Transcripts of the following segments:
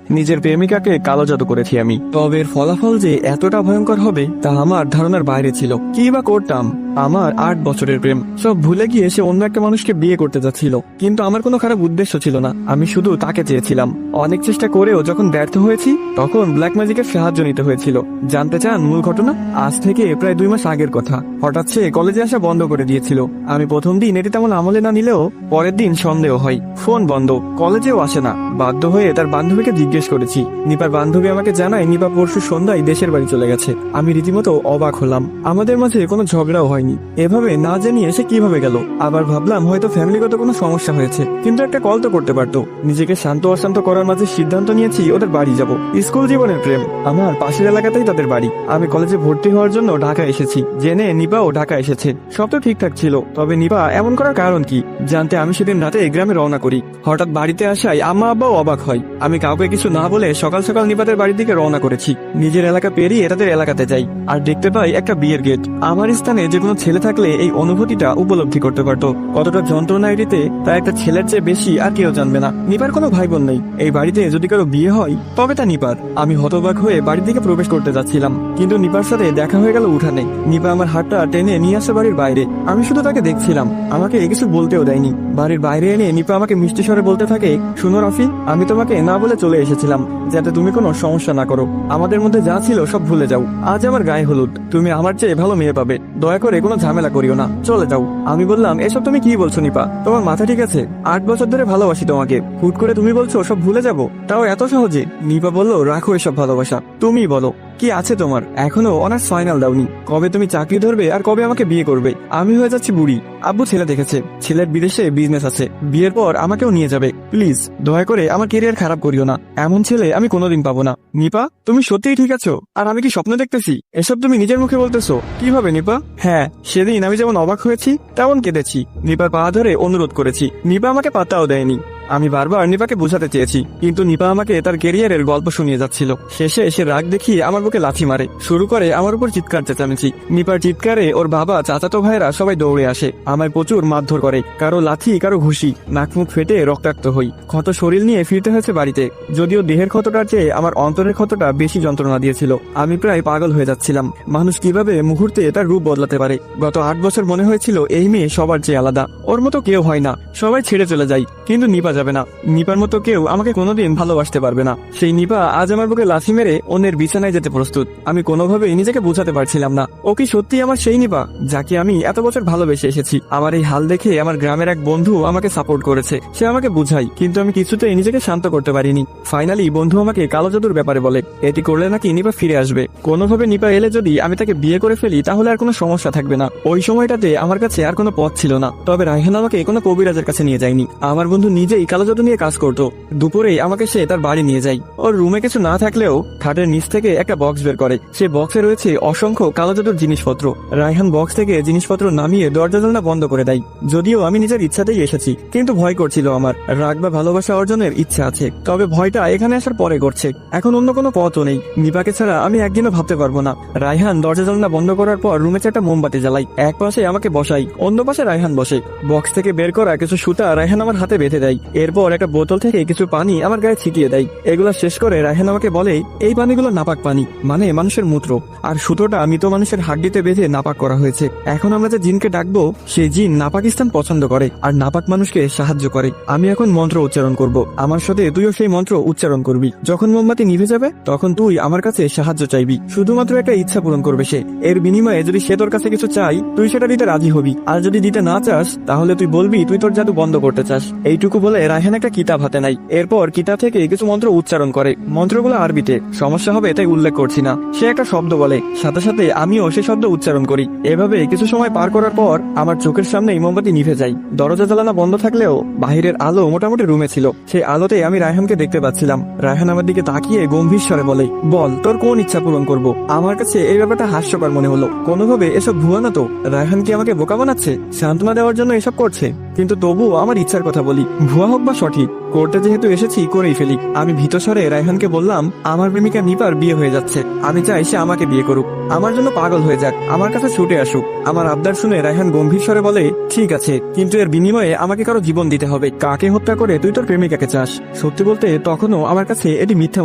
নিজের প্রেমিকাকে কালো জাদু করেছি আমি। তবে এর ফলাফল যে এতটা ভয়ঙ্কর হবে তা আমার ধারণার বাইরে ছিল। কি বা করতাম? আমার 8 বছরের প্রেম সব ভুলে গিয়ে সে অন্য একটা মানুষকে বিয়ে করতে যাচ্ছিল, কিন্তু আমার কোনো খারাপ উদ্দেশ্য ছিল না। আমি শুধু তাকে চেয়েছিলাম। অনেক চেষ্টা করেও যখন ব্যর্থ হয়েছি তখন ব্ল্যাক ম্যাজিকের সাহায্য নিতে হয়েছিল। জানতে চান মূল ঘটনা? আজ থেকে প্রায় 2 মাস আগের কথা। হঠাৎ সে কলেজে আসা বন্ধ করে দিয়েছিল। আমি প্রথম দিন এটি তেমন আমলে না নিলেও পরের দিন সন্দেহ হয়। ফোন বন্ধ, কলেজেও আসে না। বাধ্য হয়ে তার বান্ধবীকে জিজ্ঞেস করেছি। নিপার বান্ধবী আমাকে জানায় নিপা পরশু সন্ধ্যায় দেশের বাড়ি চলে গেছে। আমি রীতিমতো অবাক হলাম। আমাদের মাঝে কোনো ঝগড়াও হয়নি। এভাবে না জানিয়ে সে কিভাবে গেল? আবার ভাবলাম হয়তো ফ্যামিলিগত কোনো সমস্যা হয়েছে, কিন্তু একটা কল তো করতে পারতো। নিজেকে শান্ত অশান্ত করার মাঝে সিদ্ধান্ত নিয়েছি ওদের বাড়ি যাব। স্কুল জীবনের প্রেম, আমার পাশের এলাকাতেই তাদের বাড়ি। আমি কলেজে ভর্তি হওয়ার জন্য ঢাকা এসেছি, জেনে নিপাও ঢাকা এসেছে। সব তো ঠিকঠাক ছিল, তবে নিপা এমন করার কারণ কি জানতে আমি সেদিন রাতে গ্রামে রওনা করি। হঠাৎ বাড়িতে আসায় আম্মা আব্বাও অবাক হয়। আমি কাউকে কিছু না বলে সকাল সকাল নিপাদের বাড়ির দিকে রওনা করেছি। নিজের এলাকা পেরিয়ে তাদের এলাকাতে যাই, আর দেখতে পাই একটা বিয়ের গেট। আমার স্থানে যে কোনো ছেলে থাকলে এই অনুভূতিটা উপলব্ধি করতে পারতো। কতটা যন্ত্রণা এটিতে তা একটা ছেলের চেয়ে বেশি আর কেউ জানবে না। নিপার কোনো ভাই বোন নেই। এই বাড়িতে যদি কারো বিয়ে হয় তবে তা নিপার। আমি হতবাক হয়ে বাড়ির দিকে প্রবেশ করতে যাচ্ছিলাম, কিন্তু নিপার সাথে দেখা হয়ে গেল উঠানে। নিপা আমার হাতটা টেনে নিয়ে আসে বাড়ির বাইরে। আমি শুধু তাকে দেখছিলাম, আমাকে কিছু বলতেও দেয়নি। বাড়ির বাইরে এনে নিপা আমাকে মিষ্টি স্বরে বলতে থাকে, শুনো রাফি, আমি তোমাকে না বলে চলে এসেছিলাম যাতে তুমি কোনো সমস্যা না করো। আমাদের মধ্যে যা ছিল সব ভুলে যাও। আজ আমার গায়ে হলুদ, তুমি আমার চেয়ে ভালো মেয়ে পাবে। দয়া করে কোনো ঝামেলা করিও না, চলে যাও। আমি বললাম, এসব তুমি কি বলছো নিপা? তোমার মাথা ঠিক আছে? 8 বছর ধরে ভালোবাসি তোমাকে, হুট করে তুমি বলছো সব ভুলে যাবো, তাও এত সহজে? নিপা বলল, রাখো এসব ভালোবাসা, তুমি বলো কি আছে তোমার? এখনো অনার্স ফাইনাল দাওনি, কবে তুমি চাকরি ধরবে আর কবে আমাকে বিয়ে করবে? আমি হয়ে যাচ্ছি বুড়ি। আব্বু ছেলে দেখেছে, ছেলের বিদেশে বিজনেস আছে, বিয়ের পর আমাকেও নিয়ে যাবে। প্লিজ দয়া করে আমার কেরিয়ার খারাপ করিও না, এমন ছেলে আমি কোনোদিন পাবো না। নিপা, তুমি সত্যিই ঠিক আছো? আর আমি কি স্বপ্ন দেখতেছি? এসব তুমি নিজের মুখে বলতেছো কিভাবে নিপা? হ্যাঁ, সেদিন আমি যেমন অবাক হয়েছি তেমন কেঁদেছি। নিপার পা ধরে অনুরোধ করেছি, নিপা আমাকে পাত্তাও দেয়নি। আমি বারবার নিপাকে বোঝাতে চেয়েছি, কিন্তু নিপা আমাকে তার ক্যারিয়ারের গল্প শুনিয়ে যাচ্ছিল। শেষে এসে রাগ দেখিয়ে আমার বুকে লাথি মারে, শুরু করে আমার উপর চিৎকার চেঁচামেচি। নিপার চিৎকারে ওর বাবা, চাচাতো ভাইরা সবাই দৌড়ে আসে। আমায় প্রচুর মারধর করে, কারো লাথি কারো ঘুষি, নাক মুখ ফেটে রক্তাক্ত হই। ক্ষত শরীর নিয়ে ফিরতে হয়েছে বাড়িতে। যদিও দেহের ক্ষতটার চেয়ে আমার অন্তরের ক্ষতটা বেশি যন্ত্রণা দিয়েছিল। আমি প্রায় পাগল হয়ে যাচ্ছিলাম। মানুষ কিভাবে মুহূর্তে তার রূপ বদলাতে পারে। গত 8 বছর মনে হয়েছিল এই মেয়ে সবার চেয়ে আলাদা, ওর মতো কেউ হয় না, সবাই ছেড়ে চলে যায়, কিন্তু নিপা যাবে না। নিপার মতো কেউ আমাকে কোনোদিন ভালোবাসতে পারবে না। সেই নিপা আজ আমার বুকে লাথি মেরে অন্যের বিছানায় যেতে প্রস্তুত। আমি কোনোভাবেই নিজেকে বোঝাতে পারছিলাম না, ও কি সত্যি আমার সেই নিপা যাকে আমি এত বছর ভালোবেসে এসেছি? আমার এই হাল দেখে আমার গ্রামের এক বন্ধু আমাকে সাপোর্ট করেছে, সে আমাকে বুঝাই, কিন্তু আমি কিছুতেই নিজেকে শান্ত করতে পারিনি। ফাইনালি বন্ধু আমাকে কালো জাদুর ব্যাপারে বলে, এটি করলে নাকি নিপা ফিরে আসবে। কোনোভাবে নিপা এলে যদি আমি তাকে বিয়ে করে ফেলি তাহলে আর কোনো সমস্যা থাকবে না। ওই সময়টাতে আমার কাছে আর কোনো পথ ছিল না। তবে রায়হান আমাকে কোনো কবিরাজের কাছে নিয়ে যায়নি, আমার বন্ধু নিজেই কালো জাদু নিয়ে কাজ করতো। দুপুরে আমাকে সে তার বাড়ি নিয়ে যায়। ওর রুমে কিছু না থাকলেও খাটের নিচ থেকে একটা বক্স বের করে। সে বক্সে রয়েছে অসংখ্য কালো জাদুর জিনিসপত্র। রায়হান বক্স থেকে জিনিসপত্র নামিয়ে দরজা জানলা বন্ধ করে দেয়। যদিও আমি নিজের ইচ্ছাতেই এসেছি, কিন্তু ভয় করছিল আমার। রাগ বা ভালোবাসা অর্জনের ইচ্ছা আছে, তবে ভয়টা এখানে আসার পরে করছে। এখন অন্য কোনো পথও নেই, নিপাকে ছাড়া আমি একদিনও ভাবতে পারবো না। রায়হান দরজা জানলা বন্ধ করার পর রুমে একটা মোমবাতি জ্বালাই। এক পাশে আমাকে বসাই, অন্য পাশে রায়হান বসে। বক্স থেকে বের করা কিছু সুতা রায়হান আমার হাতে বেঁধে দেয়। এরপর একটা বোতল থেকে কিছু পানি আমার গায়ে ছিটিয়ে দেয়। এগুলা শেষ করে রায়হান আমাকে বলে, এই পানিগুলো নাপাক পানি, মানে মানুষের মূত্র, আর সুতোটা মৃত মানুষের হাড্ডিতে বেঁধে নাপাক করা হয়েছে। এখন আমরা যে জিনকে ডাকবো সেই জিন নাপাক স্থান পছন্দ করে আর নাপাক মানুষকে সাহায্য করে। আমি এখন মন্ত্র উচ্চারণ করব, আমার সাথে তুইও সেই মন্ত্র উচ্চারণ করবি। যখন মোমবাতি নিভে যাবে তখন তুই আমার কাছে সাহায্য চাইবি। শুধুমাত্র একটা ইচ্ছা পূরণ করবে সে। এর বিনিময়ে যদি সে তোর কাছে কিছু চাই তুই সেটা দিতে রাজি হবি, আর যদি দিতে না চাস তাহলে তুই বলবি তুই তোর জাদু বন্ধ করতে চাস। এইটুকু বলে রায়হান একটা কিতাব হাতে নাই। এরপর কিতাব থেকে কিছু মন্ত্র উচ্চারণ করে। মন্ত্রগুলো আরবিতে, সমস্যা হবে তাই উল্লেখ করছি না। সে একটা শব্দ বলে, সাথে সাথে আমিও সে শব্দ উচ্চারণ করি। এভাবে কিছু সময় পার করার পর আমার চোখের সামনেই মোমবাতি নিভে যায়। দরজা জ্বালানো বন্ধ থাকলেও বাহিরের আলো মোটামুটি রুমে ছিল। সেই আলোতে আমি রায়হানকে দেখতে পাচ্ছিলাম। রায়হান আমার দিকে তাকিয়ে গম্ভীর স্বরে বলে, বল তোর কোন ইচ্ছা পূরণ করব। আমার কাছে এই ব্যাপারটা হাস্যকর মনে হলো। কোনোভাবে এসব ভুয়া না তো? রায়হান কি আমাকে বোকা বানাচ্ছে? সান্ত্বনা দেওয়ার জন্য এসব করছে? কিন্তু তবুও আমার ইচ্ছার কথা বলি, ভুয়া হোক বা সঠিক, করতে যেহেতু এসেছি করেই ফেলি। আমি ভীত স্বরে রায়হানকে বললাম, আমার প্রেমিকা নিপার বিয়ে হয়ে যাচ্ছে, আমি চাই সে আমাকে বিয়ে করুক। আমার জন্য পাগল হয়ে যাক, আমার কাছে ছুটে আসুক। আমার আবদার শুনে রায়হান গম্ভীর স্বরে বলে, ঠিক আছে, কিন্তু এর বিনিময়ে আমাকে কারো জীবন দিতে হবে। কাকে হত্যা করে তুই তোর প্রেমিকাকে চাস? সত্যি বলতে তখনও আমার কাছে এটি মিথ্যা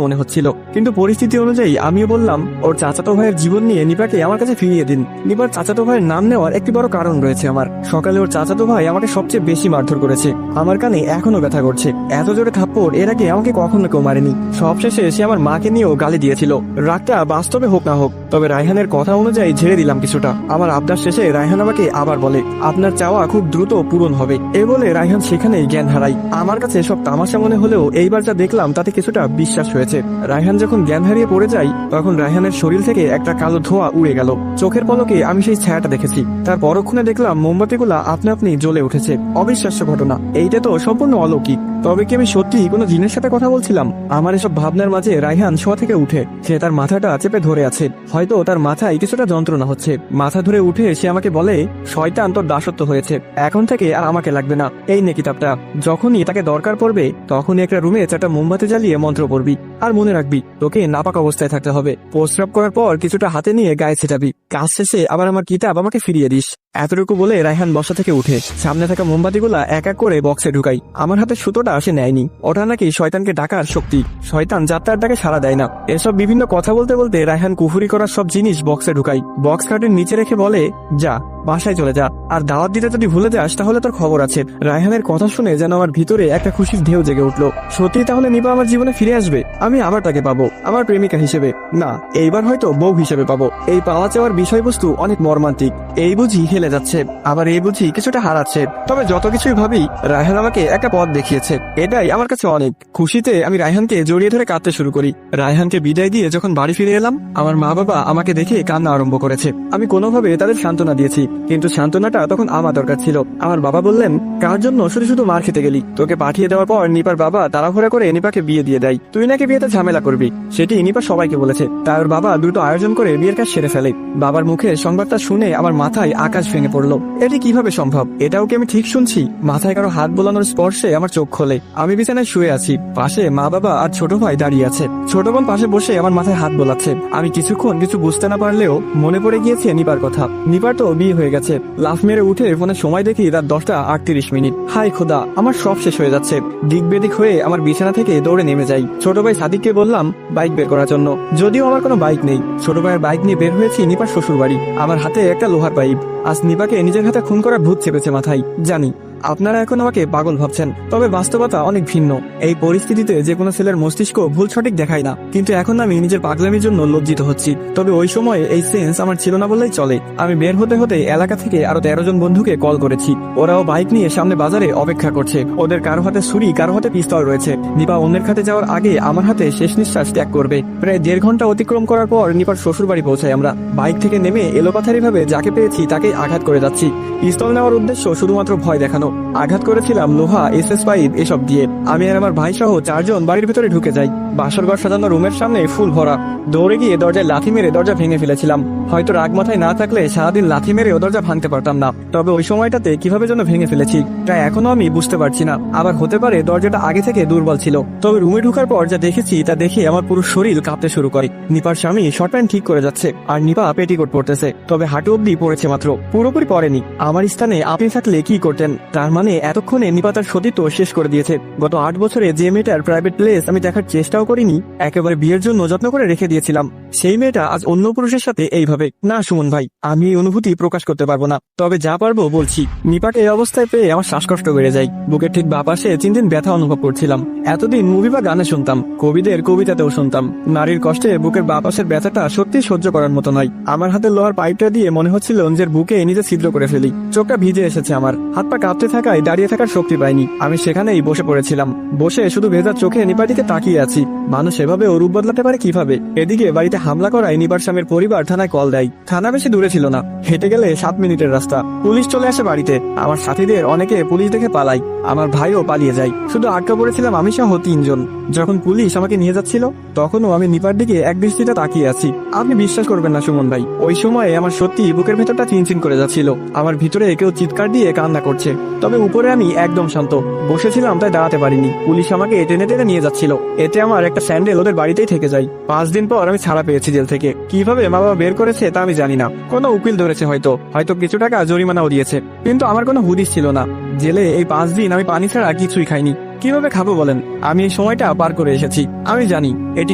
মনে হচ্ছিল, কিন্তু পরিস্থিতি অনুযায়ী আমিও বললাম, ওর চাচাতো ভাইয়ের জীবন নিয়ে নিপাকে আমার কাছে ফিরিয়ে দিন। নিপার চাচাতো ভাইয়ের নাম নেওয়ার একটি বড় কারণ রয়েছে আমার। সকালে ওর চাচাতো ভাই আমাকে সবচেয়ে বেশি মারধর করেছে, আমার কানে এখনো ব্যথা করছে। এত জোরে থাপ্পড় এর আগে আমাকে কখনো কেউ মারেনি। সবশেষে সে আমার মাকে নিয়েও গালি দিয়েছিল। রাগটা বাস্তবে হোক না হোক, তবে রায়হানের কথা অনুযায়ী ঝেড়ে দিলাম কিছুটা। আমার আবদার শেষে রায়হান আমাকে আবার বলে, আপনার চাওয়া খুব দ্রুত পূরণ হবে। এ বলে রায়হান সেখানেই জ্ঞান হারাই। আমার কাছে সব তামাশা মনে হলেও এইবার যা দেখলাম তাতে কিছুটা বিশ্বাস হয়েছে। রায়হান যখন জ্ঞান হারিয়ে পড়ে যায়, তখন রায়হানের শরীর থেকে একটা কালো ধোঁয়া উড়ে গেল। চোখের পলকে আমি সেই ছায়াটা দেখেছি। তার পরক্ষণে দেখলাম মোমবাতিগুলা আপনা আপনি জ্বলে উঠেছে। অবিশ্বাস্য ঘটনা, এইটা তো সম্পূর্ণ অলৌকিক। তবে কি আমি সত্যি কোনো জিনের সাথে কথা বলছিলাম? আমার এসব ভাবনার মাঝে রায়হান শোয়া থেকে উঠে সে তার মাথাটা চেপে ধরে আছে। হয়তো তার মাথায় কিছুটা যন্ত্রণা হচ্ছে। মাথা ধরে উঠে সে আমাকে বলে, শয়তান তোর দাসত্ব হয়েছে, এখন থেকে আর আমাকে লাগবে না। এই নে কিতাবটা, যখনই তাকে দরকার পড়বে তখনই একটা রুমে 4টা মোমবাতি জ্বালিয়ে মন্ত্র পড়বি। আর মনে রাখবি, তোকে নাপাক অবস্থায় থাকতে হবে। প্রস্রাব করার পর কিছুটা হাতে নিয়ে গায়ে ছেটাবি। কাজ শেষে আবার আমার কিতাব আমাকে ফিরিয়ে দিস। এতটুকু বলে রায়হান বসা থেকে উঠে সামনে থাকা মোমবাতিগুলা এক এক করে বক্সে ঢুকাই। আমার হাতে সুতোটা সে নেয়নি, ওটা নাকি শয়তানকে ডাকার শক্তি। শয়তান যাত্রার ডাকে সাড়া দেয় না। এসব বিভিন্ন কথা বলতে বলতে রায়হান কুফুরি করার সব জিনিস বক্সে ঢুকাই। বক্স কার্টের নিচে রেখে বলে, যা বাসায় চলে যা, আর দাওয়াত দিতে যদি ভুলে যাস তাহলে তোর খবর আছে। রায়হানের কথা শুনে যেন আমার ভিতরে একটা খুশির ঢেউ জেগে উঠলো। সত্যি তাহলে নিপা আমার জীবনে ফিরে আসবে? আমি আবার তাকে পাবো, আমার প্রেমিকা হিসেবে না, এইবার হয়তো বউ হিসেবে পাবো। এই পাওয়া চাওয়ার বিষয়বস্তু অনেক মর্মান্তিক। এই বুঝি হেলে যাচ্ছে, আবার এই বুঝি কিছুটা হারাচ্ছে। তবে যত কিছুই ভাবি, রায়হান আমাকে একটা পথ দেখিয়েছে, এটাই আমার কাছে অনেক। খুশিতে আমি রায়হানকে জড়িয়ে ধরে কাঁদতে শুরু করি। রায়হানকে বিদায় দিয়ে যখন বাড়ি ফিরে এলাম, আমার মা বাবা আমাকে দেখে কান্না আরম্ভ করেছে। আমি কোনোভাবে তাদের সান্ত্বনা দিয়েছি, কিন্তু সান্ত্বনাটা তখন আমার দরকার ছিল। আমার বাবা বললেন, কার জন্য শুধু শুধু মার খেতে গেলি? তোকে পাঠিয়ে দেওয়ার পর নিপার বাবা তাড়াহুড়া করে নিপাকে বিয়ে দিয়ে দেয়। তুই নাকি বিয়েতে ঝামেলা করবি, সেটি নিপা সবাইকে বলেছে। তাই ওর বাবা দ্রুত আয়োজন করে বিয়ের কাজ সেরে ফেলে। বাবার মুখে সংবাদটা শুনে আমার মাথায় আকাশ ভেঙে পড়লো। এটি কিভাবে সম্ভব? এটাও কি আমি ঠিক শুনছি? মাথায় কারো হাত বোলানোর স্পর্শে আমার চোখ খোলে। আমি বিছানায় শুয়ে আছি, পাশে মা বাবা আর ছোট ভাই দাঁড়িয়ে আছে। ছোট বোন পাশে বসে আমার মাথায় হাত বোলাচ্ছে। আমি কিছুক্ষণ কিছু বুঝতে না পারলেও মনে পড়ে গিয়েছে নিপার কথা। নিপার তো বিয়ে হয়ে গেছে। লাফ মেরে উঠে ফোনে সময় দেখি রাত 10:38। হাই খোদা, আমার সব শেষ হয়ে যাচ্ছে। দিক বেদিক হয়ে আমার বিছানা থেকে দৌড়ে নেমে যাই। ছোট ভাই সাদিককে বললাম বাইক বের করার জন্য, যদিও আমার কোনো বাইক নেই। ছোট ভাইয়ের বাইক নিয়ে বের হয়েছি নিপার শ্বশুর বাড়ি। আমার হাতে একটা লোহার পাইপ। আজ নিপাকে নিজের হাতে খুন করার ভূত চেপেছে মাথায়। জানি আপনারা এখন আমাকে পাগল ভাবছেন, তবে বাস্তবতা অনেক ভিন্ন। এই পরিস্থিতিতে যে কোনো ছেলের মস্তিষ্ক ভুল সঠিক দেখায় না, কিন্তু এখন আমি নিজের পাগলামির জন্য লজ্জিত হচ্ছি। তবে ওই সময় এই সেন্স আমার ছিল না বললেই চলে। আমি বের হতে হতে এলাকা থেকে আরো 13 জন বন্ধুকে কল করেছি। ওরাও বাইক নিয়ে সামনে বাজারে অপেক্ষা করছে। ওদের কারো হাতে ছুরি, কারো হাতে পিস্তল রয়েছে। নিপা অন্যের খাতে যাওয়ার আগে আমার হাতে শেষ নিঃশ্বাস ত্যাগ করবে। প্রায় 1.5 ঘন্টা অতিক্রম করার পর নিপার শ্বশুর বাড়ি পৌঁছাই আমরা। বাইক থেকে নেমে এলোপাথারি ভাবে যাকে পেয়েছি তাকে আঘাত করে যাচ্ছি। পিস্তল নেওয়ার উদ্দেশ্য শুধুমাত্র ভয় দেখানো। আঘাত করেছিলাম লোহা, SS পাইপ এসব দিয়ে। আমি আর আমার ভাই সহ 4 জন বাড়ির ভিতরে ঢুকে যাই। বাসরঘর সাজানো রুমের সামনে ফুল ভরা। দৌড়ে গিয়ে দরজায় লাথি মেরে দরজা ভেঙে ফেলেছিলাম। হয়তো রাগ মাথায় না থাকলে সারাদিন লাথি মেরে ও দরজা ভাঙতে পারতাম না। তবে ওই সময়টাতে কিভাবে যেন ভেঙে ফেলেছি, তাই এখনো আমি বুঝতে পারছি না। আবার হতে পারে দরজাটা আগে থেকে দুর্বল ছিল। তবে রুমে ঢুকার পর যা দেখেছি তা দেখে আমার পুরো শরীর কাঁপতে শুরু করে। নিপার স্বামী শর্ট প্যান্ট ঠিক করে যাচ্ছে, আর নিপা পেটিকোট পরতেছে। তবে হাঁটু অব্দি পড়েছে মাত্র, পুরোপুরি পরেনি। আমার স্থানে আপনি থাকলে কি করতেন? তার মানে এতক্ষণে নিপা তার সতীত্ব শেষ করে দিয়েছে। গত 8 বছরে যে মেয়েটার প্রাইভেট প্লেস আমি দেখার চেষ্টাও করিনি, একেবারে বিয়ের জন্য যত্ন করে রেখে দিয়েছিলাম, সেই মেয়েটা আজ অন্য পুরুষের সাথে এইভাবে। না সুমন ভাই, আমি এই অনুভূতি প্রকাশ করতে পারবো না। তবে যা পারবো বলছি। নিপাকে এই অবস্থায় পেয়ে আমার শ্বাসকষ্ট বেড়ে যায়। বুকের ঠিক বাঁ পাশে চিনদিন ব্যথা অনুভব করছিলাম। এতদিন মুভি বা গানে শুনতাম, কবিদের কবিতাতেও শুনতাম। নারীর কষ্টে বুকের বাঁ পাশের ব্যথাটা সত্যি সহ্য করার মতো নয়। আমার হাতের লোহার পাইপটা দিয়ে মনে হচ্ছিল নিজের বুকে নিজে ছিদ্র করে ফেলি। চোখটা ভিজে এসেছে আমার। হাত পা কাঁপতে থাকায় দাঁড়িয়ে থাকার শক্তি পাইনি। আমি সেখানেই বসে পড়েছিলাম। বসে শুধু ভেজা চোখে নিপার দিকে তাকিয়ে আছি। মানুষ এভাবে রূপ বদলাতে পারে কিভাবে? এদিকে বাড়িতে হামলা করায় নিপার স্বামীর পরিবার থানায় কল দেয়। থানা বেশি দূরে ছিল না, হেঁটে গেলে 7 মিনিটের রাস্তা। পুলিশ চলে আসে বাড়িতে। আমার সাথীদের অনেকে পুলিশ দেখে পালাই। আমার ভাইও পালিয়ে যায়। শুধু আটকা পড়েছিলাম আমি সহ 3 জন। যখন পুলিশ আমাকে নিয়ে যাচ্ছিল, তখনও আমি নিপার দিকে এক দৃষ্টিতে তাকিয়ে আছি। আপনি বিশ্বাস করবেন না সুমন ভাই, ওই সময়ে আমার সত্যি বুকের ভেতরটা চিনচিন করে যাচ্ছিল। আমার ভিতরে কেউ চিৎকার দিয়ে কান্না করছে। তবে উপরে আমি একদম শান্ত। বসেছিলাম তাই দাঁড়াতে পারিনি। পুলিশ আমাকে টেনে টেনে নিয়ে যাচ্ছিল। এতে আমার একটা স্যান্ডেল ওদের বাড়িতেই থেকে যায়। 5 দিন পর আমি ছাড়া পেয়েছি জেল থেকে। কিভাবে মা বাবা বের করেছে তা আমি জানি না। কোনো উকিল ধরেছে হয়তো হয়তো কিছু টাকা জরিমানাও দিয়েছে, কিন্তু আমার কোনো হুদিস ছিল না। জেলে এই 5 দিন আমি পানি ছাড়া কিছুই খাইনি। কিভাবে খাবো বলেন? আমি এই সময়টা পার করে এসেছি। আমি জানি এটি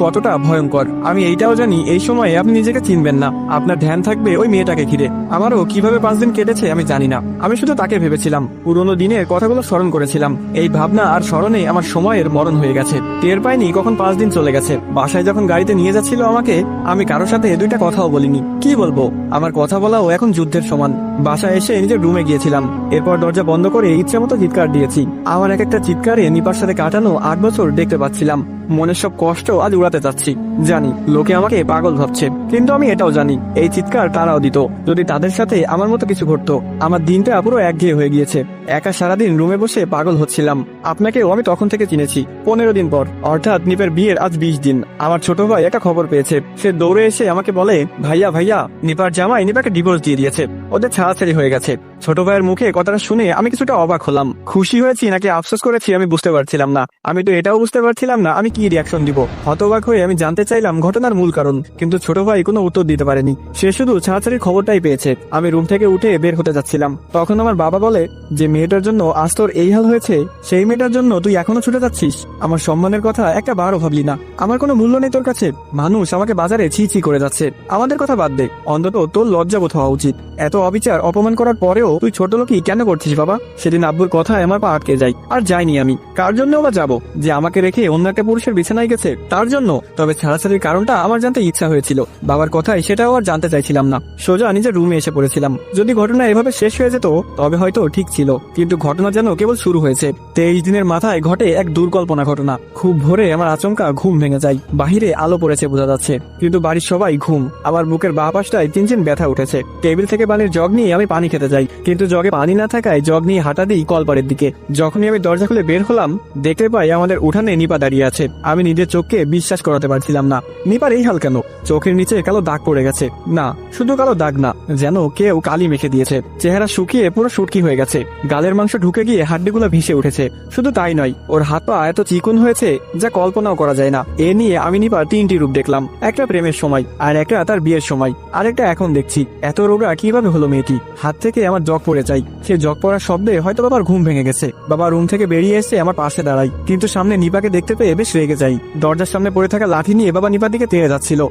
কতটা ভয়ঙ্কর। আমি এইটাও জানি এই সময়ে আপনি নিজেকে চিনবেন না। আপনার ধ্যান থাকবে ওই মেয়েটাকে ঘিরে। আমারও কিভাবে 5 দিন কেটেছে আমি জানি না। আমি শুধু তাকে ভেবেছিলাম, পুরোনো দিনের কথাগুলো স্মরণ করেছিলাম। এই ভাবনা আর স্মরণে আমার সময়ের মরণ হয়ে গেছে। টের পাইনি কখন 5 দিন চলে গেছে। বাসায় যখন গাড়িতে নিয়ে যাচ্ছিল আমাকে, আমি কারোর সাথে 2টা কথাও বলিনি। কি বলবো? আমার কথা বলাও এখন যুদ্ধের সমান। বাসায় এসে নিজের রুমে গিয়েছিলাম। এরপর দরজা বন্ধ করে ইচ্ছে মতো চিৎকার দিয়েছি। আমার এক একটা চিৎকারে নিপার সাথে কাটানো 8 বছর দেখতে পাচ্ছিলাম। মনের সব কষ্ট আজ উড়াতে চাচ্ছি। জানি লোকে আমাকে পাগল ভাবছে, কিন্তু আমি এটাও জানি এই চিৎকার তারাও দিত যদি তাদের সাথে আমার মতো কিছু ঘটতো। আমার দিনটা পুরো একঘেয়ে হয়ে গিয়েছে। একা সারাদিন রুমে বসে পাগল হচ্ছিলাম। আপনাকেও আমি তখন থেকে চিনেছি। 15 দিন পর, অর্থাৎ নিপের বিয়ের আজ 20 দিন, আমার ছোট ভাই একটা খবর পেয়েছে। সে দৌড়ে এসে আমাকে বলে, ভাইয়া ভাইয়া, নিপার জামাই নিপাকে ডিভোর্স দিয়ে দিয়েছে। ওদের ছাড়াছাড়ি হয়ে গেছে। ছোট ভাইয়ের মুখে কথাটা শুনে আমি কিছুটা অবাক হলাম। খুশি হয়েছি নাকি আফসোস করেছি আমি বুঝতে পারছিলাম না। আমি তো এটাও বুঝতে পারছিলাম না আমি কি রিয়াকশন দিব। হতবাক হয়ে আমি জানতে চাইলাম ঘটনার মূল কারণ, কিন্তু ছোট ভাই কোনো উত্তর দিতে পারেনি। সে শুধু ছাড়াছাড়ির খবরটাই পেয়েছে। আমি রুম থেকে উঠে বের হতে যাচ্ছিলাম, তখন আমার বাবা বলে, যে মেয়েটার জন্য আজ তোর এই হাল হয়েছে, সেই মেয়েটার জন্য তুই এখনো ছুটে যাচ্ছিস। আমার সম্মানের কথা একটা বারও ভাবলি না। আমার কোনো মূল্য নেই তোর কাছে। মানুষ আমাকে বাজারে ছি ছি করে যাচ্ছে। আমাদের কথা বাদ দে, অন্তত তোর লজ্জাবোধ হওয়া উচিত। এত অবিচার অপমান করার পরেও তুই ছোট লোকই কেন করছিস বাবা? সেদিন আব্বুর কথায় আমার পা আটকে যায়। আর যাইনি আমি। কার জন্য বা যাবো? যে আমাকে রেখে অন্য একটা পুরুষের বিছানায় গেছে তার জন্য? তবে ছাড়াছাড়ির কারণটা আমার জানতে ইচ্ছা হয়েছিল। বাবার কথায় সেটাও আর জানতে চাইছিলাম না। সোজা নিজের রুমে এসে পড়েছিলাম। যদি ঘটনা এভাবে শেষ হয়ে যেত তবে হয়তো ঠিক ছিল, কিন্তু ঘটনা যেন কেবল শুরু হয়েছে। 23 দিনের মাথায় ঘটে এক দুর্কল্পনা ঘটনা। খুব ভোরে আমার আচমকা ঘুম ভেঙে যায়। বাহিরে আলো পড়েছে বোঝা যাচ্ছে, কিন্তু বাড়ির সবাই ঘুম। আমার বুকের বাঁ পাশটায় চিনচিন ব্যথা উঠেছে। টেবিল থেকে পানির জগ নিয়ে আমি পানি খেতে যাই, কিন্তু জগে পানি না থাকায় জগ নিয়ে হাঁটা দিই কলপাড়ের দিকে। যখনই আমি দরজা খুলে বের হলাম, দেখতে পাই আমাদের উঠানে নিপা দাঁড়িয়ে আছে। আমি নিজের চোখকে বিশ্বাস করাতে পারছিলাম না। নিপার এই হাল কেন? চোখের নিচে কালো দাগ পড়ে গেছে। না, শুধু কালো দাগ না, যেন কেউ কালি মেখে দিয়েছে। চেহারা শুকিয়ে পুরো শুটকি হয়ে গেছে। গালের মাংস ঢুকে গিয়ে হাড্ডিগুলো ভেসে উঠেছে। শুধু তাই নয়, ওর হাত পা এত চিকন হয়েছে যা কল্পনাও করা যায় না। এ নিয়ে আমি নিপার 3টি রূপ দেখলাম। একটা প্রেমের সময়, আর একটা তার বিয়ের সময়, আর একটা এখন দেখছি। এত রোগা কিভাবে হলো মেয়েটি? হাত থেকে আমার জগ পড়ে যায়। সে জগ পড়ার শব্দে হয়তো বাবার ঘুম ভেঙে গেছে। বাবা রুম থেকে বেরিয়ে এসে আমার পাশে দাঁড়ায়, কিন্তু সামনে নিপাকে দেখতে পেয়ে বেশ রেগে যাই। দরজার সামনে পড়ে থাকা লাঠি নিয়ে বাবা নিপার দিকে তেড়ে যাচ্ছিল।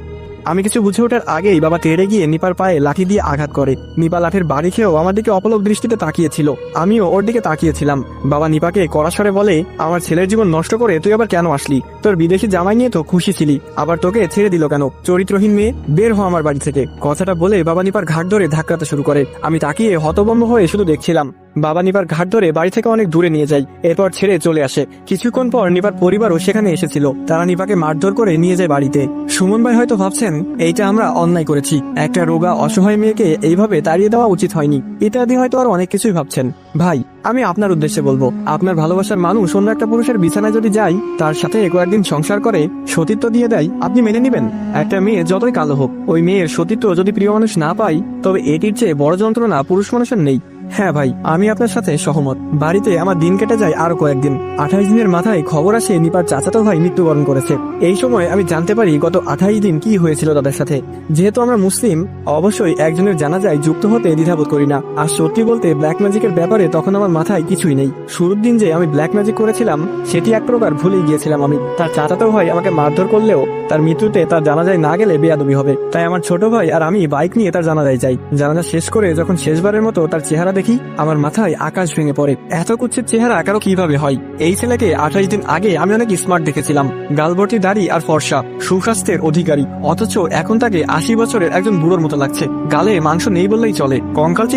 আমি কিছু বুঝে ওঠার আগেই বাবা তেড়ে গিয়ে নিপার পায়ে লাঠি দিয়ে আঘাত করে। নিপা লাঠির বাড়ি খেয়েও আমার দিকে অপলক দৃষ্টিতে তাকিয়েছিল। আমিও ওর দিকে তাকিয়েছিলাম। বাবা নিপাকে কড়া স্বরে বলে, আমার ছেলের জীবন নষ্ট করে তুই আবার কেন আসলি? তোর বিদেশি জামাই নিয়ে তো খুশি ছিলি, আবার তোকে ছেড়ে দিল কেন? চরিত্রহীন মেয়ে, বের হ আমার বাড়ি থেকে। কথাটা বলে বাবা নিপার ঘাট ধরে ধাক্কাতে শুরু করে। আমি তাকিয়ে হতভম্ব হয়ে শুধু দেখছিলাম। বাবা নিপার ঘাট ধরে বাড়ি থেকে অনেক দূরে নিয়ে যায়, এরপর ছেড়ে চলে আসে। কিছুক্ষণ পর নিপার পরিবারও সেখানে এসেছিল। তারা নিপাকে মারধর করে নিয়ে যায় বাড়িতে। সুমন ভাই হয়তো ভাবছেন এইটা আমরা অন্যায় করেছি, একটা রোগা অসহায় মেয়েকে এইভাবে তাড়িয়ে দেওয়া উচিত হয়নি ইত্যাদি হয়তো আর অনেক কিছুই ভাবছেন। ভাই, আমি আপনার উদ্দেশ্যে বলবো, আপনার ভালোবাসার মানুষ অন্য একটা পুরুষের বিছানায় যদি যায়, তার সাথে কয়েকদিন সংসার করে, সতীত্ব দিয়ে দেয়, আপনি মেনে নেবেন? একটা মেয়ে যতই কালো হোক, ওই মেয়ের সতীত্ব যদি প্রিয় মানুষ না পায়, তবে এটির চেয়ে বড় যন্ত্রণা পুরুষ মানুষের নেই। হ্যাঁ ভাই, আমি আপনার সাথে সহমত। বাড়িতে আমার দিন কেটে যায় আরো কয়েকদিন। 28 দিনের মাথায় খবর আসে নিপার চাচাতো ভাই মৃত্যুবরণ করেছে। এই সময় আমি জানতে পারি গত 28 দিন কি হয়েছিল তাদের সাথে। যেহেতু আমরা মুসলিম, অবশ্যই একজনের জানাজায় যুক্ত হতে দ্বিধাবোধ করি না। আর সত্যি বলতে ব্ল্যাক ম্যাজিকের ব্যাপারে তখন আমার মাথায় কিছুই নেই। শুরুর দিন যে আমি ব্ল্যাক ম্যাজিক করেছিলাম সেটি এক প্রকার ভুলেই গিয়েছিলাম আমি। তার চাচাতো ভাই আমাকে মারধর করলেও তার মৃত্যুতে তার জানাজায় না গেলে বেয়াদবি হবে। তাই আমার ছোট ভাই আর আমি বাইক নিয়ে তার জানাজায় যাই। জানাজা শেষ করে যখন শেষবারের মতো তার চেহারা দেখি, আমার মাথায় আকাশ ভেঙে পড়ে। এত কুৎসিত চেহারা কারো কিভাবে হয়? এই ছেলেকে 28 দিন আগে আমি অনেক স্মার্ট দেখেছিলাম, গালভর্তি দাড়ি আর ফর্সা, সুস্বাস্থ্যের অধিকারী, অথচ এখন তাকে 80 বছরের একজন বুড়োর মতো লাগছে। গালে মাংস নেই বললেই চলে। কঙ্কাল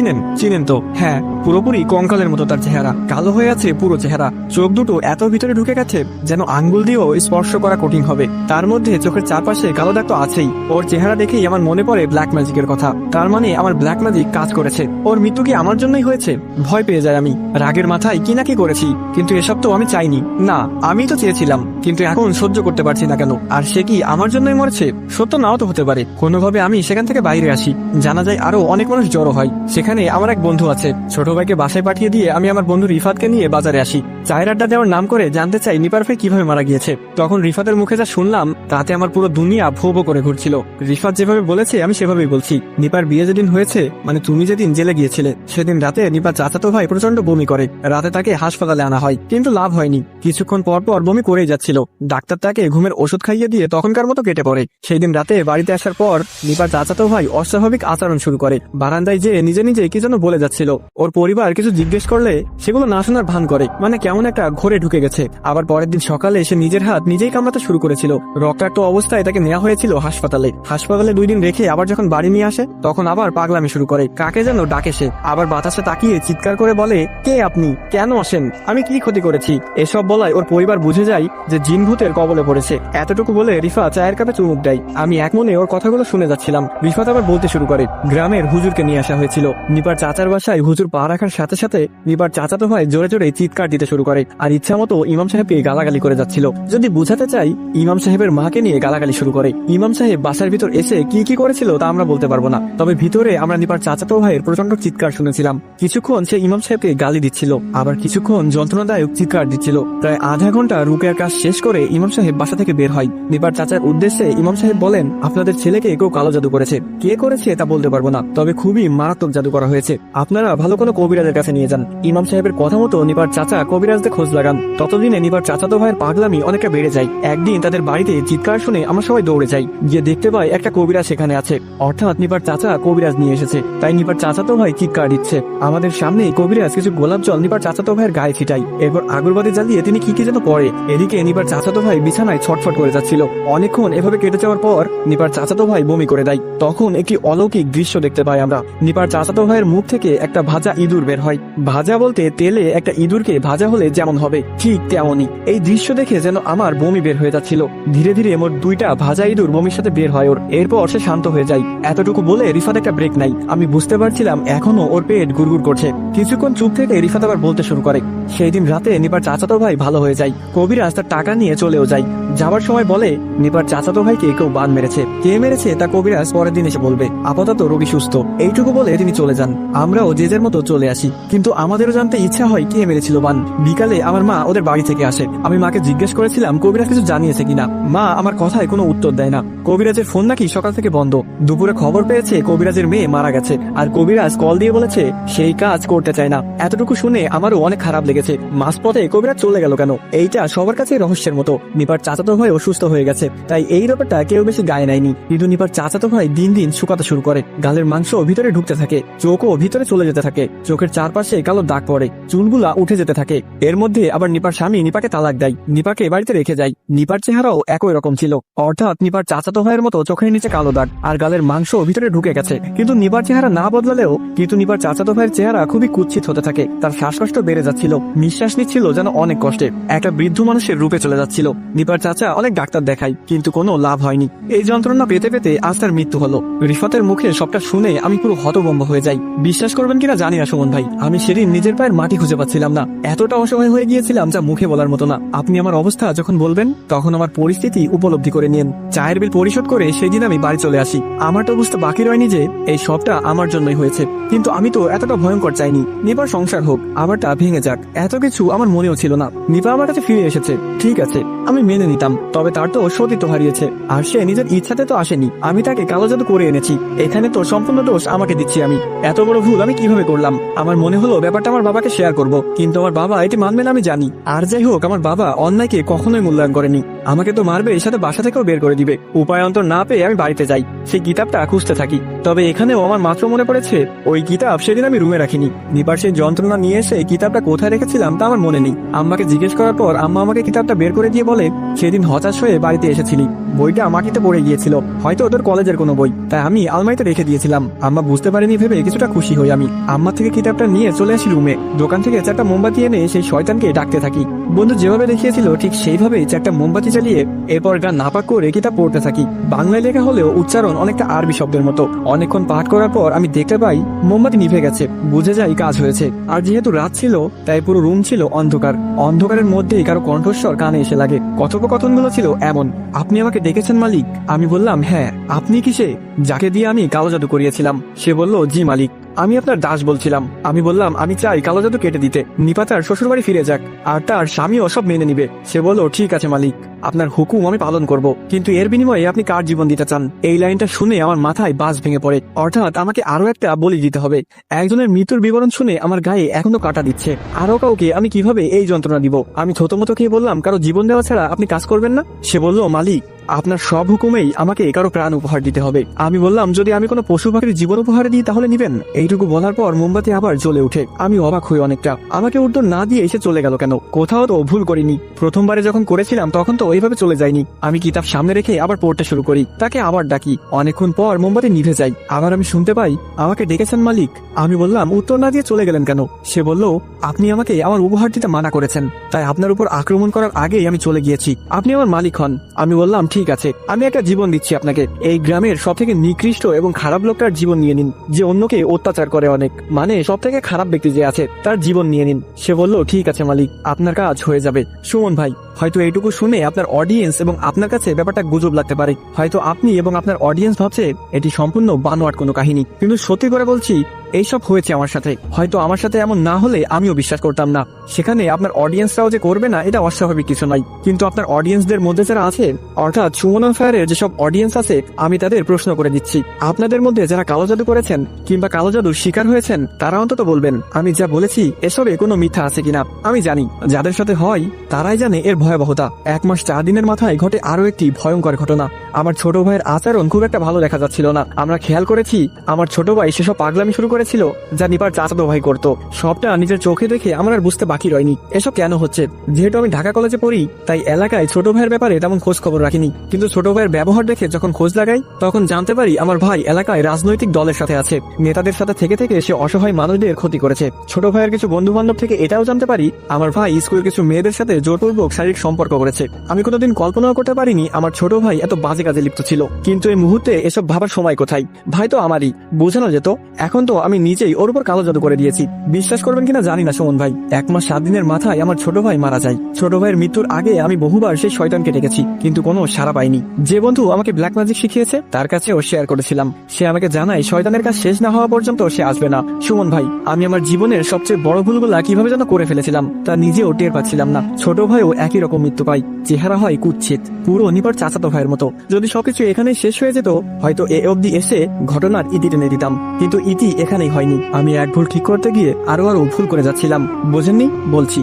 চিনেন তো? হ্যাঁ, পুরোপুরি কঙ্কালের মতো তার চেহারা। কালো হয়ে আছে পুরো চেহারা। চোখ দুটো এত ভিতরে ঢুকে গেছে যেন আঙ্গুল দিয়েও স্পর্শ করা কঠিন হবে। তার মধ্যে চোখের চারপাশে কালো দাগ তো আছেই। ওর চেহারা দেখেই আমার মনে পড়ে ব্ল্যাক ম্যাজিকের কথা। তার মানে আমার ব্ল্যাক ম্যাজিক কাজ করেছে। ওর মৃত্যু কি আমার জন্য জন্যই হয়েছে। ভয় পেয়ে যায় আমি, রাগের মাথায় কি না কি করেছি, কিন্তু এসব তো আমি চাইনি। না, আমি তো চেয়েছিলাম, কিন্তু এখন সহ্য করতে পারছি না কেন। আর সে কি আমার জন্যই মরেছে? সত্য নাও তো হতে পারে। কোনোভাবে আমি সেখান থেকে বাইরে আসি, জানা যায় আরো অনেক মানুষ জড়ো হয়। সেখানে আমার এক বন্ধু আছে, ছোট ভাইকে বাসায় পাঠিয়ে দিয়ে আমি আমার বন্ধু রিফাতকে নিয়ে বাজারে আসি। চায়ের আড্ডা দেওয়ার নাম করে জানতে চাই নিপার ভাই কিভাবে মারা গিয়েছে। তখন রিফাতের মুখে যা শুনলাম তাতে আমার পুরো দুনিয়া ভো ভো করে ঘুরছিল। রিফাত যেভাবে বলেছে আমি সেভাবেই বলছি। নিপার বিয়ে যেদিন হয়েছে, মানে তুমি যেদিন জেলে গিয়েছিলে, সেদিন রাতে নিপার চাচাতো ভাই প্রচন্ড বমি করে। রাতে তাকে হাসপাতালে আনা হয়, কিন্তু লাভ হয়নি। কিছুক্ষণ পর পর বমি করেই যাচ্ছিল। ডাক্তার তাকে ঘুমের ওষুধ খাইয়ে দিয়ে তখনকার মতো কেটে পড়ে। সেই দিন রাতে বাড়িতে আসার পর নিপার চাচাতো ভাই অস্বাভাবিক আচরণ শুরু করে। বারান্দায় যে নিজে নিজে কি যেন বলে যাচ্ছিল। ওর পরিবার কিছু জিজ্ঞেস করলে সেগুলো না শোনার ভান করে, মানে কেমন একটা ঘরে ঢুকে গেছে। আবার পরের দিন সকালে সে নিজের হাত নিজেই কামড়াতে শুরু করেছিল। রক্তাক্ত অবস্থায় তাকে নেওয়া হয়েছিল হাসপাতালে 2 দিন রেখে আবার যখন বাড়ি নিয়ে আসে তখন আবার পাগলামি শুরু করে। কাকে যেন ডাকে সে, আবার বাতাসে তাকিয়ে চিৎকার করে বলে, কে আপনি, কেন আসেন, আমি কি ক্ষতি করেছি? এসব বলায় ওর পরিবার বুঝে যায় যে জিন ভূতের কবলে পড়েছে। এতটুকু বলে রিফা চায়ের কাপে চুমুক দেয়। আমি এক মনে ওর কথাগুলো শুনে যাচ্ছিলাম। রিফাত আবার বলতে শুরু করে, গ্রামের হুজুরকে নিয়ে আসা হয়েছিল। নিপার চাচার বাসায় হুজুর পা রাখার সাথে সাথে নিপার চাচাতো ভাই জোরে জোরে চিৎকার দিতে শুরু করে, আর ইচ্ছা মতো ইমাম সাহেবকে গালাগালি করে যাচ্ছিল। যদি বুঝাতে চাই, ইমাম সাহেবের মাকে নিয়ে গালাগালি শুরু করে। ইমাম সাহেব বাসার ভিতর এসে কি কি করেছিল তা আমরা বলতে পারবো না, তবে ভিতরে আমরা নিপার চাচাতো ভাইয়ের প্রচন্ড চিৎকার শুনেছিলাম। কিছুক্ষণ সে ইমাম সাহেবকে গালি দিচ্ছিল, আবার কিছুক্ষণ যন্ত্রণাদায়ক চিৎকার দিচ্ছিল। প্রায় আধা ঘন্টা রুকেয়ার কাজ শেষ করে ইমাম সাহেব বাসা থেকে বের হয়। নিপার চাচার উদ্দেশ্যে ইমাম সাহেব বলেন, আপনাদের ছেলেকে কেউ কালো জাদু করেছে। কে করেছে তা বলতে পারবো না, তবে খুবই মারাত্মক জাদু করা হয়েছে। আপনারা ভালো কোনো কবিরাজের কাছে নিয়ে যান। ইমাম সাহেবের কথা মতো নিপার চাচা কবিরাজদের খোঁজ লাগান। ততদিনে নিপার চাচাতো ভাইয়ের পাগলামি অনেকটা বেড়ে যায়। একদিন তাদের বাড়িতে চিৎকার শুনে আমরা সবাই দৌড়ে যাই, গিয়ে দেখতে পাই একটা কবিরাজ সেখানে আছে, অর্থাৎ নিপার চাচা কবিরাজ নিয়ে এসেছে। তাই নিপার চাচাতো ভাই চিৎকার দিচ্ছে। আমাদের সামনে কবিরাজ কিছু গোলাপ জল নিপার চাচাতো ভাইয়ের গায়ে ছিটাই, এরপর আগরবাতি জ্বালিয়ে তিনি কি যেন পড়ে। এদিকে নিপার চাচাতো ভাই বিছানায় ছটফট করে যাচ্ছিল। অনেকক্ষণ এভাবে কেটে যাওয়ার পর নিপার চাচাতো ভাই বমি করে দেয়। তখন একটি অলৌকিক দৃশ্য দেখতে পাই আমরা। নিপার চাচাতো ভাইয়ের মুখ থেকে একটা ভাজা ইঁদুর বের হয়। ভাজা বলতে তেলে একটা ইঁদুরকে ভাজা হলে যেমন হবে ঠিক তেমনই। এই দৃশ্য দেখে যেন আমার বমি বের হয়ে যাচ্ছিল। ধীরে ধীরে মোট 2টা ভাজা ইঁদুর বমির সাথে বের হয় ওর। এরপর সে শান্ত হয়ে যায়। এতটুকু বলে রিফাত একটা ব্রেক নাই। আমি বুঝতে পারছিলাম এখনো ওর পেট গুড়গুড় করছে। কিছুক্ষণ চুপ থেকে রিফাত আবার বলতে শুরু করে, সেই দিন রাতে নিপার চাচাতো ভাই ভালো হয়ে যায়। কবিরাজ তার টাকা নিয়ে চলেও যায়। যাবার সময় বলে, নিপার চাচাতো ভাইকে কেউ বান মেরেছে। কে মেরেছে তা কবিরাজ পরের দিন এসে বলবে। আপাতত রোগী সুস্থ। এইটুকু বলে তিনি চলে যান। আমরাও যে যার মতো চলে আসি, কিন্তু আমাদেরও জানতে ইচ্ছা হয় কে মেরেছিল বান। বিকালে আমার মা ওদের বাড়ি থেকে আসে। আমি মাকে জিজ্ঞেস করেছিলাম কবিরাজ কিছু জানিয়েছে কিনা। মা আমার কথায় কোনো উত্তর দেয় না। কবিরাজের ফোন নাকি সকাল থেকে বন্ধ। দুপুরে খবর পেয়েছে কবিরাজের মেয়ে মারা গেছে, আর কবিরাজ কল দিয়ে বলেছে সেই কাজ করতে চায় না। এতটুকু শুনে আমারও অনেক খারাপ লেগেছে। মাঝপথে কবিরাজ চলে গেল কেন, এইটা সবার কাছে রহস্যের মতো। নিপার চাচাতো ভাই অসুস্থ হয়ে গেছে, তাই এই ব্যাপারটা কেউ বেশি গায়ে নেয়নি। কিন্তু নিপার চাচাতো ভাই দিন দিন শুকাতে শুরু করে। গালের মাংস ভিতরে ঢুকতে থাকে, চোখও ভিতরে চলে যেতে থাকে। চোখের চারপাশে কালো দাগ পড়ে, চুলগুলা উঠে যেতে থাকে। এর মধ্যে আবার নিপার স্বামী নিপাকে তালাক দেয়, নিপাকে বাড়িতে রেখে যায়। নিপার চেহারাও একই রকম ছিল, অর্থাৎ নিপার চাচাতো ভাইয়ের মতো চোখের নিচে কালো দাগ আর গালের মাংস ভিতরে ঢুকে গেছে। কিন্তু নিপার চেহারা না বদলালেও নিপার চাচাতো ভাইয়ের চেহারা খুবই কুৎসিত হতে থাকে। তার শ্বাসকষ্ট বেড়ে যাচ্ছিল, নিঃশ্বাস নিচ্ছিল যেন অনেক কষ্টে, একটা বৃদ্ধ মানুষের রূপে চলে যাচ্ছিল। নিপার চাচা অনেক ডাক্তার দেখায়, কিন্তু কোনো লাভ হয়নি। এই যন্ত্রণা পেতে পেতে আজ তার মৃত্যু হলো। রিফাতের মুখে সবটা শুনে আমি পুরো হতভম্ব হয়ে যাই। বিশ্বাস করবেন কিনা জানি না সুমন ভাই, আমি সেদিন নিজের পায়ের মাটি খুঁজে পাচ্ছিলাম না। এতটা অসময় হয়ে গিয়েছিলাম যা মুখে বলার মতো না। আপনি আমার অবস্থা যখন বলবেন তখন আমার পরিস্থিতি উপলব্ধি করে নিন। চায়ের বিল পরিশোধ করে সেই দিন আমি বাড়ি চলে আসি। আমার তো বুঝতে বাকি রয়নি যে এই সবটা আমার জন্যই হয়েছে, কিন্তু আমি তো এতটা ভয়ঙ্কর চাইনি। নিপার সংসার হোক, আবারটা ভেঙে যাক, এত কিছু আমার মনেও ছিল না। নিপা আমার কাছে ফিরে এসেছে, ঠিক আছে, আমি মেনে নিতাম। তবে তার তো সতীত্ব হারিয়েছে, আর সে নিজের ইচ্ছাতে তো আসেনি। আমি তাকে কালো জাদু করে এনেছি। এখানে তো সম্পূর্ণ দোষ আমাকে দিচ্ছি আমি। এত বড় ভুল আমি কিভাবে করলাম? আমার মনে হলো ব্যাপারটা আমার বাবাকে শেয়ার করব, কিন্তু আমার বাবা এটি মানবে না আমি জানি। আর যাই হোক, আমার বাবা অন্যায়কে কখনোই মূল্যায়ন করেনি। আমাকে তো মারবে, এর সাথে বাসা থেকেও বের করে দিবে। উপায় অন্তর না পেয়ে আমি বাড়িতে যাই, সেই কিতাবটা খুঁজতে থাকি। তবে এখানেও আমার মাত্র মনে পড়েছে ওই কিতাব সেদিন আমি রুমে রাখিনি। নিপার সেই যন্ত্রণা নিয়ে এসে কিতাবটা কোথায় রেখেছিলাম তা আমার মনে নেই। আম্মাকে জিজ্ঞেস করার পর আম্মা আমাকে কিতাবটা বের করে দিয়ে বলে, সেদিন হতাশ হয়ে বাড়িতে এসেছিলি, বইটা মাটিতে পড়ে গিয়েছিল, হয়তো ওদের কলেজের কোনো বই, তাই আমি আলমারিতে রেখে দিয়েছিলাম। আম্মা বুঝতে পারেনি ভেবে কিছুটা খুশি হই আমি। আম্মা থেকে কিতাবটা নিয়ে চলে আসি রুমে। দোকান থেকে 4টা মোমবাতি এনে সেই শয়তানকে ডাকতে থাকি। বন্ধু যেভাবে দেখিয়েছিল ঠিক সেইভাবে 4টা মোমবাতি জ্বালিয়ে এরপর গান নাপাক করে কিতাব পড়তে থাকি। বাংলায় লেখা হলেও উচ্চারণ অনেকটা আরবি শব্দের মতো। অনেকক্ষণ পাঠ করার পর আমি দেখতে পাই মোমবাতি নিভে গেছে। বুঝে যাই কাজ হয়েছে। আর যেহেতু রাত ছিল তাই পুরো রুম ছিল অন্ধকার। অন্ধকারের মধ্যেই কারো কণ্ঠস্বর কানে এসে লাগে। কথোপকথনগুলো ছিল এমন, আপনি আমাকে ডেকেছেন মালিক? আমি বললাম হ্যাঁ। আপনি কি সে যাকে দিয়ে আমি কালো জাদু করিয়েছিলাম? সে বলল জি মালিক, আমি আপনার দাস বলছিলাম। আমি বললাম আমি চাই কালো জাদু কেটে দিতে, নিপা তার শ্বশুর বাড়ি ফিরে যাক আর তার স্বামীও সব মেনে নিবে। সে বলল ঠিক আছে মালিক, আপনার হুকুম আমি পালন করব, কিন্তু এর বিনিময়ে আপনি কার জীবন দিতে চান? এই লাইনটা শুনে আমার মাথায় বাজ ভেঙে পড়ে। অর্থাৎ আমাকে আরো একটা বলি দিতে হবে। একজনের মৃত্যুর বিবরণ শুনে আমার গায়ে এখনো কাটা দিচ্ছে। আরো কাউকে আমি কিভাবে এই যন্ত্রণা দিব? আমি থতমত খেয়ে বললাম কারো জীবন দেওয়া ছাড়া আপনি কাজ করবেন না? সে বলল মালিক, আপনার সব হুকুমেই আমাকে কারো প্রাণ উপহার দিতে হবে। আমি বললাম যদি আমি কোনো পশু পাখির জীবন উপহার দিই তাহলে নিবেন? এইটুকু বলার পর মোমবাতি আবার জ্বলে ওঠে। আমি অবাক হই অনেকটা। আমাকে উত্তর না দিয়ে এসে চলে গেল কেন? কোথাও তো ভুল করিনি। প্রথমবারে যখন করেছিলাম তখন তো ওইভাবে চলে যায়নি। আমি কিতাব সামনে রেখে আবার পড়তে শুরু করি। তাকে আবার ডাকি। অনেকক্ষণ পর মোমবাতি নিভে যায়। আবার আমি শুনতে পাই আমাকে ডেকেছেন মালিক? আমি বললাম উত্তর না দিয়ে চলে গেলেন কেন? সে বলল আপনি আমাকে আমার উপহার দিতে মানা করেছেন, তাই আপনার উপর আক্রমণ করার আগেই আমি চলে গিয়েছি। আপনি আমার মালিক হন। আমি বললাম ঠিক আছে, আমি একটা জীবন দিচ্ছি আপনাকে। এই গ্রামের সব থেকে নিকৃষ্ট এবং খারাপ লোকটার জীবন নিয়ে নিন, যে অন্যকে অত্যাচার করে অনেক, মানে সব থেকে খারাপ ব্যক্তি যে আছে তার জীবন নিয়ে নিন। সে বলল ঠিক আছে মালিক, আপনার কাজ হয়ে যাবে। সুমন ভাই, হয়তো এইটুকু শুনে আপনার অডিয়েন্স এবং আপনার কাছে ব্যাপারটা গুজব লাগতে পারে। হয়তো আপনি এবং আপনার অডিয়েন্স ভাবছে এটি সম্পূর্ণ বানোয়াট কোনো কাহিনী, কিন্তু সত্যি করে বলছি এইসব হয়েছে আমার সাথে। হয়তো আমার সাথে এমন না হলে আমিও বিশ্বাস করতাম না। সেখানে আপনার অডিয়েন্সরাও যে করবে না এটা অস্বাভাবিক কিছু নয়, কিন্তু আপনার অডিয়েন্সদের মধ্যে যারা আছে, অর্থাৎ সুমন ফায়ারের যেসব অডিয়েন্স আছে, আমি তাদের প্রশ্ন করে দিচ্ছি, আপনাদের মধ্যে যারা কালো জাদু করেছেন কিংবা কালো জাদুর শিকার হয়েছেন তারা অন্তত বলবেন আমি যা বলেছি এসবে কোনো মিথ্যা আছে কিনা। আমি জানি যাদের সাথে হয় তারাই জানে এর ভয়াবহতা। 1 মাস 4 দিনের মাথায় ঘটে আরো একটি ভয়ঙ্কর ঘটনা। আমার ছোট ভাইয়ের আচরণ খুব একটা ভালো দেখা যাচ্ছিল না। আমরা খেয়াল করেছি আমার ছোট ভাই সেসব পাগলামি শুরু করেছিল যা নিপার চাচাতো ভাই করতো। সবটা নিজের চোখে দেখে আমার আর বুঝতে বাকি রয়নি এসব কেন হচ্ছে। যেহেতু আমি ঢাকা কলেজে পড়ি তাই এলাকায় ছোট ভাইয়ের ব্যাপারে তেমন খোঁজ খবর রাখিনি, কিন্তু ছোট ভাইয়ের ব্যবহার দেখে যখন খোঁজ লাগাই তখন জানতে পারি আমার ভাই এলাকায় রাজনৈতিক দলের সাথে আছে। নেতাদের সাথে থেকে থেকে সে অসহায় মানুষদের ক্ষতি করেছে। ছোট ভাইয়ের কিছু বন্ধু বান্ধব থেকে এটাও জানতে পারি আমার ভাই স্কুলের কিছু মেয়েদের সাথে জোরপূর্বক শারীরিক সম্পর্ক করেছে। আমি কোনোদিন কল্পনাও করতে পারিনি আমার ছোট ভাই এত বাজে কাজে লিপ্ত ছিল, কিন্তু এই মুহূর্তে এসব ভাবার সময় কোথায়? ভাই তো আমারই, বোঝানো যেত। এখন তো আমি নিজেই ওর উপর কালো জাদু করে দিয়েছি। বিশ্বাস করবেন কিনা জানি না সুমন ভাই, 1 মাস 7 দিনের মাথায় আমার ছোট ভাই মারা যায়। ছোট ভাইয়ের মৃত্যুর আগে আমি বহুবার সেই শয়তানকে ডেকেছি, কিন্তু কোনো সাড়া পাইনি। যে বন্ধু আমাকে ব্ল্যাক ম্যাজিক শিখিয়েছে তার কাছেও শেয়ার করেছিলাম। সে আমাকে জানায় শয়তানের কাজ শেষ না হওয়া পর্যন্ত সে আসবে না। সুমন ভাই, আমি আমার জীবনের সবচেয়ে বড় ভুলগুলা কিভাবে যেন করে ফেলেছিলাম তা নিজেও টের পাচ্ছিলাম না। ছোট ভাইও একই রকম মৃত্যু পায়, চেহারা হয় কুৎসিত, পুরো নিপার চাচাতো ভাইয়ের মতো। যদি সবকিছু এখানে শেষ হয়ে যেত হয়তো এ অবধি এসে ঘটনার ইতি টেনে দিতাম, কিন্তু ইতি এখানেই হয়নি। আমি এক ভুল ঠিক করতে গিয়ে আরো ভুল করে যাচ্ছিলাম। বোঝেননি? বলছি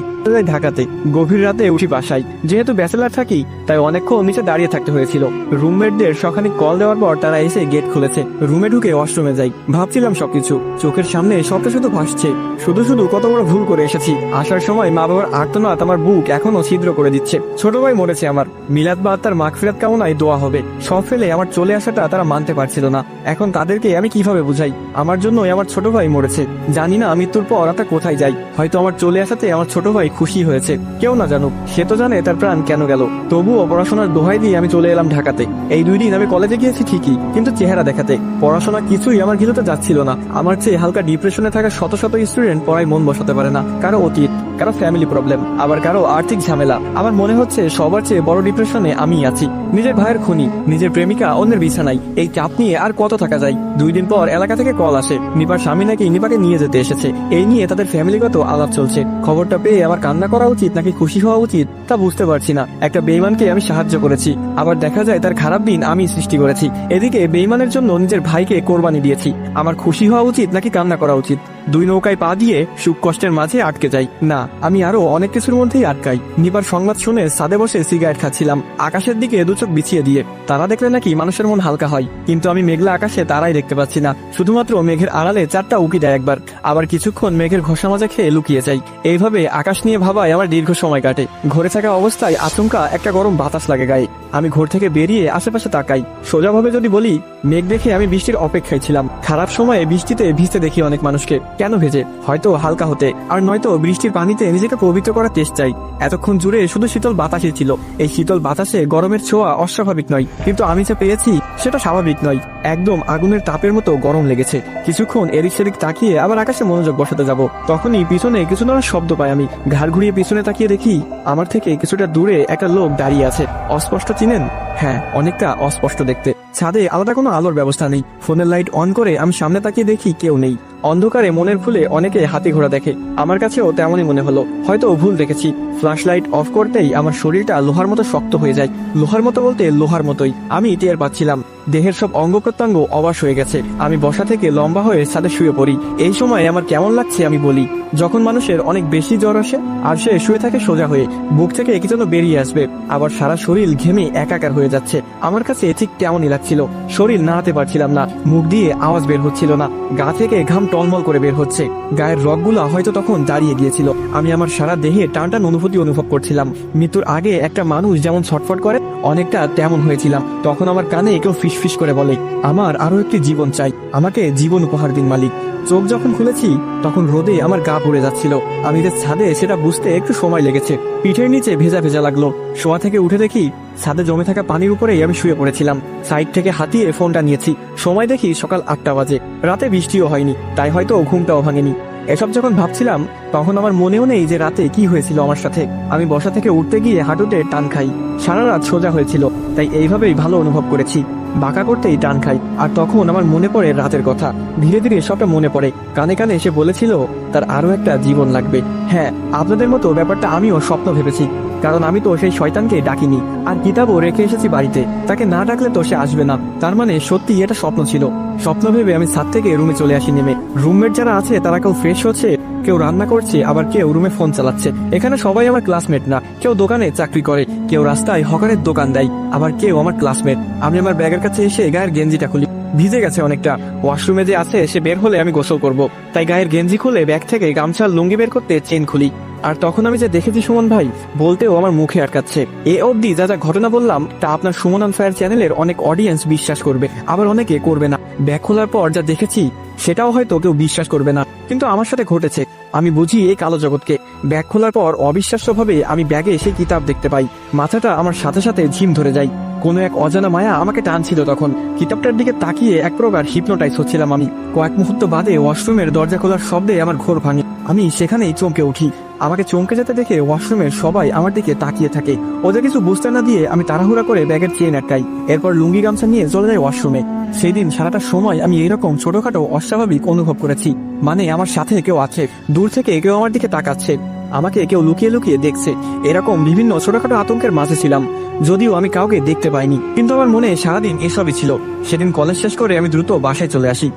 ঢাকাতে গভীর রাতে উঠি বাসায়। যেহেতু ব্যাচেলার থাকি তাই অনেকক্ষণ নিচে দাঁড়িয়ে থাকতে হয়েছিল। রুমমেটদের সখানিক কল দেওয়ার পর তারা এসে গেট খুলেছে। রুমে ঢুকে ওয়াশরুমে যাই। ভাবছিলাম সবকিছু চোখের সামনে সবটা শুধু ভাসছে। শুধু শুধু কত বড় ভুল করে এসেছি। আসার সময় মা বাবার আর্তনাদ আমার বুক এখনো ছিদ্র করে দিচ্ছে। ছোট ভাই মরেছে আমার, মিলাদ বা তার মাগফিরাত কামনায় দোয়া হবে। সব ফেলে আমার চলে আসাটা তারা মানতে পারছিল না। এখন তাদেরকে আমি কিভাবে বুঝাই আমার জন্যই আমার ছোট ভাই মরেছে। জানি না মৃত্যুর পর আমরা কোথায় যাই। হয়তো আমার চলে আসাতে আমার ছোট ভাই খুশি হয়েছে, কেউ না জানুক, সে তো জানে তার প্রাণ কেন গেল। তবুও পড়াশোনার দোহাই দিয়ে আমি চলে এলাম ঢাকাতে। এই 2 দিন আমি কলেজে গিয়েছি ঠিকই, কিন্তু চেহারা দেখাতে। পড়াশোনা কিছুই আমার ঘিলুতে যাচ্ছিল না। আমার চেয়ে হালকা ডিপ্রেশনে থাকা শত শত স্টুডেন্ট পড়ায় মন বসাতে পারে না। কারো অতীত, কারো ফ্যামিলি প্রবলেম, আবার কারো আর্থিক ঝামেলা। আমার মনে হচ্ছে সবার চেয়ে বড় ডিপ্রেশনে আমি আছি। নিজের ভাইয়ের খুনি, নিজের প্রেমিকা অন্যের বিছানায়, এই চাপ নিয়ে আর কত থাকা যায়। 2 দিন পর এলাকা থেকে কল আসে নিপার স্বামী নাকি নিপাকে নিয়ে যেতে এসেছে। এই নিয়ে তাদের ফ্যামিলিগত আলাপ চলছে। খবরটা পেয়ে আমার কান্না করা উচিত নাকি খুশি হওয়া উচিত তা বুঝতে পারছি না। একটা বেঈমানকে আমি সাহায্য করেছি, আবার দেখা যায় তার খারাপ দিন আমি সৃষ্টি করেছি। এদিকে বেঈমানের জন্য নিজের ভাইকে কোরবানি দিয়েছি। আমার খুশি হওয়া উচিত নাকি কান্না করা উচিত? 2 নৌকায় পা দিয়ে সুখ কষ্টের মাঝে আটকে যাই। না, আমি আরো অনেক কিছুর মধ্যেই আটকাই। নিপার সংবাদ শুনে ছাদে বসে সিগারেট খাচ্ছিলাম, আকাশের দিকে 2 চোখ বিছিয়ে দিয়ে। তারা দেখলে নাকি মানুষের মন হালকা হয়, কিন্তু আমি মেঘলা আকাশে তারাই দেখতে পাচ্ছি না। শুধুমাত্র মেঘের আড়ালে 4টা উকি দেয় একবার, আবার কিছুক্ষণ মেঘের ঘষা মাজা খেয়ে লুকিয়ে যাই। এইভাবে আকাশ নিয়ে ভাবায় আমার দীর্ঘ সময় কাটে। ঘরে থাকা অবস্থায় আচমকা একটা গরম বাতাস লাগে গায়ে। আমি ঘর থেকে বেরিয়ে আশেপাশে তাকাই। সোজাভাবে যদি বলি, মেঘ দেখে আমি বৃষ্টির অপেক্ষায় ছিলাম। খারাপ সময়ে বৃষ্টিতে ভিজতে দেখি অনেক মানুষকে, কেন ভেজে? হয়তো হালকা হতে, আর নয়তো বৃষ্টির পানিতে নিজেকে পবিত্র করার চেষ্টা চাই। এতক্ষণ জুড়ে শুধু শীতল বাতাসই ছিল। এই শীতল বাতাসে গরমের ছোঁয়া অস্বাভাবিক নয়, কিন্তু আমি যা পেয়েছি সেটা স্বাভাবিক নয়। একদম আগুনের তাপের মতো গরম লেগেছে। কিছুক্ষণ এদিক সেদিক তাকিয়ে আবার আকাশে মনোযোগ বসাতে যাব, তখনই পিছনে কিছু নড়ার শব্দ পাই আমি। ঘাড় ঘুরিয়ে পিছনে তাকিয়ে দেখি আমার থেকে কিছুটা দূরে একটা লোক দাঁড়িয়ে আছে। অস্পষ্ট চিনেন? হ্যাঁ, অনেকটা অস্পষ্ট দেখতে। ছাদে আলাদা কোনো আলোর ব্যবস্থা নেই। ফোনের লাইট অন করে আমি সামনে তাকিয়ে দেখি কেউ নেই। অন্ধকারে মনের ভুলে অনেকে হাতি ঘোড়া দেখে, আমার কাছেও তেমনই মনে হলো। হয়তো ভুল দেখেছি। ফ্ল্যাশ লাইট অফ করতেই আমার শরীরটা লোহার মতো শক্ত হয়ে যায়। লোহার মতো বলতে লোহার মতোই। আমি টের পাচ্ছিলাম দেহের সব অঙ্গ প্রত্যঙ্গ অবশ হয়ে গেছে। আমি বসা থেকে লম্বা হয়ে ছাদে শুয়ে পড়ি। এই সময় আমার কেমন লাগছে আমি বলি, যখন মানুষের অনেক বেশি জ্বর আসে আর সে শুয়ে থাকে সোজা হয়ে, বুক থেকে কি যেন বেরিয়ে আসবে, আবার সারা শরীর ঘেমে একাকার হয়ে যাচ্ছে। আমার কাছে ঠিক তেমনই লাগছিল। শরীর নাড়াতে পারছিলাম না, মুখ দিয়ে আওয়াজ বের হচ্ছিল না, গা থেকে ঘাম টলমল করে বের হচ্ছে। গায়ের রগগুলো হয়তো তখন দাঁড়িয়ে গিয়েছিল। আমি আমার সারা দেহে টান টান অনুভূতি অনুভব করছিলাম। মৃত্যুর আগে একটা মানুষ যেমন ছটফট করে, অনেকটা তেমন হয়েছিলাম। তখন আমার কানে কেউ ফিসফিস করে বলে, আমার আরো একটি জীবন চাই, আমাকে জীবন উপহার দিন মালিক। চোখ যখন খুলেছি তখন রোদে আমার গা পুড়ে যাচ্ছিল। আমি যে ছাদে সেটা বুঝতে একটু সময় লেগেছে। পিঠের নিচে ভেজা ভেজা লাগলো। শোয়া থেকে উঠে দেখি ছাদে জমে থাকা পানির উপরেই আমি শুয়ে পড়েছিলাম। সাইড থেকে হাতিয়ে ফোনটা নিয়েছি। সময় দেখি সকাল 8টা বাজে। রাতে বৃষ্টিও হয়নি, তাই হয়তো ঘুমটাও ভাঙেনি। এসব যখন ভাবছিলাম তখন আমার মনেও নেই যে রাতে কি হয়েছিল আমার সাথে। আমি বসা থেকে উঠতে গিয়ে হাঁটুতে টান খাই। সারা রাত সোজা হয়েছিল, তাই এইভাবেই ভালো অনুভব করেছি। বাঁকা করতেই টান খাই, আর তখন আমার মনে পড়ে রাতের কথা। ধীরে ধীরে সবটা মনে পড়ে। কানে কানে এসে বলেছিল তার আরো একটা জীবন লাগবে। হ্যাঁ, আপনাদের মতো ব্যাপারটা আমিও স্বপ্ন ভেবেছি, কারণ আমি তো সেই শয়তানকে ডাকিনি, আর কিতাবও রেখে এসেছি বাড়িতে। তাকে না ডাকলে তো সে আসবে না। তার মানে সত্যি এটা স্বপ্ন ছিল। স্বপ্ন ভেবে আমি ছাদ থেকে রুমে চলে আসি নেমে। রুমমেট যারা আছে তারা কেউ ফ্রেশ হচ্ছে, কেউ রান্না করছে, আবার কেউ রুমে ফোন চালাচ্ছে। এখানে সবাই আমার ক্লাসমেট না। কেউ দোকানে চাকরি করে, কেউ রাস্তায় হকারের দোকান দেয়, আবার কেউ আমার ক্লাসমেট। আমি আমার ব্যাগের কাছে এসে গায়ের গেঞ্জিটা খুলি। ভিজে গেছে অনেকটা। ওয়াশরুমে যে আছে সে বের হলে আমি গোসল করব, তাই গায়ের গেঞ্জি খুলে ব্যাগ থেকে গামছার লুঙ্গি বের করতে চেন খুলি। আর তখন আমি যে দেখেছি সুমন ভাই, বলতেও আমার মুখে আটকাচ্ছে। এ অবধি যা যা ঘটনা বললাম তা আপনার সুমন অন ফায়ার চ্যানেলের অনেক অডিয়েন্স বিশ্বাস করবে, আবার অনেকে করবে না। ব্যাগ খোলার পর যা দেখেছি সেটাও হয়তো কেউ বিশ্বাস করবে না, কিন্তু আমার সাথে ঘটেছে। আমি বুঝি এই কালো জগৎকে। ব্যাগ খোলার পর অবিশ্বাস্যভাবে আমি ব্যাগে সেই কিতাব দেখতে পাই। মাথাটা আমার সাথে সাথে ঝিম ধরে যায়। কোনো এক অজানা মায়া আমাকে টানছিল তখন। কিতাবটার দিকে তাকিয়ে এক প্রকার হিপনোটাইজ হচ্ছিলাম আমি। কয়েক মুহূর্ত বাদে ওয়াশরুমের দরজা খোলার শব্দে আমার ঘোর ভাঙে। আমি সেখানেই চমকে উঠি। আমাকে চমকে যেতে দেখে ওয়াশরুমের সবাই আমার দিকে তাকিয়ে থাকে। ওদের কিছু বুঝতে না দিয়ে আমি তাড়াহুড়া করে ব্যাগের চেন আটকাই। এরপর লুঙ্গি গামছা নিয়ে চলে যাই ওয়াশরুমে। সেই দিন সারাটা সময় আমি এরকম ছোটখাটো অস্বাভাবিক অনুভব করেছি। মানে আমার সাথে কেউ আছে, দূর থেকে কেউ আমার দিকে তাকাচ্ছে, আমাকে কেউ লুকিয়ে লুকিয়ে দেখছে। এরকম বিভিন্ন ছোটখাটো আতঙ্কের মাঝে ছিলাম, যদিও আমি কাউকে দেখতে পাইনি। কিন্তু আমার মনে সারাদিন এসবই ছিল। সেদিন কলেজ শেষ করে আমি দ্রুত বাসায় চলে আসি।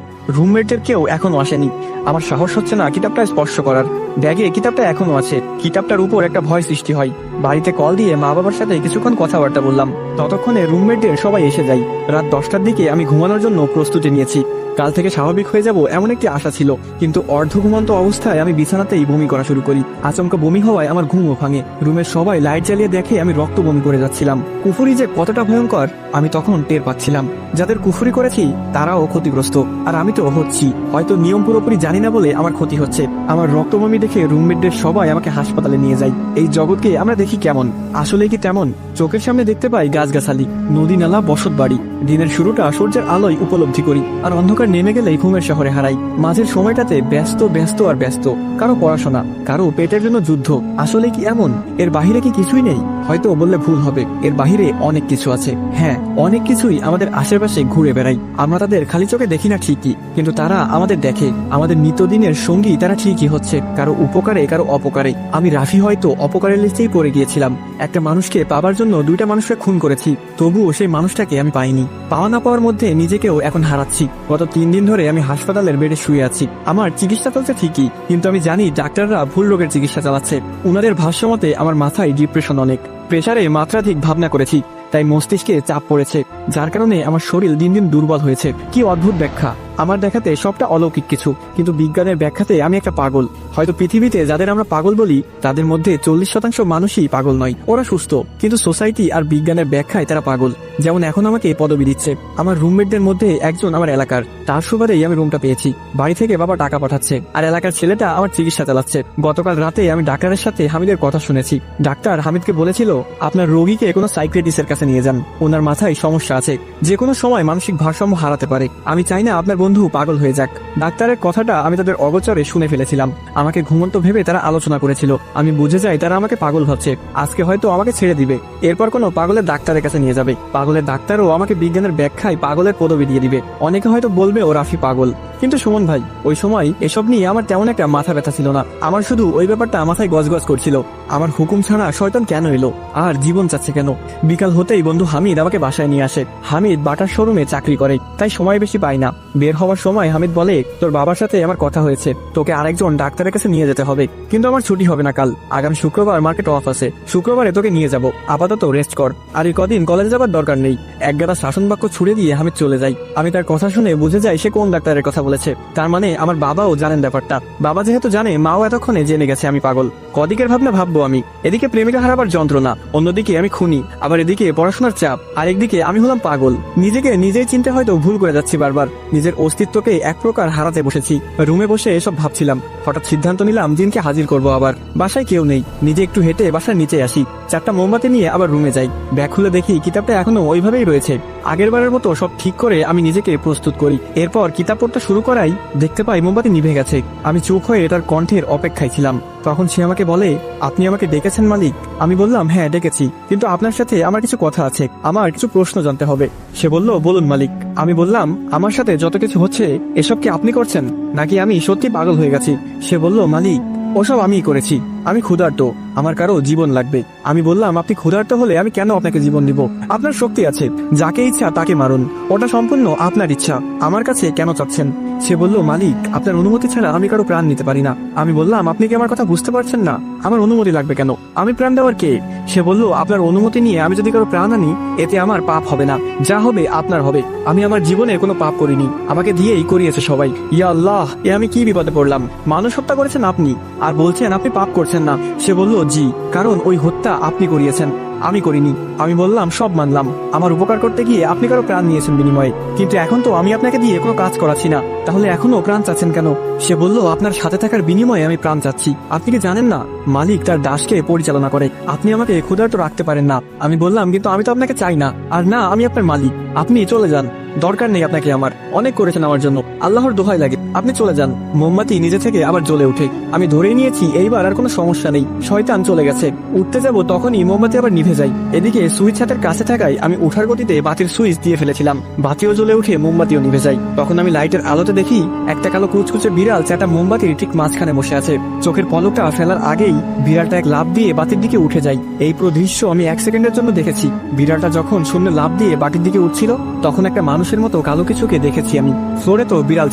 রুমমেটের কেউ এখনো আসেনি। আমার সাহস হচ্ছে না কিতাবটা স্পর্শ করার। ব্যাগে কিতাবটা এখনো আছে। কিতাবটার উপর একটা ভয় সৃষ্টি হয়। বাড়িতে কল দিয়ে মা বাবার সাথে কিছুক্ষণ কথাবার্তা বললাম। ততক্ষণে রুমমেটদের সবাই এসে যায়। রাত 10টার দিকে আমি ঘুমানোর জন্য প্রস্তুতি নিয়েছি। কাল থেকে স্বাভাবিক হয়ে যাব এমন একটি আশা ছিল, কিন্তু অর্ধ ঘুমন্ত অবস্থায় আমি বিছানাতেই বমি করা শুরু করি। আচমকা বমি হওয়ায় আমার ঘুমও ভাঙে। রুমের সবাই লাইট জ্বালিয়ে দেখে আমি রক্ত বমি করে যাচ্ছিলাম। কুফুরি যে কতটা ভয়ঙ্কর আমি তখন টের পাচ্ছিলাম। যাদের কুফুরি করেছি তারাও ক্ষতিগ্রস্ত, আর আমি তো হচ্ছি। হয়তো নিয়ম পুরোপুরি জানি না বলে আমার ক্ষতি হচ্ছে। আমার রক্ত বমি দেখে রুমমেটদের সবাই আমাকে হাসপাতালে নিয়ে যায়। এই জগৎকে আমরা দেখি কেমন, আসলে কি তেমন? চোখের সামনে দেখতে পাই গাছগাছালি, নদী নালা, বসত বাড়ি। দিনের শুরুটা সূর্যের আলোয় উপলব্ধি করি, আর অন্ধকার নেমে গেলেই ঘুমের শহরে হারাই। মাঝের সময়টাতে ব্যস্ত ব্যস্ত আর ব্যস্ত। কারো পড়াশোনা, কারো পেটের জন্য যুদ্ধ। আসলে কি এমন? এর বাহিরে কি কিছুই নেই? হয়তো বললে ভুল হবে, এর বাহিরে অনেক কিছু আছে। হ্যাঁ, অনেক কিছুই আমাদের আশেপাশে ঘুরে বেড়াই। আমরা তাদের খালি চোখে দেখি না ঠিকই, কিন্তু তারা আমাদের দেখে। আমাদের নিত্যদিনের সঙ্গী তারা ঠিকই হচ্ছে, কারো উপকারে কারো অপকারে। আমি রাফি হয়তো অপকারের লিস্টেই পড়ে গিয়েছিলাম। একটা মানুষকে পাবার জন্য 2টা মানুষকে খুন করেছি, তবুও সেই মানুষটাকে আমি পাইনি। পাওয়া না পাওয়ার মধ্যে নিজেকেও এখন হারাচ্ছি। গত 3 দিন ধরে আমি হাসপাতালের বেডে শুয়ে আছি। আমার চিকিৎসা চলছে ঠিকই, কিন্তু আমি জানি ডাক্তাররা ভুল রোগের চিকিৎসা চালাচ্ছে। উনাদের ভাষ্যমতে আমার মাথায় ডিপ্রেশন অনেক, প্রেসারে মাত্রাধিক ভাবনা করেছি, তাই মস্তিষ্কে চাপ পড়েছে, যার কারণে আমার শরীর দিন দিন দুর্বল হয়েছে। কি অদ্ভুত ব্যাখ্যা! আমার দেখাতে সবটা অলৌকিক কিছু, কিন্তু বিজ্ঞানের ব্যাখ্যাতে আমি একটা পাগল। হয়তো পৃথিবীতে যাদের আমরা পাগল বলি তাদের মধ্যে 40% মানুষই পাগল নয়, ওরা সুস্থ, কিন্তু সোসাইটি আর বিজ্ঞানের ব্যাখ্যায় তারা পাগল। যেমন এখন আমাকে পদবি দিচ্ছে। আমার রুমমেটদের মধ্যে একজন আমার এলাকার, তার সুবাদেই আমি রুমটা পেয়েছি। বাড়ি থেকে বাবা টাকা পাঠাচ্ছে, আর এলাকার ছেলেটা আমার চিকিৎসা চালাচ্ছে। গতকাল রাতে আমি ডাক্তারের সাথে হামিদের কথা শুনেছি। ডাক্তার হামিদকে বলেছিল, আপনার রোগীকে কোনো সাইকিয়াট্রিস্টের কাছে নিয়ে যান, ওনার মাথায় সমস্যা আছে, যে কোনো সময় মানসিক ভারসাম্য হারাতে পারে। আমি চাই না আপনার বন্ধু পাগল হয়ে যাক। ডাক্তারের কথাটা আমি তাদের অগোচরে শুনে ফেলেছিলাম। আমাকে ঘুমন্ত ভেবে তারা আলোচনা করেছিল। আমি বুঝে যাই তারা আমাকে পাগল ভাবছে। আজকে হয়তো আমাকে ছেড়ে দিবে, এরপর কোনো পাগলের ডাক্তারের কাছে নিয়ে যাবে। পাগলের ডাক্তারও আমাকে বিজ্ঞানের ব্যাখ্যায় পাগলের পদবি দিয়ে দিবে। অনেকে হয়তো বলবে ও রাফি পাগল, কিন্তু সুমন ভাই, ওই সময় এসব নিয়ে আমার তেমন একটা মাথা ব্যথা ছিল না। আমার শুধু ওই ব্যাপারটা মাথায় গজগজ করছিল, আমার হুকুম ছাড়া শয়তান কেন এলো, আর জীবন চাচ্ছে কেন। বিকাল হতেই বন্ধু হামিদ আমাকে বাসায় নিয়ে আসে। হামিদ বাটার শোরুমে চাকরি করে, তাই সময় বেশি পায় না। বের হওয়ার সময় হামিদ বলে, তোর বাবার সাথে আমার কথা হয়েছে, তোকে আরেকজন ডাক্তারের কাছে নিয়ে যেতে হবে, কিন্তু আমার ছুটি হবে না কাল। আগামী শুক্রবার মার্কেট অফ আছে, শুক্রবারে তোকে নিয়ে যাব, আপাতত রেস্ট কর। আর এই কদিন কলেজে যাবার দরকার নেই। একগাদা শাসন বাক্য ছুড়ে দিয়ে হামিদ চলে যায়। আমি তার কথা শুনে বুঝে যাই সে কোন ডাক্তারের কথা বলেছে। তার মানে আমার বাবাও জানেন ব্যাপারটা। বাবা যেহেতু জানে, মাও এতক্ষণে জেনে গেছে আমি পাগল। কদিকের ভাবনা ভাববো আমি। এদিকে প্রেমিকা হারাবার যন্ত্রণা, অন্যদিকে আমি খুনি, আবার এদিকে পড়াশোনার চাপ, আর একদিকে আমি হলাম পাগল। নিজেকে নিজেই চিনতে হয়তো ভুল করে যাচ্ছি বারবার। নিজের অস্তিত্বকে এক প্রকার হারাতে বসেছি। রুমে বসে এসব ভাবছিলাম, হঠাৎ সিদ্ধান্ত নিলাম দিনকে হাজির করব আবার। বাসায় কেউ নেই, নিজে একটু হেঁটে বাসার নিচে আসি, 4টা মোমবাতি নিয়ে আবার রুমে যাই। ব্যাগ খুলে দেখি কিতাবটা এখনো ওইভাবেই রয়েছে। আগের বারের মতো সব ঠিক করে আমি নিজেকে প্রস্তুত করি। এরপর কিতাব পড়তে শুরু করাই দেখতে পাই মোমবাতি নিভে গেছে। আমি চুপ হয়ে তার কণ্ঠের অপেক্ষায় ছিলাম। তখন সে আমাকে বলে, আপনি আমাকে ডেকেছেন মালিক? আমি বললাম, হ্যাঁ ডেকেছি, কিন্তু আপনার সাথে আমার কিছু কথা আছে, আমার কিছু প্রশ্ন জানতে হবে। সে বলল, বলুন মালিক। আমি বললাম, আমার সাথে যত কিছু হচ্ছে এসব কি আপনি করছেন, নাকি আমি সত্যি পাগল হয়ে গেছি? সে বলল, মালিক, ওসব আমিই করেছি। আমি ক্ষুধার্ত, আমার কারো জীবন লাগবে। আমি বললাম, আপনি ক্ষুধার্ত হলে আমি কেন আপনাকে জীবন দিব? আপনার শক্তি আছে, যাকে ইচ্ছা তাকে মারুন, ওটা সম্পূর্ণ আপনার ইচ্ছা, আমার কাছে কেন চাচ্ছেন? সে বলল, মালিক, আপনার অনুমতি ছাড়া আমি কারো প্রাণ নিতে পারি না। আমি বললাম, আপনি কি আমার কথা বুঝতে পারছেন না? আমার অনুমতি লাগবে কেন? আমি প্রাণ দেওয়ার কে? সে বলল, আপনার অনুমতি নিয়ে আমি যদি কারো প্রাণ আনি, এতে আমার পাপ হবে না, যা হবে আপনার হবে। আমি আমার জীবনে কোনো পাপ করিনি, আমাকে দিয়েই করিয়েছে সবাই। ইয়া আল্লাহ, এ আমি কি বিপদে পড়লাম? মানুষ হত্যা করেছেন আপনি, আর বলছেন আপনি পাপ করছেন না। সে বলল, জি, কারণ ওই হত্যা আপনি করিয়েছেন, আমি করিনি। আমি বললাম, সব মানলাম, আমার উপকার করতে গিয়ে আপনি কারো প্রাণ নিয়েছেন বিনিময়ে, কিন্তু এখন তো আমি আপনাকে দিয়ে কোনো কাজ করাচ্ছি না, তাহলে এখনো প্রাণ চাচ্ছেন কেন? সে বলল, আপনার সাথে থাকার বিনিময়ে আমি প্রাণ চাচ্ছি। আপনি কি জানেন না, মালিক তার দাসকে পরিচালনা করে, আপনি আমাকে ক্ষুধার্ত রাখতে পারেন না। আমি বললাম, কিন্তু আমি তো আপনাকে চাই না, আর না আমি আপনার মালিক, আপনি চলে যান, দরকার নেই আপনাকে আমার, অনেক করেছেন আমার জন্য, আল্লাহর দোহাই লাগে, আপনি চলে যান। মোমবাতি নিজে থেকে আবার জ্বলে ওঠে। আমি ধরে নিয়েছি এইবার আর কোনো সমস্যা নেই, শয়তান চলে গেছে। উঠতে যাব তখনই মোমবাতি আবার নিভে যায়। এদিকে সুইচ হাতের কাছে থাকায় আমি উঠার গতিতে বাতির সুইচ দিয়ে ফেলেছিলাম, বাতিও জ্বলে উঠে মোমবাতিও নিভে যায়। তখন আমি লাইটের আলোতে দেখি একটা কালো কুচকুচে বিড়াল 4টা মোমবাতির ঠিক মাঝখানে বসে আছে। চোখের পলকটা ফেলার আগেই বিড়ালটা এক লাফ দিয়ে বাতির দিকে উঠে যায়। এই পুরো দৃশ্য আমি 1 সেকেন্ডের জন্য দেখেছি। বিড়ালটা যখন শূন্য লাফ দিয়ে বাতির দিকে উঠছিল, তখন একটা মানুষের মতো কালো কিছুকে দেখেছি আমি। ফ্লোরে তো বিড়াল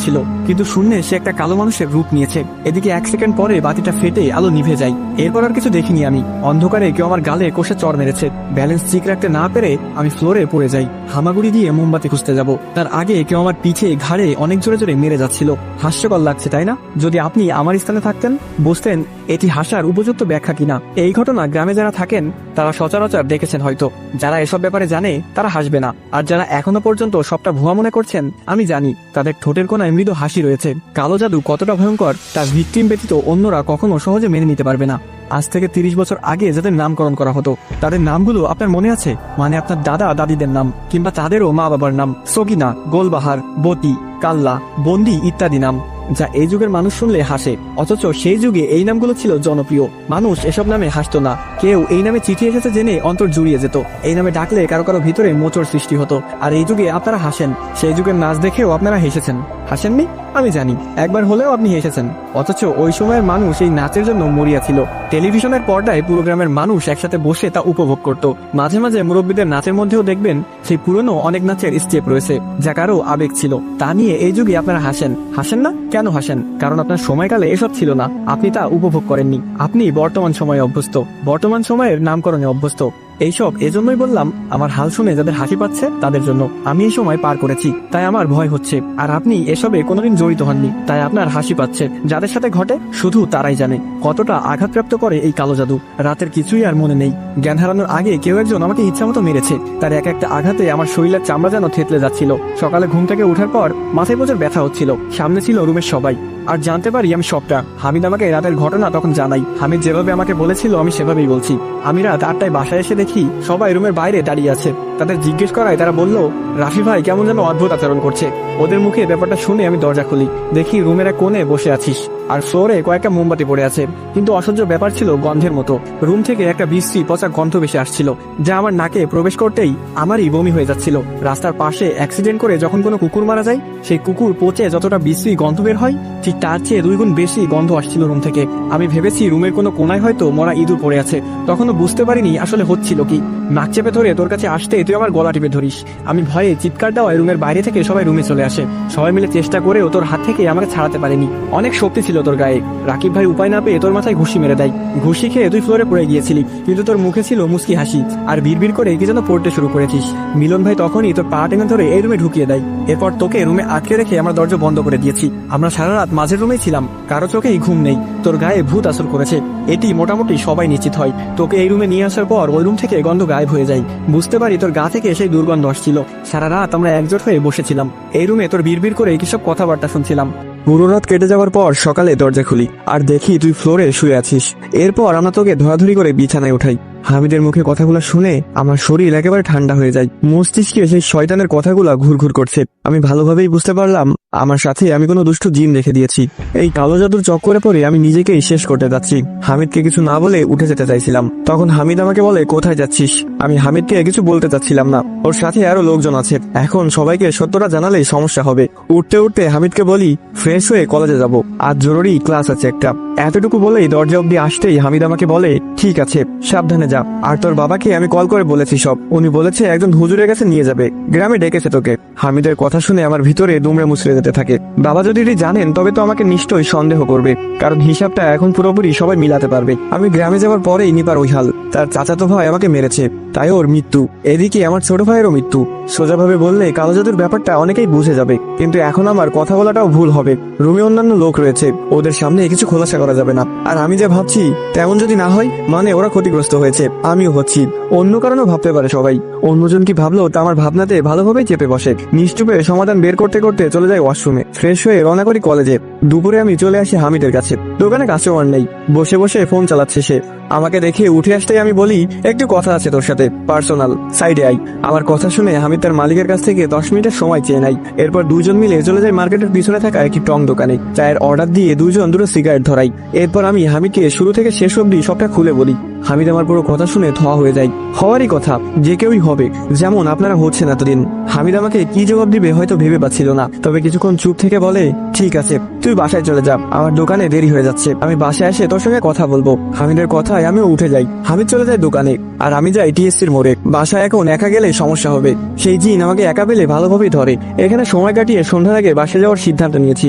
ছিল, কিন্তু শূন্যে সে একটা কালো মানুষের রূপ নিয়েছে। এদিকে 1 সেকেন্ড পরে বাতিটা ফেটে আলো নিভে যায়। এরপর আর কিছু দেখিনি আমি। অন্ধকারে কেউ আমার গালে কষে চড় মেরেছে। ব্যালেন্স ঠিক রাখতে না পেরে আমি ফ্লোরে পড়ে যাই। হামাগুড়ি দিয়ে মোমবাতি খুঁজতে যাব, তার আগে কেউ আমার পিঠে ঘাড়ে অনেক জোরে জোরে মেরে যাচ্ছিল। হাস্যকর লাগছে তাই না? যদি আপনি আমার স্থানে থাকতেন, বুঝতেন এটি হাসার উপযুক্ত ব্যাখ্যা কিনা। এই ঘটনা গ্রামে যারা থাকেন তারা সচরাচর দেখেছেন হয়তো। যারা এসব ব্যাপারে জানে তারা হাসবে না, আর যারা এখনো পর্যন্ত সবটা ভুয়া মনে করছেন, আমি জানি তাদের ঠোঁটের কোনায় মৃদু হাসি রয়েছে। কালো জাদু কতটা ভয়ঙ্কর তার ভিকটিম ব্যতীত অন্যরা কখনো সহজে মেনে নিতে পারবে না। আজ থেকে 30 বছর আগে যাদের নামকরণ করা হতো, তাদের নামগুলো আপনার মনে আছে? মানে আপনার দাদা দাদিদের নাম, কিংবা তাদেরও মা বাবার নাম, সগিনা, গোলবাহার, বতি, কাল্লা, বন্দি ইত্যাদি নাম, যা এই যুগের মানুষ শুনলে হাসে। অথচ সেই যুগে এই নামগুলো ছিল জনপ্রিয়। মানুষ এসব নামে হাসতো না। কেউ এই নামে চিঠি এসেছে জেনে অন্তর জুড়িয়ে যেত। এই নামে ডাকলে কারো কারো ভিতরে মোচড় সৃষ্টি হতো। আর এই যুগে আপনারা হাসেন। সেই যুগের নাচ দেখেও আপনারা হেসেছেন, হাসেননি? আমি জানি, একবার হলেও আপনি হেসেছেন। অথচ ওই সময়ের মানুষ এই নাচের জন্য মরিয়া ছিল। টেলিভিশনের পর্দায় পুরো গ্রামের মানুষ একসাথে বসে তা উপভোগ করত। মাঝে মাঝে মুরব্বীদের নাচের মধ্যেও দেখবেন সেই পুরনো অনেক নাচের স্টেপ রয়েছে, যা কারো আবেগ ছিল। তা নিয়ে এই যুগে আপনারা হাসেন। হাসেন না? কেন হাসেন? কারণ আপনার সময়কালে এসব ছিল না, আপনি তা উপভোগ করেননি। আপনি বর্তমান সময়ে অভ্যস্ত, বর্তমান সময়ের নামকরণে অভ্যস্ত। এইসব এজন্যই বললাম, আমার হাল শুনে যাদের হাসি পাচ্ছে তাদের জন্য। আমি এই সময় পার করেছি, তাই আমার ভয় হচ্ছে। আর আপনি এসবে কোনোদিন জড়িত হননি, তাই আপনার হাসি পাচ্ছে। যাদের সাথে ঘটে শুধু তারাই জানে কতটা আঘাতপ্রাপ্ত করে এই কালো জাদু। রাতের কিছুই আর মনে নেই। জ্ঞান হারানোর আগে কেউ একজন আমাকে ইচ্ছামতো মেরেছে। তার এক একটা আঘাতে আমার শরীরের চামড়া যেন থেতলে যাচ্ছিল। সকালে ঘুম থেকে ওঠার পর মাথায় প্রচুর ব্যথা হচ্ছিল। সামনে ছিল রুমের সবাই, আর জানতে পারি আমি সবটা। হামিদ আমাকে রাতের ঘটনা তখন জানাই। হামিদ যেভাবে আমাকে বলেছিল আমি সেভাবেই বলছি। আমি রাত 8টায় বাসায় এসে দেখি সবাই রুমের বাইরে দাঁড়িয়ে আছে। তাদের জিজ্ঞেস করায় তারা বলল, রাফি ভাই কেমন যেন অদ্ভুত আচরণ করছে। ওদের মুখে ব্যাপারটা শুনে আমি দরজা খুলি, দেখি রুমের এক কোণে বসে আছিস, আর ফ্লোরে কয়েকটা মোমবাতি পড়ে আছে। কিন্তু অসহ্য ব্যাপার ছিল গন্ধের মতো। রুম থেকে একটা বিশ্রী পচা গন্ধ ভেসে আসছিল, যা আমার নাকে প্রবেশ করতেই আমারই বমি হয়ে যাচ্ছিল। রাস্তার পাশে অ্যাক্সিডেন্ট করে যখন কোনো কুকুর মারা যায়, সেই কুকুর পচে যতটা বিশ্রী গন্ধ বের হয়, ঠিক তার চেয়ে 2 গুণ বেশি গন্ধ আসছিল রুম থেকে। আমি ভেবেছি রুমের কোনো কোনায় হয়তো মরা ইঁদুর পড়ে আছে। তখনও বুঝতে পারিনি আসলে হচ্ছিল কি। নাক চেপে ধরে তোর কাছে আসতে তুই আমার গলা টিপে ধরিস। আমি ভয়ে চিৎকার দেওয়ায় রুমের বাইরে থেকে সবাই রুমে চলে আসে। সবাই মিলে চেষ্টা করেও তোর হাত থেকে আমাকে ছাড়াতে পারেনি। অনেক শক্তি ছিল তোর গায়ে। রাকিব ভাই উপায় না পেয়ে তোর মাথায় ঘুষি মেরে দেয়। ঘুষি খেয়ে তুই ফ্লোরে পড়ে গিয়েছিলি, কিন্তু তোর মুখে ছিল মুচকি হাসি, আর বিড়বিড় করে কি যেন পড়তে শুরু করেছিস। মিলন ভাই তখনই তোর পা টেনে ধরে এই রুমে ঢুকিয়ে দেয়। এরপর তোকে রুমে আটকে রেখে আমরা দরজা বন্ধ করে দিয়েছি। আমরা সারা রাত মাঝের রুমেই ছিলাম, কারো চোখেই ঘুম নেই। তোর গায়ে ভূত আসর করেছে, এটি মোটামুটি সবাই নিশ্চিত হয়। তোকে এই রুমে নিয়ে আসার পর ওই রুম থেকে গন্ধ গায়েব হয়ে যায়। বুঝতে পারি তোর গা থেকে সেই দুর্গন্ধ আসছিল। সারা রাত আমরা একজোট হয়ে বসেছিলাম এই রুমে, তোর বিড়বিড় করে কিসব কথাবার্তা শুনছিলাম। পুরো রাত কেটে যাওয়ার পর সকালে দরজা খুলি, আর দেখি তুই ফ্লোরে শুয়ে আছিস। এরপর আমরা তোকে ধরাধরি করে বিছানায় উঠাই। হামিদের মুখে কথাগুলো শুনে আমার শরীর একেবারে ঠান্ডা হয়ে যায়। মস্তিষ্কে সেই শয়তানের কথাগুলো ঘুরঘুর করছে। আমি ভালোভাবেই বুঝতে পারলাম আমার সাথে আমি কোনো দুষ্ট জিন রেখে দিয়েছি। এই কালো জাদুর চক্করে পড়ে আমি নিজেকেই শেষ করতে যাচ্ছি। হামিদকে কিছু না বলে উঠে যেতে চাইছিলাম, তখন হামিদ আমাকে বলে, কোথায় যাচ্ছিস? আমি হামিদকে কিছু বলতে চাচ্ছিলাম না, ওর সাথে আরো লোকজন আছে, এখন সবাইকে সত্যটা জানালেই সমস্যা হবে। উঠতে উঠতে হামিদকে বলি, ফ্রেশ হয়ে কলেজে যাব, আজ জরুরি ক্লাস আছে একটা। এতটুকু বলেই দরজা অব্দি আসতেই হামিদ আমাকে বলে, ঠিক আছে সাবধানে যা। আর তোর বাবাকে আমি কল করে বলেছি সব, উনি বলেছে একজন হুজুরের কাছে নিয়ে যাবে, গ্রামে ডেকেছে তোকে। হামিদের কথা শুনে আমার ভিতরে দুমড়ে মুচড়ে যেতে থাকে। বাবা যদি এটি জানেন তবে তো আমাকে নিশ্চয়ই সন্দেহ করবে, কারণ হিসাবটা এখন পুরোপুরি সবাই মিলাতে পারবে। আমি গ্রামে যাওয়ার পরেই নিপার ওই হাল, তার চাচাতো ভাই আমাকে মেরেছে, তাই ওর মৃত্যু। এদিকে আমার ছোট ভাইয়েরও মৃত্যু। সোজাভাবে বললে কালো জাদুর ব্যাপারটা অনেকেই বুঝে যাবে, কিন্তু এখন আমার কথা বলাটাও ভুল হবে। রুমে অন্যান্য লোক রয়েছে, ওদের সামনে কিছু খোলাসা করা যাবে না। আর আমি যা ভাবছি তেমন যদি না হয়, মানে ওরা ক্ষতিগ্রস্ত হয়েছে, আমিও হচ্ছি, অন্য কারণও ভাবতে পারে সবাই। অন্যজন কি ভাবলো তা আমার ভাবনাতে ভালোভাবেই চেপে বসে। নিশ্চুপে সমাধান বের করতে করতে চলে যাই ওয়াশরুমে। ফ্রেশ হয়ে রওনা করি কলেজে। দুপুরে আমি চলে আসি হামিদের কাছে। দোকানে কাস্টমার নেই, বসে বসে ফোন চালাচ্ছে সে। আমাকে দেখে উঠে আসতেই আমি বলি, একটু কথা আছে তোর সাথে, পার্সোনাল, সাইডে আই। আমার কথা শুনে হামিদ তার মালিকের কাছ থেকে 10 মিনিটের সময় চেয়ে নেয়। এরপর দুজন মিলে চলে যায় মার্কেটের পিছনে থাকা একটি টং দোকানে। চায়ের অর্ডার দিয়ে দুজন দুটো সিগারেট ধরাই। এরপর আমি হামিদকে শুরু থেকে শেষ অবধি সবটা খুলে বলি। হামিদ আমার পুরো কথা শুনে থ হয়ে যায়। হওয়ারই কথা, যে কেউই হবে, যেমন আপনারা হচ্ছেন এতদিন। হামিদ আমাকে কি জবাব দিবে হয়তো ভেবে পাচ্ছিল না, তবে কিছুক্ষণ চুপ থেকে বলে, ঠিক আছে তুই বাসায় চলে যা, আমার দোকানে দেরি হয়ে যাচ্ছে, আমি বাসায় এসে তোর সঙ্গে কথা বলবো। হামিদের কথায় আমিও উঠে যাই। হামিদ চলে যায় দোকানে, আর আমি যাই টিএসসির মোড়ে। বাসায় এখন একা গেলে সমস্যা হবে, সেই জিন আমাকে একা পেলে ভালোভাবেই ধরে। এখানে সময় কাটিয়ে সন্ধ্যার আগে বাসায় যাওয়ার সিদ্ধান্ত নিয়েছি।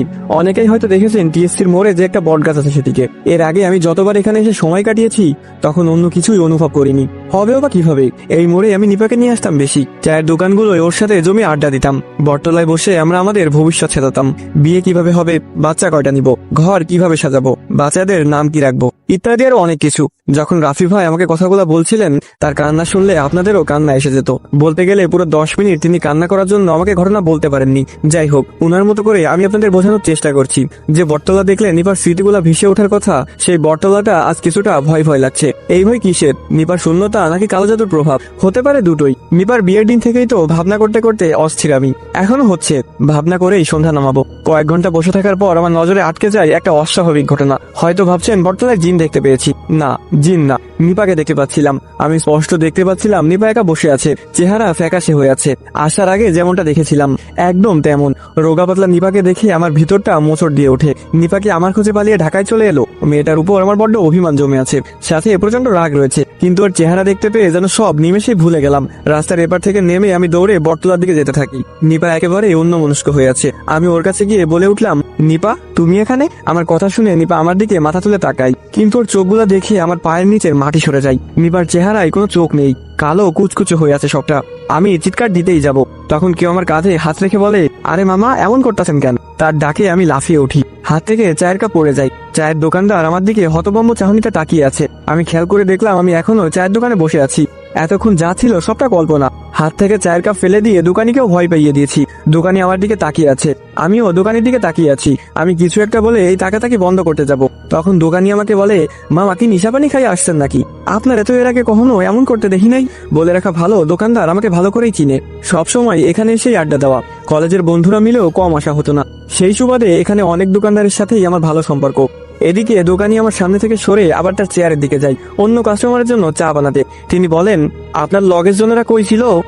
অনেকেই হয়তো দেখেছেন টিএসসির মোড়ে যে একটা বট গাছ আছে সেটিকে। এর আগে আমি যতবার এখানে এসে সময় কাটিয়েছি তখন অন্য কিছুই অনুভব করিনি। হবেও বা কিভাবে, এই মোড়ে আমি নিপাকে নিয়ে আসতাম বেশি। চায়ের দোকানগুলোয় ওর সাথে জমি আড্ডা দিতাম। বটতলায় বসে আমরা আমাদের ভবিষ্যৎ সাজাতাম। বিয়ে কিভাবে হবে, বাচ্চা কয়টা নিব, ঘর কিভাবে সাজাবো, বাচ্চাদের নাম কি রাখবো, ইত্যাদি আরো অনেক কিছু। যখন রাফি ভাই আমাকে কথাগুলো বলছিলেন, তার কান্না শুনলে আপনাদেরও কান্না এসে যেত। বলতে গেলে পুরো 10 মিনিট তিনি কান্না করার জন্য আমাকে ঘটনা বলতে পারেননি। যাই হোক, উনার মতো করে আমি আপনাদের বোঝানোর চেষ্টা করছি যে বটতলা দেখলে নিপার স্মৃতিগুলা ভেসে ওঠার কথা, সেই বটতলাটা আজ কিছুটা ভয় ভয় লাগছে। এই ভয় কিসের? নিপার শূন্যতা নাকি কালো জাদুর প্রভাব? হতে পারে দুটোই। নিপার বিয়ের দিন থেকেই তো ভাবনা করতে করতে অস্থির আমি, এখনো হচ্ছে। ভাবনা করেই সন্ধ্যা নামাবো। কয়েক ঘন্টা বসে থাকার পর আমার নজরে আটকে যায় একটা অস্বাভাবিক ঘটনা। হয়তো ভাবছেন বটতলায় জিন দেখতে পেয়েছি, না জিন না, নিপাকে দেখতে পাচ্ছিলাম। আমি স্পষ্ট দেখতে পাচ্ছিলাম নিপা একা বসে আছে, চেহারা ফ্যাকাশে হয়ে আছে। আসার আগে যেমনটা দেখেছিলাম একদম তেমন। রোগা পাতলা নিপাকে দেখে আমার ভিতরটা মোচড় দিয়ে ওঠে। নিপাকে আমার খোঁজে পালিয়ে ঢাকায় চলে এলো। মেয়েটার উপর আমার বড্ড অভিমান জমে আছে, সাথে প্রচন্ড রাগ রয়েছে। কিন্তু ওর চেহারা দেখতে পেয়ে যেন সব নিমেষেই ভুলে গেলাম। রাস্তার এপার থেকে নেমে আমি দৌড়ে বটতলার দিকে যেতে থাকি। নিপা একেবারে অন্যমনস্ক হয়ে আছে। আমি ওর কাছে গিয়ে বলে উঠলাম, নিপা তুমি এখানে? আমার কথা শুনে নিপা আমার দিকে মাথা তুলে তাকায়, কিন্তু ওর চোখগুলো দেখে আমার পায়ের নিচের মাটি সরে যায়। নিপার চেহারায় কোনো চোখ নেই, কালো কুচকুচে হয়ে আছে সবটা। আমি চিৎকার দিতেই যাব, তখন কেউ আমার কাঁধে হাত রেখে বলে, আরে মামা এমন করতেছেন কেন? তার ডাকে আমি লাফিয়ে উঠি, হাত থেকে চায়ের কাপ পড়ে যায়। চায়ের দোকানদার আমার দিকে হতভম্ব চাহনিতে তাকিয়ে আছে। আমি খেয়াল করে দেখলাম আমি এখনো চায়ের দোকানে বসে আছি। এতক্ষণ যা ছিল সবটা কল্পনা। হাত থেকে চায়ের কাপ ফেলে দিয়ে দোকানিকেও ভয় পাইয়ে দিয়েছি। দোকানি আমার দিকে তাকিয়ে আছে, আমিও দোকানের দিকে তাকিয়ে আছি। আমি কিছু একটা বলে এই তাকাতাকি বন্ধ করতে যাব, তখন দোকানি আমাকে বলে, মামা কি নিশা পানি খাইয়ে আসছেন নাকি? আপনার এত এর আগে কখনো এমন করতে দেখি নাই। বলে রাখা ভালো, দোকানদার আমাকে ভালো করেই চিনে। সবসময় এখানে এসেই আড্ডা দেওয়া, কলেজের বন্ধুরা মিলেও কম আসা হতো না। সেই সুবাদে এখানে অনেক দোকানদারের সাথেই আমার ভালো সম্পর্ক। এদিকে দোকানি আমার সামনে থেকে সরে আবার তার চেয়ারের দিকে যায় অন্য কাস্টমারের জন্য চা বানাতে। তিনি বলেন, আপনার লগের জনেরা কই ছিল?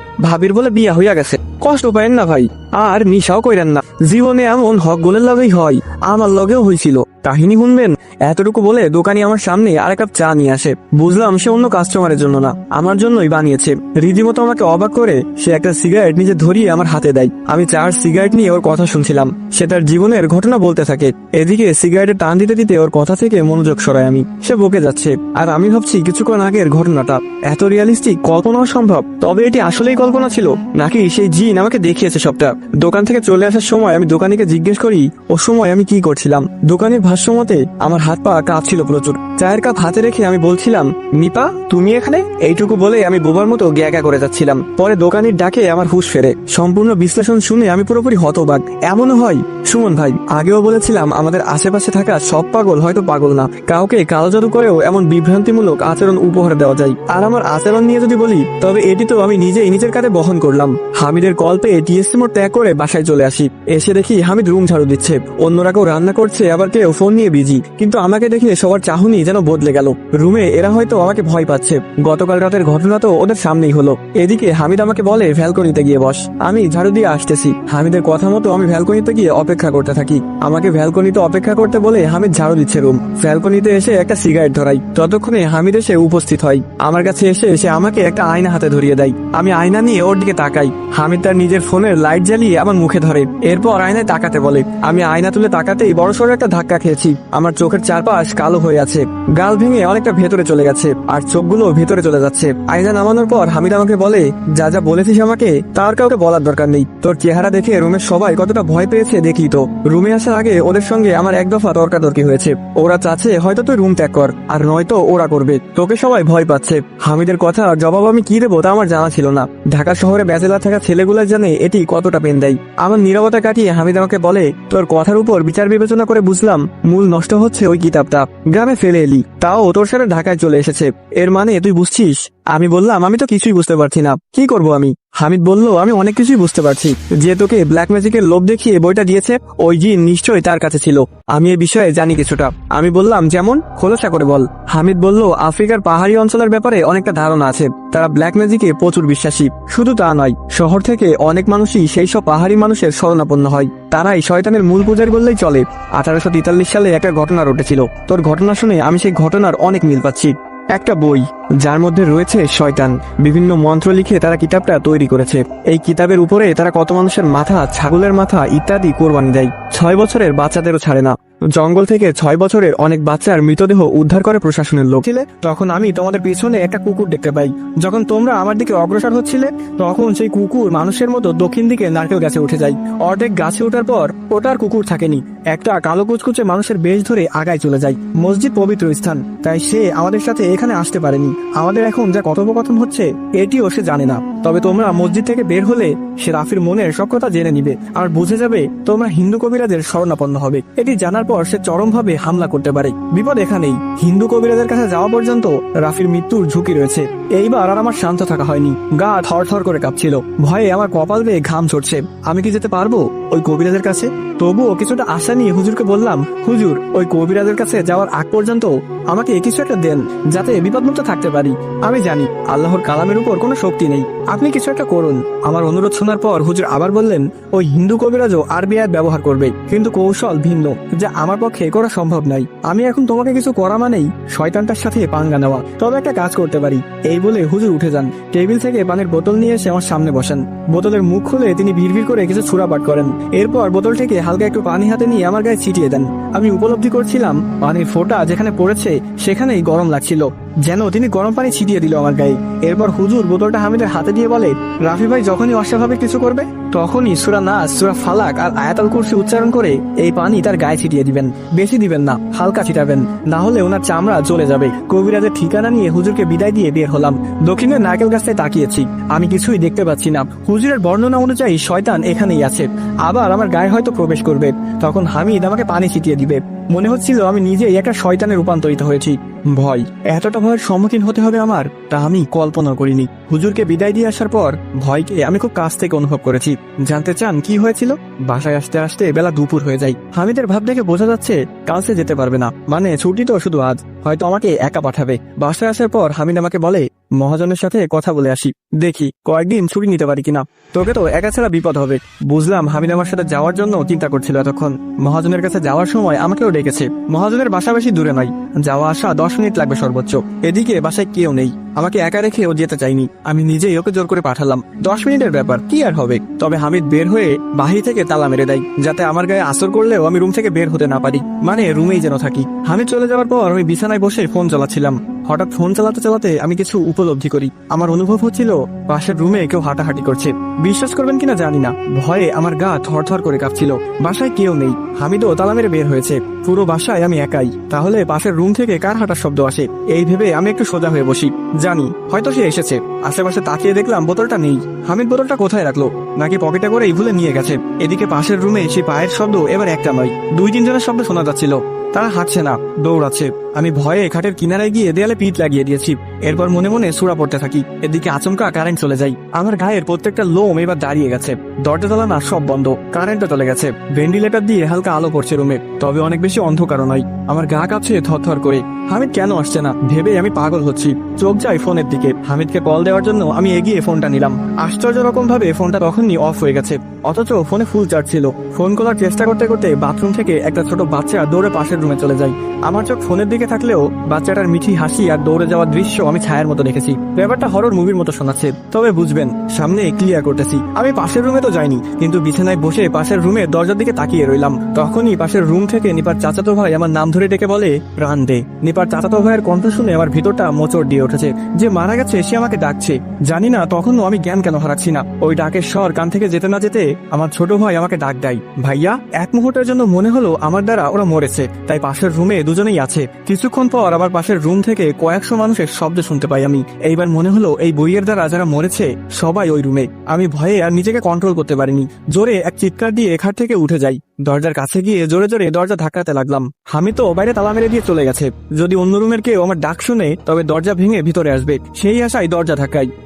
ভাবির বলে বিয়া হইয়া গেছে। কষ্ট পায়েন না ভাই, আর নিশাও কইরেন না। জীবনে এমন হক গোলের লগেই হয়, আমার লগেও হয়েছিল। কাহিনী শুনবেন? এতটুকু বলে দোকানি আমার সামনে আর এক কাপ চা নিয়ে আসে। বুঝলাম সে অন্য কাস্টমারের জন্য না, আমার জন্যই বানিয়েছে। রীতিমতো আমাকে অবাক করে সে একটা সিগারেট নিজে ধরিয়ে আমার হাতে দেয়। আমি চার সিগারেট নিয়ে ওর কথা শুনছিলাম। সে তার জীবনের ঘটনা বলতে থাকে। এদিকে সিগারেটে টান দিতে দিতে ওর কথা থেকে মনোযোগ সরাই আমি। সে বকে যাচ্ছে, আর আমি ভাবছি কিছুক্ষণ আগের ঘটনাটা এত রিয়ালিস্টিক, কল্পনাও সম্ভব। তবে এটি আসলেই কল্পনা ছিল নাকি সেই জিন আমাকে দেখিয়েছে সবটা? দোকান থেকে চলে আসার সময় আমি দোকানিকে জিজ্ঞেস করি ও সময় আমি কি করছিলাম। দোকানের ভাষ্য মতে আমার হাত পা কাঁপছিল প্রচুর। চায়ের কাপ হাতে রেখে আমি বলছিলাম, নিপা তুমি এখানে? এইটুকু বলে আমি বোবার মতো গ্যাগা করে যাচ্ছিলাম। পরে দোকানির ডাকে আমার হুঁশ ফেরে। সম্পূর্ণ বিশ্লেষণ শুনে আমি পুরোপুরি হতবাক। এমনও হয়? সুমন ভাই, আগেও বলেছিলাম আমাদের আশেপাশে থাকা সব পাগল হয়তো পাগল না, কাউকে কালো জাদু করেও এমন বিভ্রান্তিমূলক আচরণ উপহার দেওয়া যায়। আর আমার আচরণ নিয়ে যদি বলি, তবে এটি তো আমি নিজেই নিজের কাঁধে বহন করলাম। হামিদের কল পেয়ে টিএসসি মোড় ত্যাগ করে বাসায় চলে আসি। এসে দেখি হামিদ রুম ঝাড়ু দিচ্ছে, অন্যরা কেউ রান্না করছে, আবার কেউ ফোন নিয়ে বিজি। কিন্তু আমাকে দেখে সবার চাহনি যেন বদলে গেল। রুমে এরা হয়তো আমাকে ভয় পাচ্ছে। গতকাল রাতের ঘটনা তো ওদের সামনেই হলো। এদিকে হামিদ আমাকে বলে ভ্যালকনিতে গিয়ে বস, আমি ঝাড়ু দিয়ে আসতেছি। হামিদের কথা মতো আমি ভ্যালকনিতে গিয়ে অপেক্ষা করতে থাকি। আমাকে ভ্যালকনিতে অপেক্ষা করতে বলে হামিদ ঝাড়ু দিচ্ছে রুম। ভ্যালকনিতে এসে একটা সিগারেট ধরাই, ততক্ষণে হামিদ এসে উপস্থিত হয়। আমার কাছে এসে সে আমাকে একটা আয়না হাতে ধরিয়ে দেয়। আমি আয়না নিয়ে ওর দিকে তাকাই। হামিদ তার নিজের ফোনের লাইট জ্বালিয়ে আমার মুখে ধরে, এরপর আয়নায় তাকাতে বলে। আমি আয়না তুলে তাকাতেই বড়সড় একটা ধাক্কা খেয়েছি। আমার চোখের চারপাশ কালো হয়ে আছে, গাল ভেঙে অনেকটা ভেতরে চলে গেছে, আর চোখগুলো ভেতরে চলে যাচ্ছে। আয়না নামানোর পর হামিদ আমাকে বলে, যা যা বলেছিস আমাকে তার কাউকে বলার দরকার নেই। তোর চেহারা দেখে রুমের সবাই কতটা ভয় পেয়েছে দেখলি তো। রুমে আসার আগে ওদের সঙ্গে আমার এক দফা তর্কাতর্কি হয়েছে। ওরা চাচ্ছে হয়তো তুই রুম ত্যাগ কর, আর নয়তো ওরা করবে। তোকে সবাই ভয় পাচ্ছে। হামিদের কথা জবাব আমি কি দেবো তা আমার জানা ছিল না। ঢাকা শহরে ব্যাচেলার থাকা ছেলেগুলো জানে এটি কতটা পেন দেয়। আমার নীরবতা কাটিয়ে হামিদ আমাকে বলে, তোর কথার উপর বিচার বিবেচনা করে বুঝলাম মূল নষ্ট হচ্ছে ওই কিতাবটা। গ্রামে ফেলে এলি, তাও তোর সাথে ঢাকায় চলে এসেছে, এর মানে তুই বুঝছিস? আমি বললাম, আমি তো কিছুই বুঝতে পারছি না, কি করব আমি? হামিদ বলল, আমি অনেক কিছুই বুঝতে পারছি। যে তোকে ব্ল্যাক ম্যাজিকের লোভ দেখিয়ে বইটা দিয়েছে, ওই জিন নিশ্চয়ই তার কাছে ছিল। আমি এ বিষয়ে জানি কিছুটা। আমি বললাম, যেমন? খোলসা করে বল। হামিদ বলল, আফ্রিকার পাহাড়ি অঞ্চলের ব্যাপারে অনেকটা ধারণা আছে। তারা ব্ল্যাক ম্যাজিকে প্রচুর বিশ্বাসী। শুধু তা নয়, শহর থেকে অনেক মানুষই সেই সব পাহাড়ি মানুষের শরণাপন্ন হয়। তারাই শয়তানের মূল পূজারি বললেই চলে। 1843 সালে একটা ঘটনা ঘটেছিল। তোর ঘটনা শুনে আমি সেই ঘটনার অনেক মিল পাচ্ছি। একটা বই যার মধ্যে রয়েছে শয়তান, বিভিন্ন মন্ত্র লিখে তারা কিতাবটা তৈরি করেছে। এই কিতাবের উপরে তারা কত মানুষের মাথা, ছাগলের মাথা ইত্যাদি কোরবানি দেয়। 6 বছরের বাচ্চাদেরও ছাড়ে না। জঙ্গল থেকে 6 বছরের অনেক বাচ্চার মৃতদেহ উদ্ধার করে প্রশাসনের লোক। তখন আমি তোমাদের পিছনে একটা কুকুর দেখতে পাই। যখন তোমরা আমার দিকে অগ্রসর হচ্ছিলে, তখন সেই কুকুর মানুষের মতো দক্ষিণ দিকে নারকেল গাছে উঠে যায়। অর্ধেক গাছে ওঠার পর ওটার কুকুর থাকেনি, একটা কালো কুচকুচে মানুষের বেশ ধরে আগায় চলে যায়। মসজিদ পবিত্র স্থান, তাই সে আমাদের সাথে এখানে আসতে পারেনি। আমাদের এখন যা কথোপকথন হচ্ছে এটিও সে জানে না। তবে তোমরা মসজিদ থেকে বের হলে সে রাফির মনের সব কথা জেনে নিবে, আর বুঝে যাবে তোমরা হিন্দু কবিরাজের শরণাপন্ন হবে। এটি জানার পর সে চরমভাবে হামলা করতে পারে। বিপদ এখানেই, হিন্দু কবিরাজের কাছে যাওয়া পর্যন্ত রাফির মৃত্যুর ঝুঁকি রয়েছে। এইবার আর আমার শান্ত থাকা হয়নি, গা থরথর করে কাঁপছিল, ভয়ে আমার কপাল বেয়ে ঘাম ছড়ছে। আমি কি যেতে পারবো ওই কবিরাজের কাছে? তবুও কিছুটা আশা নিয়ে হুজুরকে বললাম, হুজুর, ওই কবিরাজের কাছে যাওয়ার আগ পর্যন্ত আমাকে কিছু একটা দেন, যাতে বিপদমুক্ত থাকতে পারি। আমি জানি আল্লাহর কালামের উপর কোনো শক্তি নেই, আপনি কিছু একটা করুন। আমার অনুরোধ শোনার পর হুজুর আবার বললেন, ওই হিন্দু কবিরাজও আরবি আয়াত ব্যবহার করবে, কিন্তু কৌশল ভিন্ন, যা আমার পক্ষে করা সম্ভব নাই। আমি এখন তোমাকে কিছু করা মানেই শয়তানটার সাথে পাঙ্গা নেওয়া। তবে একটা কাজ করতে পারি। এই বলে হুজুর উঠে যান, টেবিল থেকে পানির বোতল নিয়ে এসে আমার সামনে বসেন। বোতলের মুখ খুলে তিনি ভিড় করে কিছু ছুড়াপাট করেন। এরপর বোতল থেকে হালকা একটু পানি হাতে নিয়ে আমার গায়ে ছিটিয়ে দেন। আমি উপলব্ধি করছিলাম পানির ফোঁটা যেখানে পড়েছে সেখানেই গরম লাগছিল, যেন তিনি গরম পানি ছিটিয়ে দিল আমার গায়ে। এরপর হুজুর বোতলটা হামিদের হাতে দিয়ে বলে, রাফি ভাই যখনই অস্বাভাবিক কিছু করবে তখনই সূরা নাস, সূরা ফালাক আর আয়াতুল কুরসি উচ্চারণ করে এই পানি তার গায়ে ছিটিয়ে দিবেন। বেশি দিবেন না, হালকা ছিটাবেন, না হলে ওনার চামড়া জ্বলে যাবে। কবিরাজের ঠিকানা নিয়ে হুজুরকে বিদায় দিয়ে বের হলাম। দক্ষিণের নারকেল গাছটায় তাকিয়েছি, আমি কিছুই দেখতে পাচ্ছি না। হুজুরের বর্ণনা অনুযায়ী শয়তান এখানেই আছে, আবার আমার গায়ে হয়তো প্রবেশ করবে। তখন হামিদ আমাকে পানি ছিটিয়ে দিবে। মনে হচ্ছিল আমি নিজেই একটা শয়তানে রূপান্তরিত হয়েছি। ভয়, এতটা ভয়ের সম্মুখীন হতে হবে আমার, তা আমি কল্পনা করিনি। হুজুরকে বিদায় দিয়ে আসার পর ভয়কে আমি খুব কাছ থেকে অনুভব করেছি। জানতে চান কি হয়েছিল? বাসায় আসতে আসতে বেলা দুপুর হয়ে যায়। হামিদের ভাব দেখে বোঝা যাচ্ছে কাল সে যেতে পারবে না, মানে ছুটি তো শুধু আজ, হয়তো আমাকে একা পাঠাবে। বাসায় আসার পর হামিদ আমাকে বলে, মহাজনের সাথে কথা বলে আসি, দেখি কয়েকদিন ছুটি নিতে পারি কিনা। তোকে তো একা ছাড়া বিপদ হবে। বুঝলাম হামিদ আমার সাথে যাওয়ার জন্য চিন্তা করছিল এতক্ষণ। মহাজনের কাছে যাওয়ার সময় আমাকেও ডেকেছে। মহাজনের বাসা বেশি দূরে নয়, যাওয়া আসা 10 মিনিট লাগবে সর্বোচ্চ। এদিকে বাসায় কেউ নেই, আমাকে একা রেখে ও যেতে চাইনি। আমি নিজেই ওকে জোর করে পাঠালাম। 10 মিনিটের ব্যাপার, কি আর হবে। তবে হামিদ বের হয়ে বাহির থেকে তালা মেরে দেয়, যাতে আমার গায়ে আসর করলেও আমি রুম থেকে বের হতে না পারি, মানে রুমেই যেন থাকি। হামিদ চলে যাওয়ার পর আমি বিছানায় বসে ফোন চালাচ্ছিলাম। হঠাৎ ফোন চালাতে চালাতে আমি কিছু উপলব্ধি করি। আমার অনুভব হচ্ছিল পাশের রুমে কেউ হাঁটাহাঁটি করছে। বিশ্বাস করবেন কিনা জানি না, ভয়ে আমার গা থরথর করে কাঁপছিল। বাসায় কেউ নেই, হামিদও তালা মেরে বের হয়েছে। পুরো বাসায় আমি একাই। তাহলে পাশের রুম থেকে কার হাঁটার শব্দ আসে? এই ভেবে আমি একটু সোজা হয়ে বসি, জানি হয়তো সে এসেছে। আশেপাশে তাকিয়ে দেখলাম বোতলটা নেই। হামিদ বোতলটা কোথায় রাখলো? নাকি পকেটে করেই ভুলে নিয়ে গেছে? এদিকে পাশের রুমে সেই পায়ের শব্দ এবার একটা নয়, 2-3 জনের শব্দ শোনা যাচ্ছিল। তারা হাঁটছে না, দৌড়াচ্ছে। আমি ভয়ে খাটের কিনারায় গিয়ে দেয়ালে পিঠ লাগিয়ে দিয়েছি। এরপর মনে মনে সূরা পড়তে থাকি। এদিকে আচমকা কারেন্ট চলে যায়। আমার গায়ের প্রত্যেকটা লোম এবার দাঁড়িয়ে গেছে। দরজা তালা না, সব বন্ধ, কারেন্টও চলে গেছে। ভেন্টিলেটর দিয়ে হালকা আলো পড়ছে রুমে, তবে অনেক বেশি অন্ধকারও নয়। আমার গা কাঁপছে থরথর করে। হামিদ কেন আসছে না ভেবে আমি পাগল হচ্ছি। চোখ যায় ফোনের দিকে। হামিদকে কল দেওয়ার জন্য আমি এগিয়ে ফোনটা নিলাম। আশ্চর্য রকম ভাবে ফোনটা তখনই অফ হয়ে গেছে, অথচ ফোনে ফুল চার্জ ছিল। ফোন করার চেষ্টা করতে করতে বাথরুম থেকে একটা ছোট বাচ্চা দৌড়ে পাশের রুমে চলে যায়। আমার চোখ ফোনের দিকে থাকলেও বাচ্চাটার মিঠি হাসি আর দৌড়ে যাওয়ার দৃশ্য আমি ছায়ার মতো দেখেছি। ব্যাপারটা হরর মুভির মতো শোনাচ্ছে, তবে বুঝবেন সামনে ক্লিয়ার করতেছি। আমি পাশের রুমে তো যাইনি, কিন্তু বিছানায় বসে পাশের রুমের দরজার দিকে তাকিয়ে রইলাম। তখনই পাশের রুম থেকে নিপার চাচাতো ভাই আমার নাম ধরে ডেকে বলে, প্রাণ দে। নিপার চাচাতো ভাইয়ের কণ্ঠ শুনে আমার ভিতরটা মোচড় দিয়ে উঠেছে। যে মারা গেছে সে আমাকে ডাকছে। জানি না তখনও আমি জ্ঞান কেন হারাচ্ছি না। ওই ডাকের স্বর কান থেকে যেতে না যেতে আমার ছোট ভাই আমাকে ডাক দেয়, ভাইয়া। এক মুহূর্তের জন্য মনে হলো আমার দ্বারা ওরা মরেছে, তাই পাশের রুমে দুজনেই আছে। কিছুক্ষণ পর আবার পাশের রুম থেকে কয়েকশো মানুষের শব্দ শুনতে পাই আমি। এইবার মনে হলো এই বইয়ের দ্বারা যারা মরেছে সবাই ওই রুমে। আমি ভয়ে আর নিজেকে কন্ট্রোল করতে পারিনি। জোরে এক চিৎকার দিয়ে খাট থেকে উঠে যাই। দরজার কাছে গিয়ে জোরে জোরে দরজা ধাক্কাতে লাগলাম। হামি তো বাইরে তালা মেরে দিয়ে চলে গেছে। যদি অন্য রুমের কেউ আমার ডাক শুনে তবে দরজা ভেঙে ভিতরে আসবে, সেই আশায় দরজা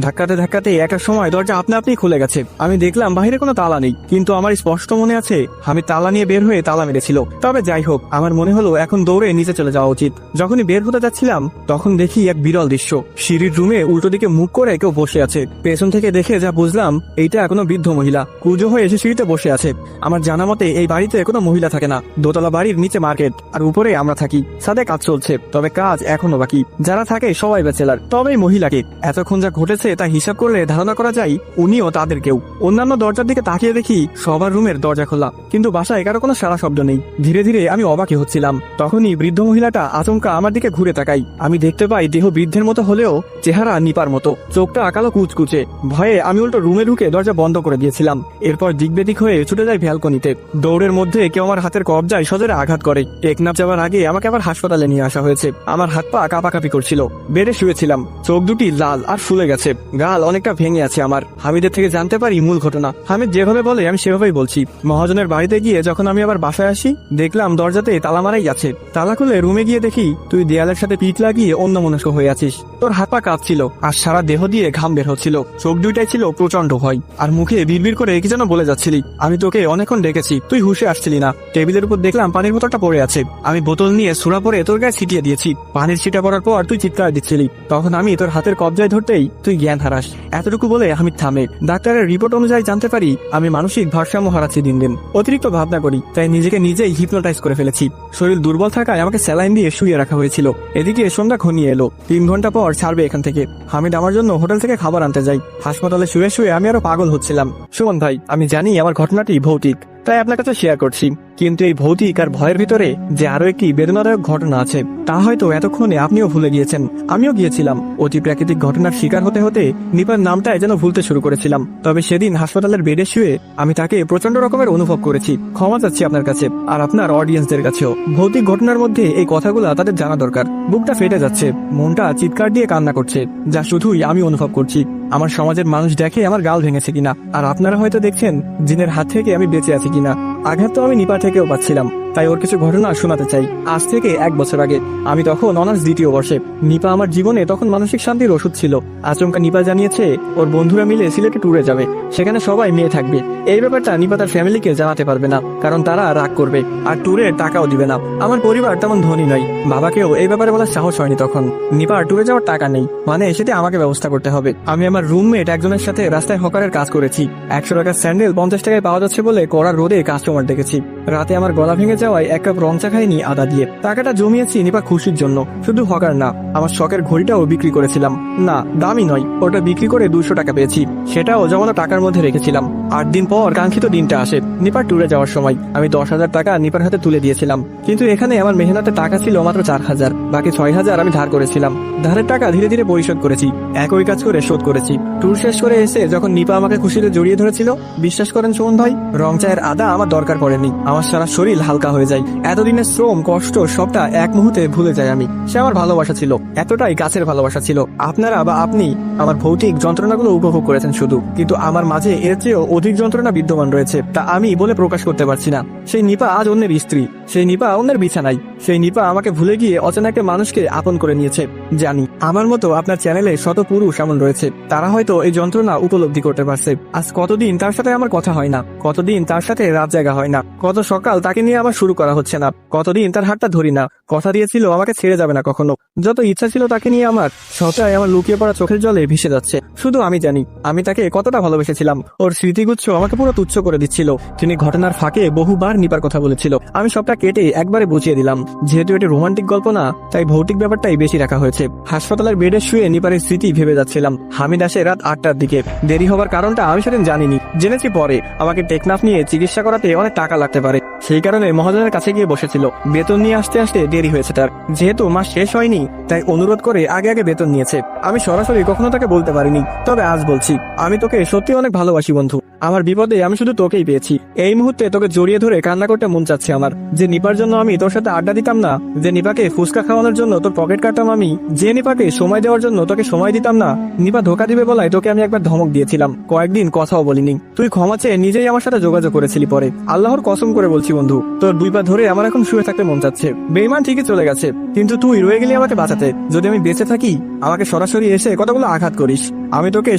ধাক্কাতে ধাক্কাতে একটা সময় দরজা আপনা আপনি খুলে গেছে। আমি দেখলাম বাইরে কোনো তালা নেই, কিন্তু আমার স্পষ্ট মনে আছে আমি তালা নিয়ে বের হয়ে তালা মেরেছিল। তবে যাই হোক, আমার মনে হলো এখন দৌড়ে নিচে চলে যাওয়া উচিত। যখনই বের হতে যাচ্ছিলাম তখন দেখি এক বিরল দৃশ্য। সিঁড়ির রুমে উল্টো দিকে মুখ করে কেউ বসে আছে। পেছন থেকে দেখে যা বুঝলাম এইটা কোনো বৃদ্ধ মহিলা কুজো হয়ে এসে সিঁড়িতে বসে আছে। আমার জানা মতে এই বাড়িতে কোনো মহিলা থাকে না। দোতলা বাড়ির নিচে মার্কেট আর উপরে আমরা থাকি। ছাদে কাজ চলছে, তবে কাজ এখনো বাকি। যারা থাকে সবাই ব্যাচেলার। তবে এই মহিলাকে এতক্ষণ যা ঘটেছে তা হিসাব করলে ধারণা করা যায় উনিও তাদের কেউ। অন্যান্য দরজার দিকে তাকিয়ে দেখি সবার রুমের দরজা খোলা, কিন্তু বাসায় কারো কোনো সারা শব্দ নেই। ধীরে ধীরে আমি অবাকই হচ্ছিলাম। তখনই বৃদ্ধ মহিলাটা আচমকা আমার দিকে ঘুরে তাকাই। আমি দেখতে পাই দেহ বৃদ্ধের মতো হলেও চেহারা নিপার মতো, চোখটা আকালো কুচকুচে। ভয়ে আমি উল্টো রুমে ঢুকে দরজা বন্ধ করে দিয়েছিলাম। এরপর দিকবেদিক হয়ে ছুটে যাই ব্যালকনিতে। দৌড়ের মধ্যে কেউ আমার হাতের কবজায় সজোরে আঘাত করে। টেকনাফ যাওয়ার আগে আমাকে আবার হাসপাতালে নিয়ে আসা হয়েছে। আমার হাত পা কাঁপাকাঁপি করছিল। বেডে শুয়েছিলাম, চোখ দুটি লাল আর ফুলে গেছে, গাল অনেকটা ভেঙে আছে আমার। হামিদের থেকে জানতে পারি মূল ঘটনা। হামিদ যেভাবে বলে আমি সেভাবেই বলছি। মহাজনের বাড়িতে গিয়ে যখন আমি আবার বাসায় আসি দেখলাম দরজাতে তালা মারাই আছে। তালা খুলে রুমে গিয়ে দেখি দেখি তুই দেয়ালের সাথে পিঠ লাগিয়ে অন্যমনস্ক হয়ে আছিস। তোর হাত পা কাঁপছিল আর সারা দেহ দিয়ে ঘাম বের হচ্ছিল, চোখ দুইটাই ছিল প্রচন্ড ভয়, আর মুখে বিড়বিড় করে কি যেন বলে যাচ্ছিলি। আমি তোকে অনেকক্ষণ ডেকেছি, তুই হুঁশে আসছিলি না। টেবিলের উপর দেখলাম পানির বোতলটা পড়ে আছে, আমি বোতল নিয়ে সুরা পরে তোর গায়ে ছিটিয়ে দিয়েছি। পানির ছিটা পড়ার পর তুই চিৎকার দিচ্ছিলি, তখন আমি তোর হাতের কবজায় ধরতেই তুই জ্ঞান হারাস। এতটুকু বলে হামিদ থামে। ডাক্তারের রিপোর্ট অনুযায়ী জানতে পারি আমি মানসিক ভারসাম্য হারাচ্ছি দিন দিন। অতিরিক্ত ভাবনা করি, তাই নিজেকে নিজেই হিপনোটাইজ করে ফেলেছি। শরীর দুর্বল থাকায় আমাকে স্যালাইন দিয়ে শুয়ে রাখা হয়েছিল। এদিকে সন্ধ্যা ঘনিয়ে এলো, 3 ঘন্টা পর ছাড়বে এখান থেকে। হামিদ আমার জন্য হোটেল থেকে খাবার আনতে যাই। হাসপাতালে শুয়ে শুয়ে আমি আরো পাগল হচ্ছিলাম। সুমন ভাই, আমি জানি আমার ঘটনাটি ভৌতিক, তাই আপনার কাছে শেয়ার করছি, কিন্তু এই ভৌতিক আর ভয়ের ভিতরে যে আরো একটি বেদনাদায়ক ঘটনা আছে তা হয়তো এতক্ষণে আপনিও ভুলে গিয়েছেন। আমিও গিয়েছিলাম। অতি প্রাকৃতিক ঘটনার শিকার হতে হতে নিপার নামটাই যেন ভুলতে শুরু করেছিলাম। তবে সেদিন হাসপাতালের বেডে শুয়ে আমি তাকে প্রচন্ড রকমের অনুভব করেছি। ক্ষমা চাচ্ছি আপনার কাছে আর আপনার অডিয়েন্সদের কাছেও। ভৌতিক ঘটনার মধ্যে এই কথাগুলো তাদের জানা দরকার। বুকটা ফেটে যাচ্ছে, মনটা চিৎকার দিয়ে কান্না করছে, যা শুধুই আমি অনুভব করছি। আমার সমাজের মানুষ দেখে আমার গাল ভেঙেছে কিনা, আর আপনারা হয়তো দেখছেন জিনের হাত থেকে আমি বেঁচে আছি কিনা। আঘাত তো আমি নিপা থেকেও পাচ্ছিলাম, তাই ওর কিছু ঘটনা শোনাতে চাই। আজ থেকে 1 বছর আগে, আমি তখন অনার্স 2য় বর্ষে। নিপা আমার জীবনে তখন মানসিক শান্তির ওষুধ ছিল। আচমকা নিপা জানিয়েছে ওর বন্ধুরা মিলে সিলেটে ট্যুরে যাবে, সেখানে সবাই মেয়ে থাকবে। এই ব্যাপারটা নিপা তার ফ্যামিলিকে জানাতে পারবে না, কারণ তারা রাগ করবে আর ট্যুরের টাকাও দিবে না। আমার পরিবার তেমন ধনী নয়, বাবাকেও এই ব্যাপারে বলার সাহস হয়নি তখন। নিপার ট্যুরে যাওয়ার টাকা নেই, মানে সেটা আমাকে ব্যবস্থা করতে হবে। আমি আমার রুমমেট একজনের সাথে রাস্তায় হকারের কাজ করেছি। 100 টাকার স্যান্ডেল 50 টাকায় পাওয়া যাচ্ছে বলে কড়া রোদে কাস্টমার ডেকেছি। রাতে আমার গলা ভেঙে যাওয়ায় 1 কাপ রং চা খাইনি আদা দিয়ে। টাকাটা জমিয়েছি নিপা খুশির জন্য। শুধু হকার না, আমার শখের ঘড়িটাও বিক্রি করেছিলাম। না, দামি নয়, ওটা বিক্রি করে 200 টাকা পেয়েছি, সেটাও জমানো টাকার মধ্যে রেখেছিলাম। 8 দিন পর কাঙ্ক্ষিত দিনটা আসে। নিপার ট্যুরে যাওয়ার সময় আমি 10,000 টাকা নিপার হাতে তুলে দিয়েছিলাম, কিন্তু এখানে আমার মেহনতের টাকা ছিল মাত্র 4,000। বাকি 6,000 আমি ধার করেছিলাম। ধারের টাকা ধীরে ধীরে পরিশোধ করেছি, একই কাজ করে শোধ করেছি। ট্যুর শেষ করে এসে যখন নিপা আমাকে খুশিতে জড়িয়ে ধরেছিল, বিশ্বাস করেন সুমন ভাই, রং চায়ের আদা আমার দরকার পড়েনি। আমার সারা শরীর হালকা হয়ে যায়। এতদিনের শ্রম কষ্ট সবটা এক মুহূর্তে ভুলে যায় আমি। সে আমার ভালোবাসা ছিল, এতটাই কাছের ভালোবাসা ছিল। আপনারা বা আপনি আমার ভৌতিক যন্ত্রণাগুলো উপভোগ করেছেন শুধু, কিন্তু আমার মাঝে এর চেয়েও অধিক যন্ত্রণা বিদ্যমান রয়েছে, তা আমি বলে প্রকাশ করতে পারছি না। সেই নিপা আজ অন্যের স্ত্রী, সেই নিপা অন্যের বিছানায়, সেই নিপা আমাকে ভুলে গিয়ে অচেনা একটা মানুষকে আপন করে নিয়েছে। জানি আমার মতো আপনার চ্যানেলে শত পুরুষ এমন রয়েছে, তারা হয়তো এই যন্ত্রণা উপলব্ধি করতে পারছে। আজ কতদিন তার সাথে আমার কথা হয় না, কতদিন তার সাথে রাত জায়গা হয় না, কত সকাল তাকে নিয়ে আমার শুরু করা হচ্ছে না, কতদিন তার হাতটা ধরি না। কথা দিয়েছিল আমাকে ছেড়ে যাবে না কখনো। যত ইচ্ছা ছিল তাকে নিয়ে আমার, সবটাই আমার লুকিয়ে পড়া চোখের জলে ভেসে যাচ্ছে। শুধু আমি জানি আমি তাকে কতটা ভালোবেসেছিলাম। ওর স্মৃতিগুচ্ছ আমাকে পুরো তুচ্ছ করে দিচ্ছিল। তিনি ঘটনার ফাঁকে বহুবার নিপার কথা বলেছিল, আমি সবটা কেটে একবারে বুঝিয়ে দিলাম। যেহেতু এটি রোমান্টিক গল্প না, তাই ভৌতিক ব্যাপারটাই বেশি রাখা হয়েছে। হাসপাতালের বেডে শুয়ে নিপারের স্মৃতি ভেবে যাচ্ছিলাম। হামিদ আসে রাত 8টার দিকে। দেরি হবার কারণটা আমি সেদিন জানিনি, জেনেছি পরে। আমাকে টেকনাফ নিয়ে চিকিৎসা করাতে অনেক টাকা লাগতে পারে, সেই কারণে মহাজনের কাছে গিয়ে বসেছিল। বেতন নিয়ে আসতে আসতে দেরি হয়েছে তার। যেহেতু মাস শেষ হয়নি, তাই অনুরোধ করে আগে আগে বেতন নিয়েছে। আমি সরাসরি কখনো তাকে বলতে পারিনি, তবে আজ বলছি, আমি তোকে সত্যি অনেক ভালোবাসি বন্ধু। আমার বিপদে আমি শুধু তোকেই পেয়েছি। এই মুহূর্তে তোকে জড়িয়ে ধরে কান্না করতে মন চাচ্ছে আমার। যে নিপার জন্য আমি তোর সাথে আড্ডা দিতাম না, যে নিপাকে ফুসকা খাওয়ানোর জন্য তোর পকেট কাটতাম আমি, যে নিপাকে সময় দেওয়ার জন্য তোকে সময় দিতাম না, নিপা ধোকা দিবে বলায় তোকে আমি একবার ধমক দিয়েছিলাম, কয়েকদিন কথাও বলিনি। তুই ক্ষমা চেয়ে নিজেই আমার সাথে যোগাযোগ করেছিলি পরে। আল্লাহর কসম করে বলছি বন্ধু, তোর 2 পা ধরে আমার এখন শুয়ে থাকতে মন চাচ্ছে। বেঈমান ঠিকই চলে গেছে, কিন্তু তুই রয়ে গেলি আমাকে বাঁচাতে। যদি আমি বেঁচে থাকি, আমাকে সরাসরি এসে কতগুলো আঘাত করিস। আমি তোকে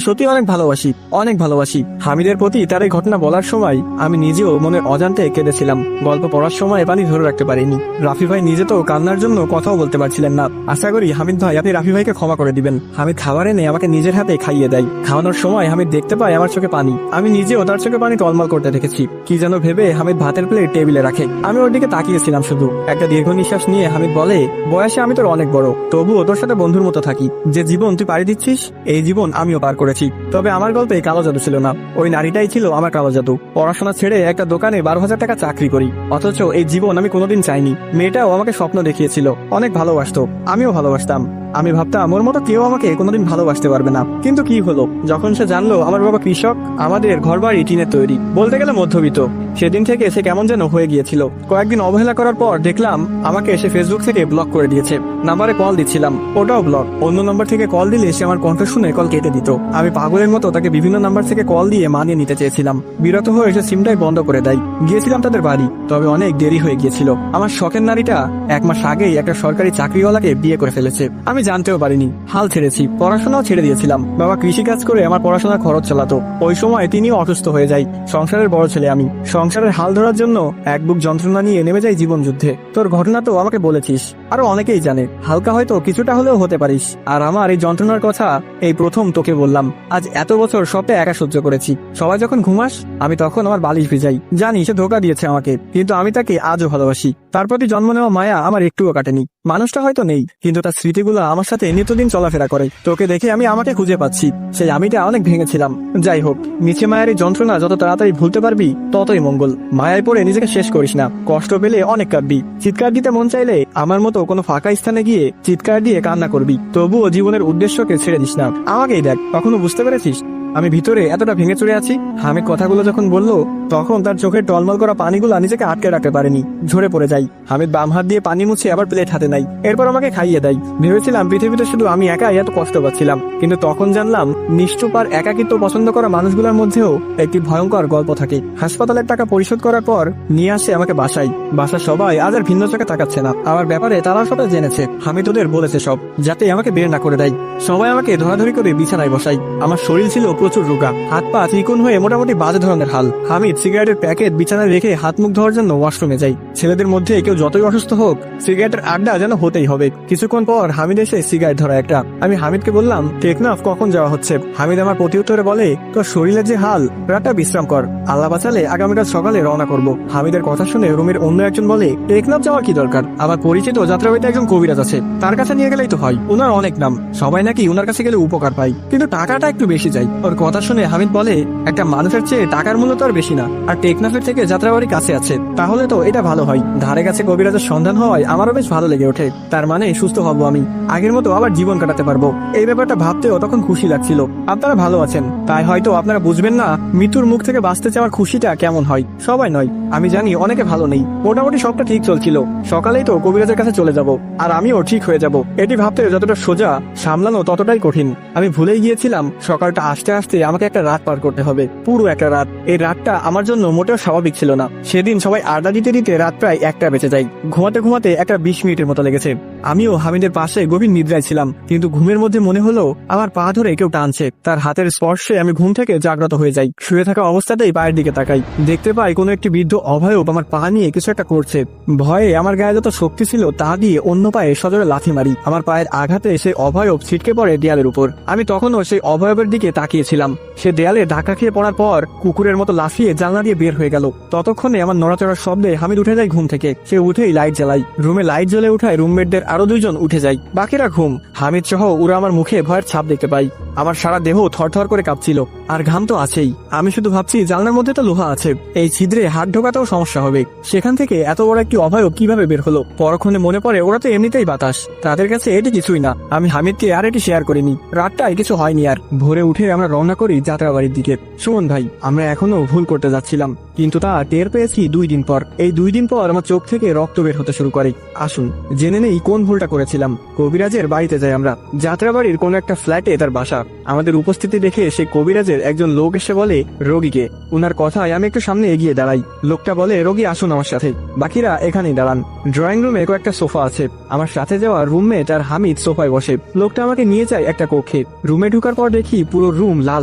সত্যি অনেক ভালোবাসি, অনেক ভালোবাসি। হামিদের প্রতি তার এই ঘটনা বলার সময় আমি নিজেও মনে অজান্তে কেঁদেছিলাম। গল্প পড়ার সময় পানি ধরে রাখতে পারিনি। রাফি ভাই নিজে তো কান্নার জন্য কথাও বলতে পারছিলেন না। আশা করি হামিদ ভাই আপনি রাফি ভাইকে ক্ষমা করে দিবেন। হামিদ খাবার এনে আমাকে নিজের হাতে খাইয়ে দেয়। খাওয়ানোর সময় হামিদ দেখতে পায় আমার চোখে পানি। আমি নিজেও তার চোখে পানি টলমল করতে দেখেছি। কি যেন ভেবে হামিদ ভাতের প্লেট টেবিলে রাখে। আমি ওর দিকে তাকিয়েছিলাম শুধু। একটা দীর্ঘ নিঃশ্বাস নিয়ে হামিদ বলে, বয়সে আমি তোর অনেক বড়, তবুও তোর সাথে বন্ধুর মতো থাকি। যে জীবন তুই পাড়ি দিচ্ছিস, এই জীবন আমিও পার করেছি। তবে আমার গল্পে কালো জাদু ছিল না, ওই নারীটাই ছিল আমার কালো জাদু। পড়াশোনা ছেড়ে একটা দোকানে 12,000 টাকা চাকরি করি, অথচ এই জীবন আমি কোনোদিন চাইনি। মেয়েটাও আমাকে স্বপ্ন দেখিয়েছিল, অনেক ভালোবাসতো, আমিও ভালোবাসতাম। আমি ভাবতাম ওর মতো কেউ আমাকে কোনোদিন ভালোবাসতে পারবে না, কিন্তু কি হলো, যখন সে জানলো আমার বাবা কৃষক, আমাদের ঘরবাড়ি টিনের তৈরি, বলতে গেলে মধ্যবিত্ত, সেদিন থেকে সে কেমন যেন হয়ে গিয়েছিল। কয়েকদিন অবহেলা করার পর দেখলাম আমাকে সে ফেসবুক থেকে ব্লক করে দিয়েছে। নাম্বারে কল দিচ্ছিলাম, ওটাও ব্লক। অন্য নাম্বার থেকে কল দিলে সে আমার কণ্ঠ শুনে কল কেটে দিত। আমি পাগলের মতো তাকে বিভিন্ন নাম্বার থেকে কল দিয়ে মানিয়ে নিতে চেয়েছিলাম। বিরত হয়ে সে সিমটাই বন্ধ করে দেয়। গিয়েছিলাম তাদের বাড়ি, তবে অনেক দেরি হয়ে গিয়েছিল। আমার শখের নারীটা 1 মাস আগেই একটা সরকারি চাকরিওয়ালাকে বিয়ে করে ফেলেছে। আমি জানতেও পারিনি, হাল ছেড়েছি, পড়াশোনাও ছেড়ে দিয়েছিলাম। বাবা কৃষিকাজ করে আমার পড়াশোনার খরচ চালাতো। ওই সময় তিনিও অসুস্থ হয়ে যায়। সংসারের বড় ছেলে আমি, সংসারের হাল ধরার জন্য এক বুক যন্ত্রণা নিয়ে নেমে যাই জীবন যুদ্ধে। তোর ঘটনা তো আমাকে বলেছিস, আরো অনেকেই জানে, হালকা হয়তো কিছুটা হলেও হতে পারিস। আর আমার এই যন্ত্রণার কথা এই প্রথম তোকে বললাম। আজ এত বছর সবটা একা সহ্য করেছি। সবাই যখন ঘুমাস আমি তখন আমার বালিশ ভিজাই। জানি সে ধোকা দিয়েছে আমাকে, কিন্তু আমি তাকে আজও ভালোবাসি। তার প্রতি জন্ম নেওয়া মায়া আমার একটুও কাটেনি। মানুষটা হয়তো নেই, কিন্তু তার স্মৃতিগুলো আমার সাথে নিত্যদিন চলাফেরা করে। তোকে দেখে আমি আমাকে খুঁজে পাচ্ছি। সেই আমিটা অনেক ভেঙেছিলাম। যাই হোক, মিছে মায়ের এই যন্ত্রণা যত তাড়াতাড়ি ভুলতে পারবি ততই মঙ্গল। মায়ায় পড়ে নিজেকে শেষ করিস না। কষ্ট পেলে অনেক কাঁদবি, চিৎকার দিতে মন চাইলে আমার মতো কোনো ফাঁকা স্থানে গিয়ে চিৎকার দিয়ে কান্না করবি। তবুও জীবনের উদ্দেশ্যকে ছেড়ে দিস না। আমাকেই দেখ, কখনো বুঝতে পেরেছিস আমি ভিতরে এতটা ভেঙে চড়ে আছি? হামিদ কথাগুলো যখন বললো তখন তার চোখের টলমল করা পানিগুলো নিজেকে আটকে রাখতে পারেনি, ঝরে পড়ে যাই। হামিদ বাম হাত দিয়ে পানি মুছে আবার প্লেট হাতে নেয়, এরপর আমাকে খাইয়ে দেয়। ভেবেছিলাম পৃথিবীতে শুধু আমি একাই এত কষ্ট পাচ্ছিলাম, কিন্তু তখন জানলাম নিষ্ঠুপ আর একাকিত্ব পছন্দ করা মানুষগুলোর মধ্যেও একটি ভয়ঙ্কর গল্প থাকে। হাসপাতালের টাকা পরিশোধ করার পর নিয়ে আসে আমাকে বাসায়। বাসার সবাই আজ আর ভিন্ন চোখে তাকাচ্ছে না আমার ব্যাপারে। তারাও সবাই জেনেছে, হামিদ ওদের বলেছে সব, যাতে আমাকে বের না করে দেয়। সবাই আমাকে ধরাধরি করে বিছানায় বসাই। আমার শরীর ছিল প্রচুর রোগা, হাত পা চিকন হয়ে মোটামুটি বাজে ধরনের হাল। হামিদ সিগারেটের প্যাকেট বিছানায় রেখে হাত মুখ ধোয়ার জন্য ওয়াশরুমে যাই। ছেলেদের মধ্যে কেউ যতই অসুস্থ হোক, সিগারেটের আড্ডা যেন হতেই হবে। কিছুক্ষণ পর হামিদ এসে সিগারেট ধরা একটা। আমি হামিদকে বললাম, টেকনাফ কখন যাওয়া হচ্ছে? হামিদ আমার প্রতি উত্তরে বলে, তোর শরীরের যে হাল, রাতটা বিশ্রাম কর, আল্লাহ বাঁচালে আগামীকাল সকালে রওনা করব। হামিদের কথা শুনে রুমের অন্য একজন বলে, টেকনাফ যাওয়ার কি দরকার? আমার পরিচিত যাত্রাবাড়িতে একজন কবিরাজ আছে, তার কাছে নিয়ে গেলেই তো হয়। উনার অনেক নাম, সবাই নাকি উনার কাছে গেলে উপকার পায়, কিন্তু টাকাটা একটু বেশি যায়। ওর কথা শুনে হামিদ বলে, একটা মানুষের চেয়ে টাকার মূল্য তো আর বেশি না, আর টেকনাফের থেকে যাত্রাবাড়ি কাছে আছে, তাহলে তো এটা ভালো হয়। ধারে কাছে কবিরাজের সন্ধান হওয়ায় আমারও বেশ ভালো লেগে ওঠে। তার মানে সুস্থ হব আমি, আগের মতো আবার জীবন কাটাতে পারবো। এই ব্যাপারটা ভাবতেও তখন খুশি লাগছিল। আপনারা ভালো আছেন, তাই হয়তো আপনারা বুঝবেন না মৃত্যুর মুখ থেকে বাঁচতে চাওয়ার খুশিটা কেমন হয়। সবাই নয়, আমি জানি অনেকে ভালো নেই। মোটামুটি সবটা ঠিক চলছিল, সকালেই তো কবিরাজের কাছে চলে যাব, আর আমিও ঠিক হয়ে যাব। এটি ভাবতে যতটা সোজা, সামলানো ততটাই কঠিন। আমি ভুলেই গিয়েছিলাম সকালটা আসতে আসতে আমাকে একটা রাত পার করতে হবে, পুরো একটা রাত। এই রাতটা আমার জন্য মোটেও স্বাভাবিক ছিল না। সেদিন সবাই আড্ডা দিতে দিতে রাত প্রায় 1টা বেঁচে যায়। ঘুমাতে ঘুমাতে একটা 20 মিনিটের মতো লেগেছে। আমিও হামিদের পাশে গভীর নিদ্রায় ছিলাম, কিন্তু ঘুমের মধ্যে মনে হলো আমার পা ধরে কেউ টানছে। তার হাতের স্পর্শে আমি ঘুম থেকে জাগ্রত হয়ে যাই। শুয়ে থাকা অবস্থাতেই পায়ের দিকে তাকাই, দেখতে পাই কোনো একটি বৃদ্ধ অভয়ব আমার পা নিয়ে কিছু একটা করছে। ভয়ে আমার গায়ে যত শক্তি ছিল তা দিয়ে অন্য পায়ে সজোরে লাথি মারি। আমার পায়ের আঘাতে সেই অভয়ব ছিটকে পড়ে দেয়ালের উপর। আমি তখনও সেই অভয়বের দিকে তাকিয়েছিলাম। সে দেয়ালে ধাক্কা খেয়ে পড়ার পর কুকুরের মতো লাফিয়ে জানলা দিয়ে বের হয়ে গেল। ততক্ষণে আমার নড়াচড়ার শব্দে হামিদ উঠে যায় ঘুম থেকে। সে উঠেই লাইট জ্বালাই। রুমে লাইট জ্বলে উঠায় রুমমেটদের আরো 2জন উঠে যায়, বাকিরা ঘুম। হামিদ সহ ওরা আমার মুখে ভয়ের ছাপ দেখতে পাই। আমার সারা দেহ থরথর করে কাঁপছিল, আর ঘাম তো আছেই। আমি শুধু ভাবছি জানলার মধ্যে তো লোহা আছে, এই ছিদ্রে হাত ঢোকাতেও সমস্যা হবে। সেখান থেকে এত বড় একটি অভয়ব কিভাবে বের হলো? পরক্ষণে মনে পড়ে ওরা তো এমনিতেই বাতাস, তাদের কাছে এটি কিছুই না। আমি হামিদকে আর এটি শেয়ার করিনি। রাতটায় কিছু হয়নি আর। ভোরে উঠে আমরা রওনা করি যাত্রাবাড়ির দিকে। সুমন ভাই, আমরা এখনো ভুল করতে যাচ্ছিলাম, কিন্তু তা টের পেয়েছি 2 দিন পর। এই 2 দিন পর আমার চোখ থেকে রক্ত বের হতে শুরু করে। আসুন জেনে নেই কোন ভুলটা করেছিলাম। কবিরাজের বাড়িতে যাই আমরা। যাত্রাবাড়ির কোন একটা ফ্ল্যাটে তার বাসা। আমাদের উপস্থিতি দেখে সেই কবিরাজের একজন লোক এসে বলে রোগীকে। উনার কথায় আমি একটু সামনে এগিয়ে দাঁড়াই। লোকটা বলে, রোগী আসুন আমার সাথে। বাকিরা এখানেই দাঁড়ান। ড্রয়িং রুমে কয়েকটা সোফা আছে। আমার সাথে যাওয়া রুমমেট আর হামিদ সোফায় বসে। লোকটা আমাকে নিয়ে যায় একটা কক্ষে। রুমে ঢুকার পর দেখি পুরো রুম লাল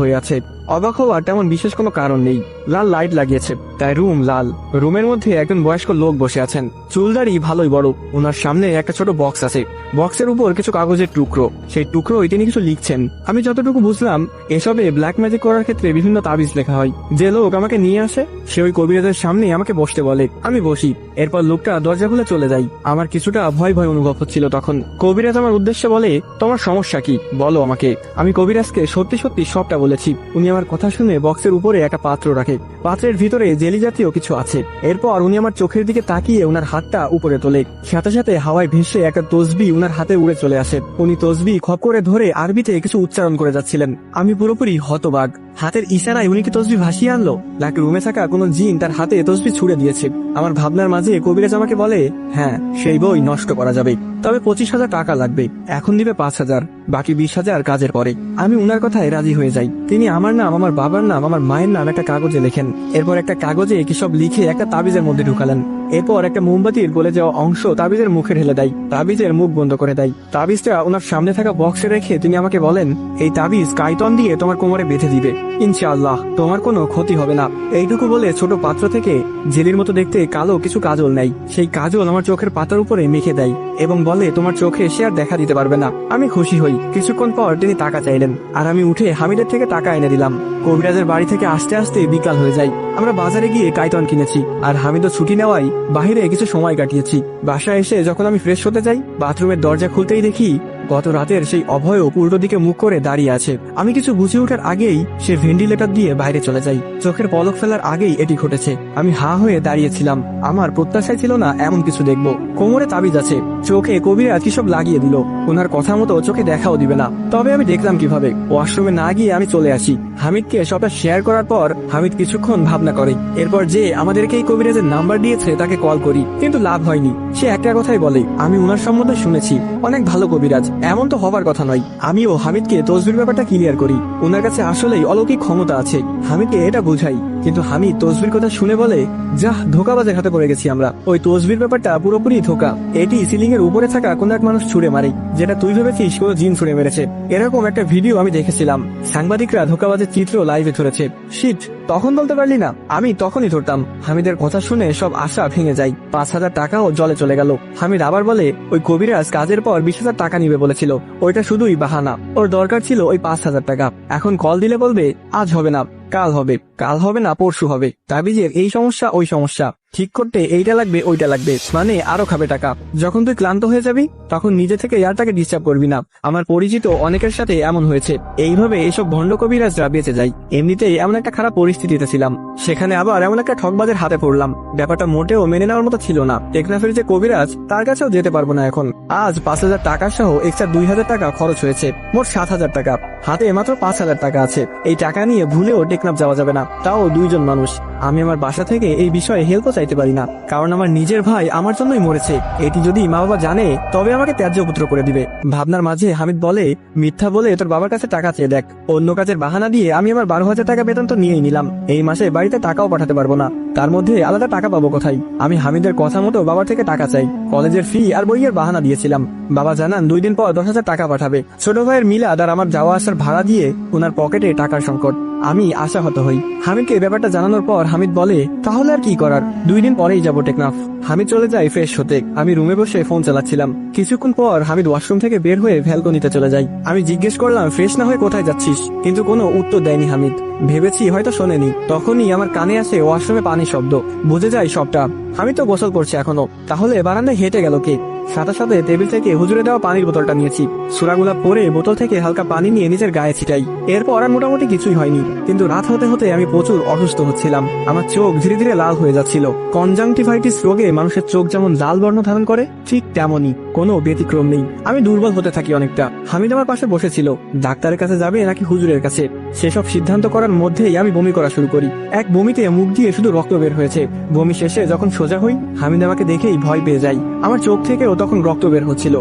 হয়ে আছে। অবাক হওয়ার তেমন বিশেষ কোনো কারণ নেই, লাল লাইট লাগিয়েছে তাই রুম লাল। রুমের মধ্যে একজন বয়স্ক লোক বসে আছেন, চুলদাড়ি ভালোই বড়। ওনার সামনে একটা ছোট বক্স আছে, বক্সের উপর কিছু কাগজের টুকরো। সেই টুকরোয় তিনি কিছু লিখছেন। আমি যতটুকু বুঝলাম এসবে ব্ল্যাক ম্যাজিক করার ক্ষেত্রে বিভিন্ন তাবিজ লেখা হয়। যে লোক আমাকে নিয়ে আসে সে ওই কবিরাজের সামনে আমাকে বসতে বলে। আমি বসি। এরপর লোকটা দরজা খুলে চলে যায়। আমার কিছুটা ভয় ভয় অনুভব হচ্ছিল তখন। কবিরাজ আমার উদ্দেশ্যে বলে, তোমার সমস্যা কি বলো আমাকে। আমি কবিরাজকে সত্যি সত্যি সবটা বলেছি। উনি আমার কথা শুনে বক্সের উপরে একটা পাত্র রাখে। পাত্রের ভিতরে জেলি জাতীয় কিছু আছে। এরপর উনি আমার চোখের দিকে তাকিয়ে উনার হাতটা উপরে তোলে। সাথে সাথে হাওয়ায় ভেসে একটা তসবি উনার হাতে উড়ে চলে আসে। উনি তসবি খপ করে ধরে আরবিতে কিছু উচ্চারণ করে যাচ্ছিলেন। আমি পুরোপুরি হতবাক। হাতের ইশারায় উনি কি তসবি ভাসিয়ে আনলো, নাকি রুমে থাকা কোনো জিন তার হাতে তসবি ছুড়ে দিয়েছে? আমার ভাবনার মাঝে কবিরাজ আমাকে বলে, হ্যাঁ, সেই বই নষ্ট করা যাবে, তবে 25,000 টাকা লাগবে। এখন দিবে 5,000, বাকি 20,000 কাজের পরে। আমি উনার কথায় রাজি হয়ে যাই। তিনি আমার নাম, আমার বাবার নাম, আমার মায়ের নাম একটা কাগজে লেখেন। এরপর একটা কাগজে কি সব লিখে একটা তাবিজের মধ্যে ঢুকালেন। এরপর একটা মোমবাতির গলে যাওয়া অংশ তাবিজের মুখে ঢেলে দেয়, তাবিজের মুখ বন্ধ করে দেয়। তাবিজটা ওনার সামনে থাকা বক্সে রেখে তিনি আমাকে বলেন, এই তাবিজ কাইতন দিয়ে তোমার কোমরে বেঁধে দিবে, ইনশাআল্লাহ তোমার কোনো ক্ষতি হবে না। এইটুকু বলে ছোট পাত্র থেকে জেলির মতো দেখতে কালো কিছু কাজল নেয়, সেই কাজল আমার চোখের পাতার উপরে মেখে দেয় এবং বলে, তোমার চোখে সে আর দেখা দিতে পারবে না। আমি খুশি হই। কিছুক্ষণ পর তিনি টাকা চাইলেন, আর আমি উঠে হামিদের থেকে টাকা এনে দিলাম। কবিরাজের বাড়ি থেকে আসতে আসতে বিকাল হয়ে যায়। আমরা বাজারে গিয়ে কাইতন কিনেছি, আর হামিদও ছুটি নেওয়ায় বাহিরে কিছু সময় কাটিয়েছি। বাসায় এসে যখন আমি ফ্রেশ হতে যাই, বাথরুমের দরজা খুলতেই দেখি গত রাতের সেই অভয় উল্টো দিকে মুখ করে দাঁড়িয়ে আছে। আমি কিছু বুঝে ওঠার আগেই সে ভেন্টিলেটর দিয়ে বাইরে চলে যায়। চোখের পলক ফেলার আগেই এটি ঘটেছে। আমি হা হয়ে দাঁড়িয়েছিলাম। আমার প্রত্যাশাই ছিল না এমন কিছু দেখবো। কোমরে তাবিজ আছে, চোখে কবিরাজ কি সব লাগিয়ে দিল। ওনার কথা মতো চোখে দেখাও দিবে না। তবে আমি দেখলাম কিভাবে। ওয়াশরুমে না গিয়ে আমি চলে আসি। হামিদকে সবটা শেয়ার করার পর হামিদ কিছুক্ষণ ভাবনা করে। এরপর যে আমাদেরকে এই কবিরাজের নাম্বার দিয়েছে তাকে কল করি, কিন্তু লাভ হয়নি। সে একটা কথাই বলে, আমি উনার সম্বন্ধে শুনেছি, অনেক ভালো কবিরাজ, এমন তো হবার কথা নয়। আমিও হামিদকে তসবির ব্যাপারটা ক্লিয়ার করি। ওনার কাছে আসলেই অলৌকিক ক্ষমতা আছে। হামিদকে এটা বুঝাই, কিন্তু হামিদ তসবির কথা শুনে বলে, যাহ, ধোকাবাজের হাতে পড়ে গেছি আমরা। ওই তসবির ব্যাপারটা পুরোপুরি ধোকা। এটি সিলিং এর উপরে থাকা কোন এক মানুষ ছুড়ে মারে, যেটা তুই ভেবেছিস কোনো জিন ছুড়ে মেরেছে। এরকম একটা ভিডিও আমি দেখেছিলাম। সাংবাদিকরা ধোকাবাজের চিত্র লাইভে ধরেছে। শিট, তখন বলতে পারলি না? আমি তখনই ধরতাম। হামিদের কথা শুনে সব আশা ভেঙে যায়। 5,000 টাকাও জলে চলে গেল। হামিদ আবার বলে, ওই কবিরাজ কাজের পর 20,000 টাকা নিবে বলেছিল, ওইটা শুধুই বাহানা। ওর দরকার ছিল ওই 5,000 টাকা। এখন কল দিলে বলবে আজ হবে না, কাল হবে, কাল হবে না পরশু হবে। তাবিজের এই সমস্যা ওই সমস্যা, ঠিক করতে এইটা লাগবে ওইটা লাগবে, মানে আরো খাবে টাকা। যখন তুই ক্লান্ত হয়ে যাবি তখন নিজে থেকে আর তাকে ডিস্টার্ব করবি না। আমার পরিচিত অনেকের সাথে এমন হয়েছে। এইভাবে এইসব ভণ্ড কবিরাজরা বেঁচে যায়। এমনিতেই এমন একটা খারাপ পরিস্থিতিতে ছিলাম, সেখানে আবার এমন একটা ঠকবাজের হাতে পড়লাম। ব্যাপারটা মোটেও মেনে নেওয়ার মতো ছিল না। টেকনাফের যে কবিরাজ, তার কাছেও যেতে পারবো না এখন। আজ 5,000 টাকা সহ এক্সট্রা 2,000 টাকা খরচ হয়েছে, মোট 7,000 টাকা। হাতে মাত্র 5,000 টাকা আছে। এই টাকা নিয়ে ভুলেও টেকনাফ যাওয়া যাবে না, তাও 2 জন মানুষ। আমি আমার বাসা থেকে এই বিষয়ে হেল্পও চাইতে পারি না, কারণ আমার নিজের ভাই আমার জন্যই মরেছে। এটি যদি মা বাবা জানে তবে আমাকে ত্যায্য পুত্র করে দিবে। ভাবনার মাঝে হামিদ বলে, মিথ্যা বলে তোর বাবার কাছে টাকা চেয়ে দেখ। অন্য কাজের বাহানা দিয়ে আমি আমার 12,000 টাকা বেতন তো নিয়েই নিলাম। এই মাসে বাড়িতে টাকাও পাঠাতে পারবো না, তার মধ্যে আলাদা টাকা পাবো কোথায়? আমি হামিদের কথা মতো বাবার থেকে টাকা চাই। কলেজের ফি আর বইয়ের বাহানা দিয়েছিলাম। বাবা জানান 2 দিন পর 10,000 টাকা পাঠাবে। ছোট ভাইয়ের মিলাদ আর আমার যাওয়া আসার ভাড়া দিয়ে ওনার পকেটে টাকার সংকট। আমি আশাহত হই। হামিদকে ব্যাপারটা জানানোর পর হামিদ বলে, তাহলে আর কি করার, 2 দিন পরেই যাবো টেকনাফ। হামিদ চলে যায় ফ্রেশ হতে। আমি রুমে বসে ফোন চালাচ্ছিলাম। কিছুক্ষণ পর হামিদ ওয়াশরুম থেকে বের হয়ে ভ্যালকনিতে চলে যায়। আমি জিজ্ঞেস করলাম, ফ্রেশ না হয়ে কোথায় যাচ্ছিস? কিন্তু কোনো উত্তর দেয়নি হামিদ। ভেবেছি হয়তো শোনেনি। তখনই আমার কানে আসে ওয়াশরুমে পানির শব্দ। বুঝে যায় সবটা। হামিদ তো গোসল করছে এখনো, তাহলে বারান্দায় হেঁটে গেল কে? সাথে সাথে টেবিল থেকে হুজুরে দেওয়া পানির বোতলটা নিয়েছি। সূরাগুলা পরে বোতল থেকে হালকা পানি নিয়ে নিজের গায়ে ছিটাই। এরপর আর মোটামুটি কিছুই হয়নি, কিন্তু রাত হতে হতে আমি প্রচুর অসুস্থ হচ্ছিলাম। আমার চোখ ধীরে ধীরে লাল হয়ে যাচ্ছিল। কনজাংটিভাইটিস রোগে মানুষের চোখ যেমন লাল বর্ণ ধারণ করে, ঠিক তেমনই, কোনো ব্যতিক্রম নেই। আমি দুর্বল হতে থাকি অনেকটা। হামিদ আমার পাশে বসেছিল। ডাক্তারের কাছে যাবে নাকি হুজুরের কাছে, সেসব সিদ্ধান্ত করার মধ্যেই আমি বমি করা শুরু করি। এক বমিতে মুখ দিয়ে শুধু রক্ত বের হয়েছে। বমি শেষে যখন সোজা হই, হামিদ আমাকে দেখেই ভয় পেয়ে যায়। আমার চোখ থেকেও তখন রক্ত বের হচ্ছিল।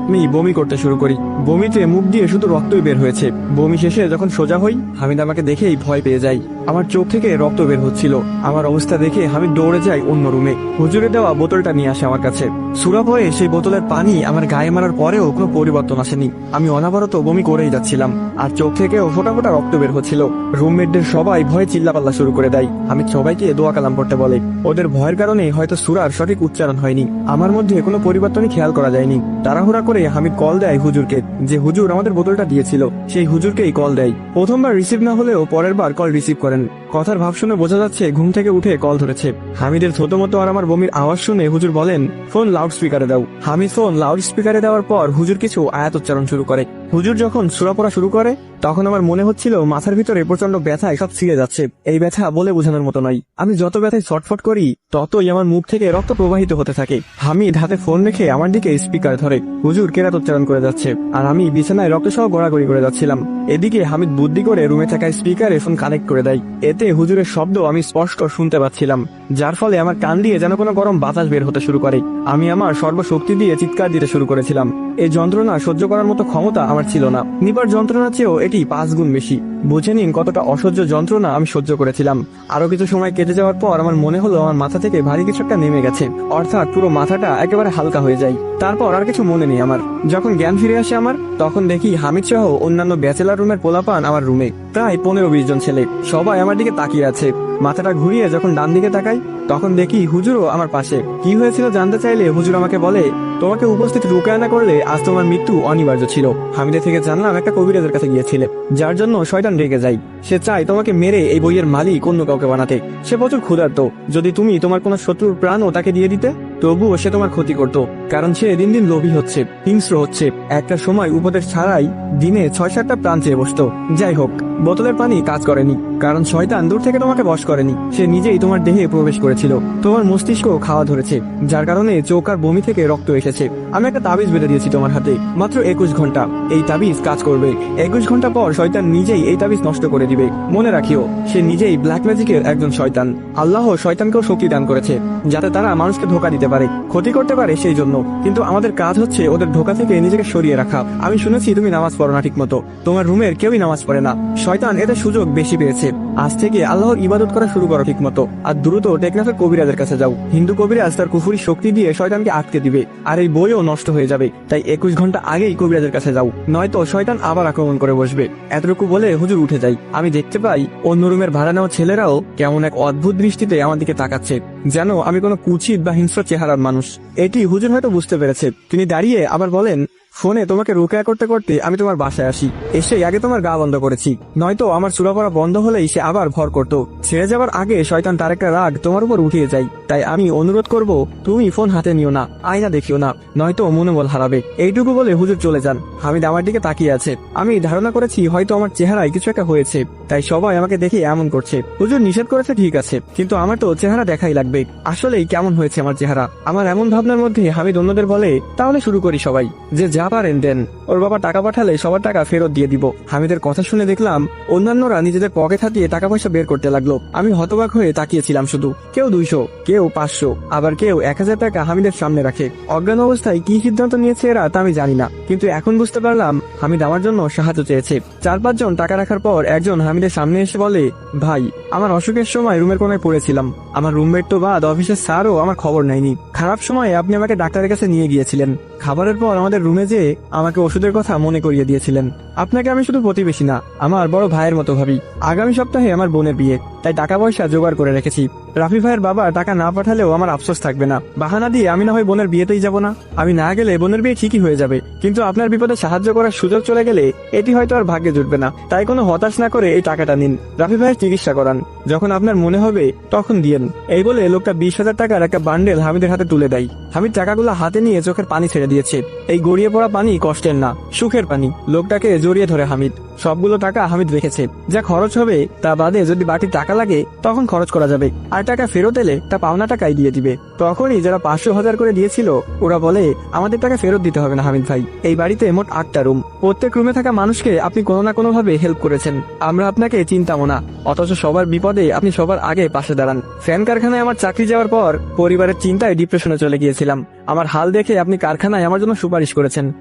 আমি বমি করতে শুরু করি। বমিতে মুখ দিয়ে শুধু রক্তই বের হয়েছে। বমি শেষে যখন সোজা হই, হামিদ আমাকে দেখেই ভয় পেয়ে যায়। আমার চোখ থেকে রক্ত বের হচ্ছিল। আমার অবস্থা দেখে হামিদ দৌড়ে যায় অন্য রুমে। হুজুরে দেওয়া বোতলটা নিয়ে আসে আমার কাছে। সুরা ভয়ে সেই বোতলের পানি আমার গায়ে মারার পরেও কোনো পরিবর্তন আসেনি। আমি অনাবরত বমি করেই যাচ্ছিলাম, আর চোখ থেকেও ফোটা ফোটা রক্ত বের হচ্ছিল। রুমমেটদের সবাই ভয়ে চিল্লাপাল্লা শুরু করে দেয়। হামিদ সবাইকে দোয়া কালাম পড়তে বলে। ওদের ভয়ের কারণে হয়তো সুরার সঠিক উচ্চারণ হয়নি। আমার মধ্যে কোনো পরিবর্তনই খেয়াল করা যায়নি। তাড়াহুড়া করে হামিদ কল দেয় হুজুরকে, যে হুজুর আমাদের বোতলটা দিয়েছিল সেই হুজুরকেই কল দেয়। প্রথমবার রিসিভ না হলেও পরের বার কল রিসিভ করেন। কথার ভাব শুনে বোঝা যাচ্ছে ঘুম থেকে উঠে কল ধরেছে। হামিদের ছোট মতো আর আমার বমির আওয়াজ শুনে হুজুর বলেন, ফোন লাউড স্পিকারে দাও। হামিদ ফোন লাউড স্পিকারে দেওয়ার পর হুজুর কিছু আয়াত উচ্চারণ শুরু করে। হুজুর যখন সূরা পড়া শুরু করে তখন আমার মনে হচ্ছিল মাথার ভিতরে প্রচন্ড ব্যথায় সব ছিঁড়ে যাচ্ছে। এই ব্যথা বলে বোঝানোর মতো নয়। আমি যত ব্যথায় ছটফট করি ততই আমার মুখ থেকে রক্ত প্রবাহিত হতে থাকে। হামিদ হাতে ফোন রেখে আমার দিকে স্পিকার ধরে। হুজুর কেরাত উচ্চারণ করে যাচ্ছে আর আমি বিছানায় রক্ত সহ গড়াগড়ি করে যাচ্ছিলাম। এদিকে হামিদ বুদ্ধি করে রুমে থাকা স্পিকারে ফোন কানেক্ট করে দেয়। এতে হুজুরের শব্দ আমি স্পষ্ট শুনতে পাচ্ছিলাম, যার ফলে আমার কান দিয়ে যেন কোনো গরম বাতাস বের হতে শুরু করে। আমি আমার সর্বশক্তি দিয়ে চিৎকার দিতে শুরু করেছিলাম। এই যন্ত্রণা সহ্য করার মতো ক্ষমতা আমার ছিল না। নিপার যন্ত্রণার চেয়েও এটি 5 গুণ বেশি। বুঝে নিন কতটা অসহ্য যন্ত্রণা আমি সহ্য করেছিলাম। আরো কিছু সময় কেটে যাওয়ার পর আমার মনে হলো আমার মাথা থেকে ভারী কিছু একটা নেমে গেছে, অর্থাৎ পুরো মাথাটা একেবারে হালকা হয়ে যায়। তারপর আর কিছু মনে নেই আমার। যখন জ্ঞান ফিরে আসে আমার, তখন দেখি হামিদ সহ অন্যান্য ব্যাচেলার রুমের পোলাপান আমার রুমে, প্রায় 15-20 জন ছেলে। সবাই আমার দিকে তাকিয়ে আছে। মাথাটা ঘুরিয়ে যখন ডান দিকে তাকাই তখন দেখি হুজুরও আমার পাশে। কি হয়েছিল জানতে চাইলে হুজুর আমাকে বলে, তোমাকে উপস্থিত রুকায়া না করলে আজ তোমার মৃত্যু অনিবার্য ছিল। হামিদের থেকে জানলাম একটা কবিরাজের কাছে গিয়েছিলে, যার জন্য শয়তান রেগে যায়। সে চায় তোমাকে মেরে এই বইয়ের মালিক অন্য কাউকে বানাতে। সে প্রচুর ক্ষুধার্ত। যদি তুমি তোমার কোনো শত্রুর প্রাণও তাকে দিয়ে দিতে তবুও সে তোমার ক্ষতি করত, কারণ সে দিন দিন লোভী হচ্ছে, হিংস্র হচ্ছে। একটা সময় উপদেশ ছাড়াই দিনে 6-7টা প্রাণ চেয়ে বসতো। যাই হোক, বোতলের পানি কাজ করেনি, কারণ শয়তান দূর থেকে তোমাকে বশ করেনি, সে নিজেই তোমার দেহে প্রবেশ করেছিল। তোমার মস্তিষ্ক খাওয়া ধরেছে, যার কারণে চোখ আর বমি থেকে রক্ত এসেছে। আমি একটা তাবিজ বেঁধে দিয়েছি তোমার হাতে, মাত্র 21 ঘন্টা এই তাবিজ কাজ করবে। 21 ঘন্টা পর শয়তান নিজেই এই তাবিজ নষ্ট করে দিবে। মনে রাখিও, সে নিজেই ব্ল্যাক ম্যাজিকের একজন শয়তান। আল্লাহ শয়তানকেও শক্তি দান করেছে যাতে তারা মানুষকে ধোঁকা দিতে পারে, ক্ষতি করতে পারে সেই জন্য। কিন্তু আমাদের কাজ হচ্ছে ওদের ধোঁকা থেকে নিজেকে সরিয়ে রাখা। আমি শুনেছি তুমি নামাজ পড়ো না ঠিক মতো, তোমার রুমের কেউই নামাজ পড়ে না। শয়তান এতে সুযোগ বেশি পেয়েছে। আজ থেকে আল্লাহর ইবাদত করা শুরু করো ঠিক মতো, আর দ্রুত টেকনাফের কবিরাজের কাছে যাও। হিন্দু কবিরাজ তার কুফুরি শক্তি দিয়ে শয়তানকে আটকে দিবে, আর এই বইও নষ্ট হয়ে যাবে। তাই 21 ঘন্টা আগেই কবিরাজের কাছে যাও, নয়তো শয়তান আবার আক্রমণ করে বসবে। এতটুকু বলে হুজুর উঠে যাই। আমি দেখতে পাই অন্য রুমের ভাড়া নেওয়া ছেলেরাও কেমন এক অদ্ভুত দৃষ্টিতে আমার দিকে তাকাচ্ছে, যেন আমি কোনো কুৎসিত বা হিংস্র চেহারার মানুষ। এটি হুজুর হয়তো বুঝতে পেরেছে। তিনি দাঁড়িয়ে আবার বলেন, ফোনে তোমাকে রুকিয়া করতে করতে আমি তোমার বাসায় আসি, এসেই আগে তোমার গা বন্ধ করেছি, নয়তো আমার সূরা পড়া বন্ধ হলেই সে আবার ভর করতো। ছেড়ে যাবার আগে শয়তান তার একটা রাগ তোমার উপর উঠিয়ে যায়। তাই আমি অনুরোধ করব, তুমি ফোন হাতে নিও না, আয়না দেখিও না, নয়তো মনোবল হারাবে। এইটুকু বলে হুজুর চলে যান। হামিদ আমার দিকে তাকিয়ে আছে। আমি ধারণা করেছি হয়তো আমার চেহারায় কিছু একটা হয়েছে, তাই সবাই আমাকে দেখে এমন করছে। হুজুর নিষেধ করেছে ঠিক আছে, কিন্তু আমার তো চেহারা দেখাই লাগবে। আসলেই কেমন হয়েছে আমার চেহারা? আমার এমন ভাবনার মধ্যে হামিদ অন্যদের বলে, তাহলে শুরু করি সবাই, যে যা পারেন দেন, ওর বাবা টাকা পাঠালে সবার টাকা ফেরত দিয়ে দিব। হামিদের কথা শুনে দেখলাম অন্যান্যরা নিজেদের পকেট হাতিয়ে টাকা পয়সা বের করতে লাগলো। আমি হতবাক হয়ে তাকিয়েছিলাম শুধু। কেউ 200, কেউ 500, আবার কেউ 1000 টাকা হামিদের সামনে রাখে। অজ্ঞান অবস্থায় কি সিদ্ধান্ত নিয়েছে এরা তা আমি জানি না, কিন্তু এখন বুঝতে পারলাম হামিদ আমার জন্য সাহায্য চেয়েছে। 4-5 জন টাকা রাখার পর একজন হামিদের সামনে এসে বলে, ভাই, আমার অসুখের সময় রুমের কোনায় পড়েছিলাম, আমার রুমমেট তো বাদ অফিসের স্যারও আমার খবর নেয়নি। খারাপ সময়ে আপনি আমাকে ডাক্তারের কাছে নিয়ে গিয়েছিলেন, খাবারের পর আমাদের রুমে যেয়ে আমাকে ওষুধের কথা মনে করিয়ে দিয়েছিলেন। আপনাকে আমি শুধু প্রতিবেশী না, আমার বড় ভাইয়ের মতো ভাবি। আগামী সপ্তাহে আমার বোনের বিয়ে, তাই টাকা পয়সা জোগাড় করে রেখেছি। রাফি ভাইয়ের বাবা টাকা না পাঠালেও আমার আফসোস থাকবে না। বাহানা দিয়ে আমি না হয় বোনের বিয়েতেই যাব না। আমি না গেলে বোনের বিয়ে ঠিকই হয়ে যাবে, কিন্তু আপনার বিপদে সাহায্য করার সুযোগ চলে গেলে এটি হয়তো আর ভাগ্যে জুটবে না। তাই কোনো হতাশ না করে এই টাকাটা নিন, রাফি ভাইয়ের চিকিৎসা করান, যখন আপনার মনে হবে তখন দিয়েন। এই বলে লোকটা 20,000 টাকার একটা বান্ডেল হামিদের হাতে তুলে দেয়। হামিদ টাকাগুলো হাতে নিয়ে চোখের পানি ছেড়ে দিয়েছে। এই গড়িয়ে পড়া পানি কষ্টের না, সুখের পানি। লোকটাকে জড়িয়ে ধরে হামিদ। সবগুলো টাকা হামিদ রেখেছে, যা খরচ হবে তা বাদে যদি বাড়তি টাকা লাগে তখন খরচ করা যাবে, আর টাকা ফেরত এলে তা পাওনা টাকাই দিয়ে দিবে। তখনই যারা 500-1000 করে দিয়েছিল ওরা বলে, আমাদের টাকা ফেরত দিতে হবে না হামিদ ভাই, এই বাড়িতে মোট 8টা রুম, প্রত্যেক রুমে থাকা মানুষকে আপনি কোনো না কোনো ভাবে হেল্প করেছেন, আমরা আপনাকে চিন্তামো না, অথচ সবার বিপদে আপনি সবার আগে পাশে দাঁড়ান। ফ্যান কারখানায় আমার চাকরি যাওয়ার পর পরিবারের চিন্তায় ডিপ্রেশনে চলে গিয়েছিলাম। আমার হাল দেখে আপনি কারখানায় আমার জন্য সুপারিশ করেছেন,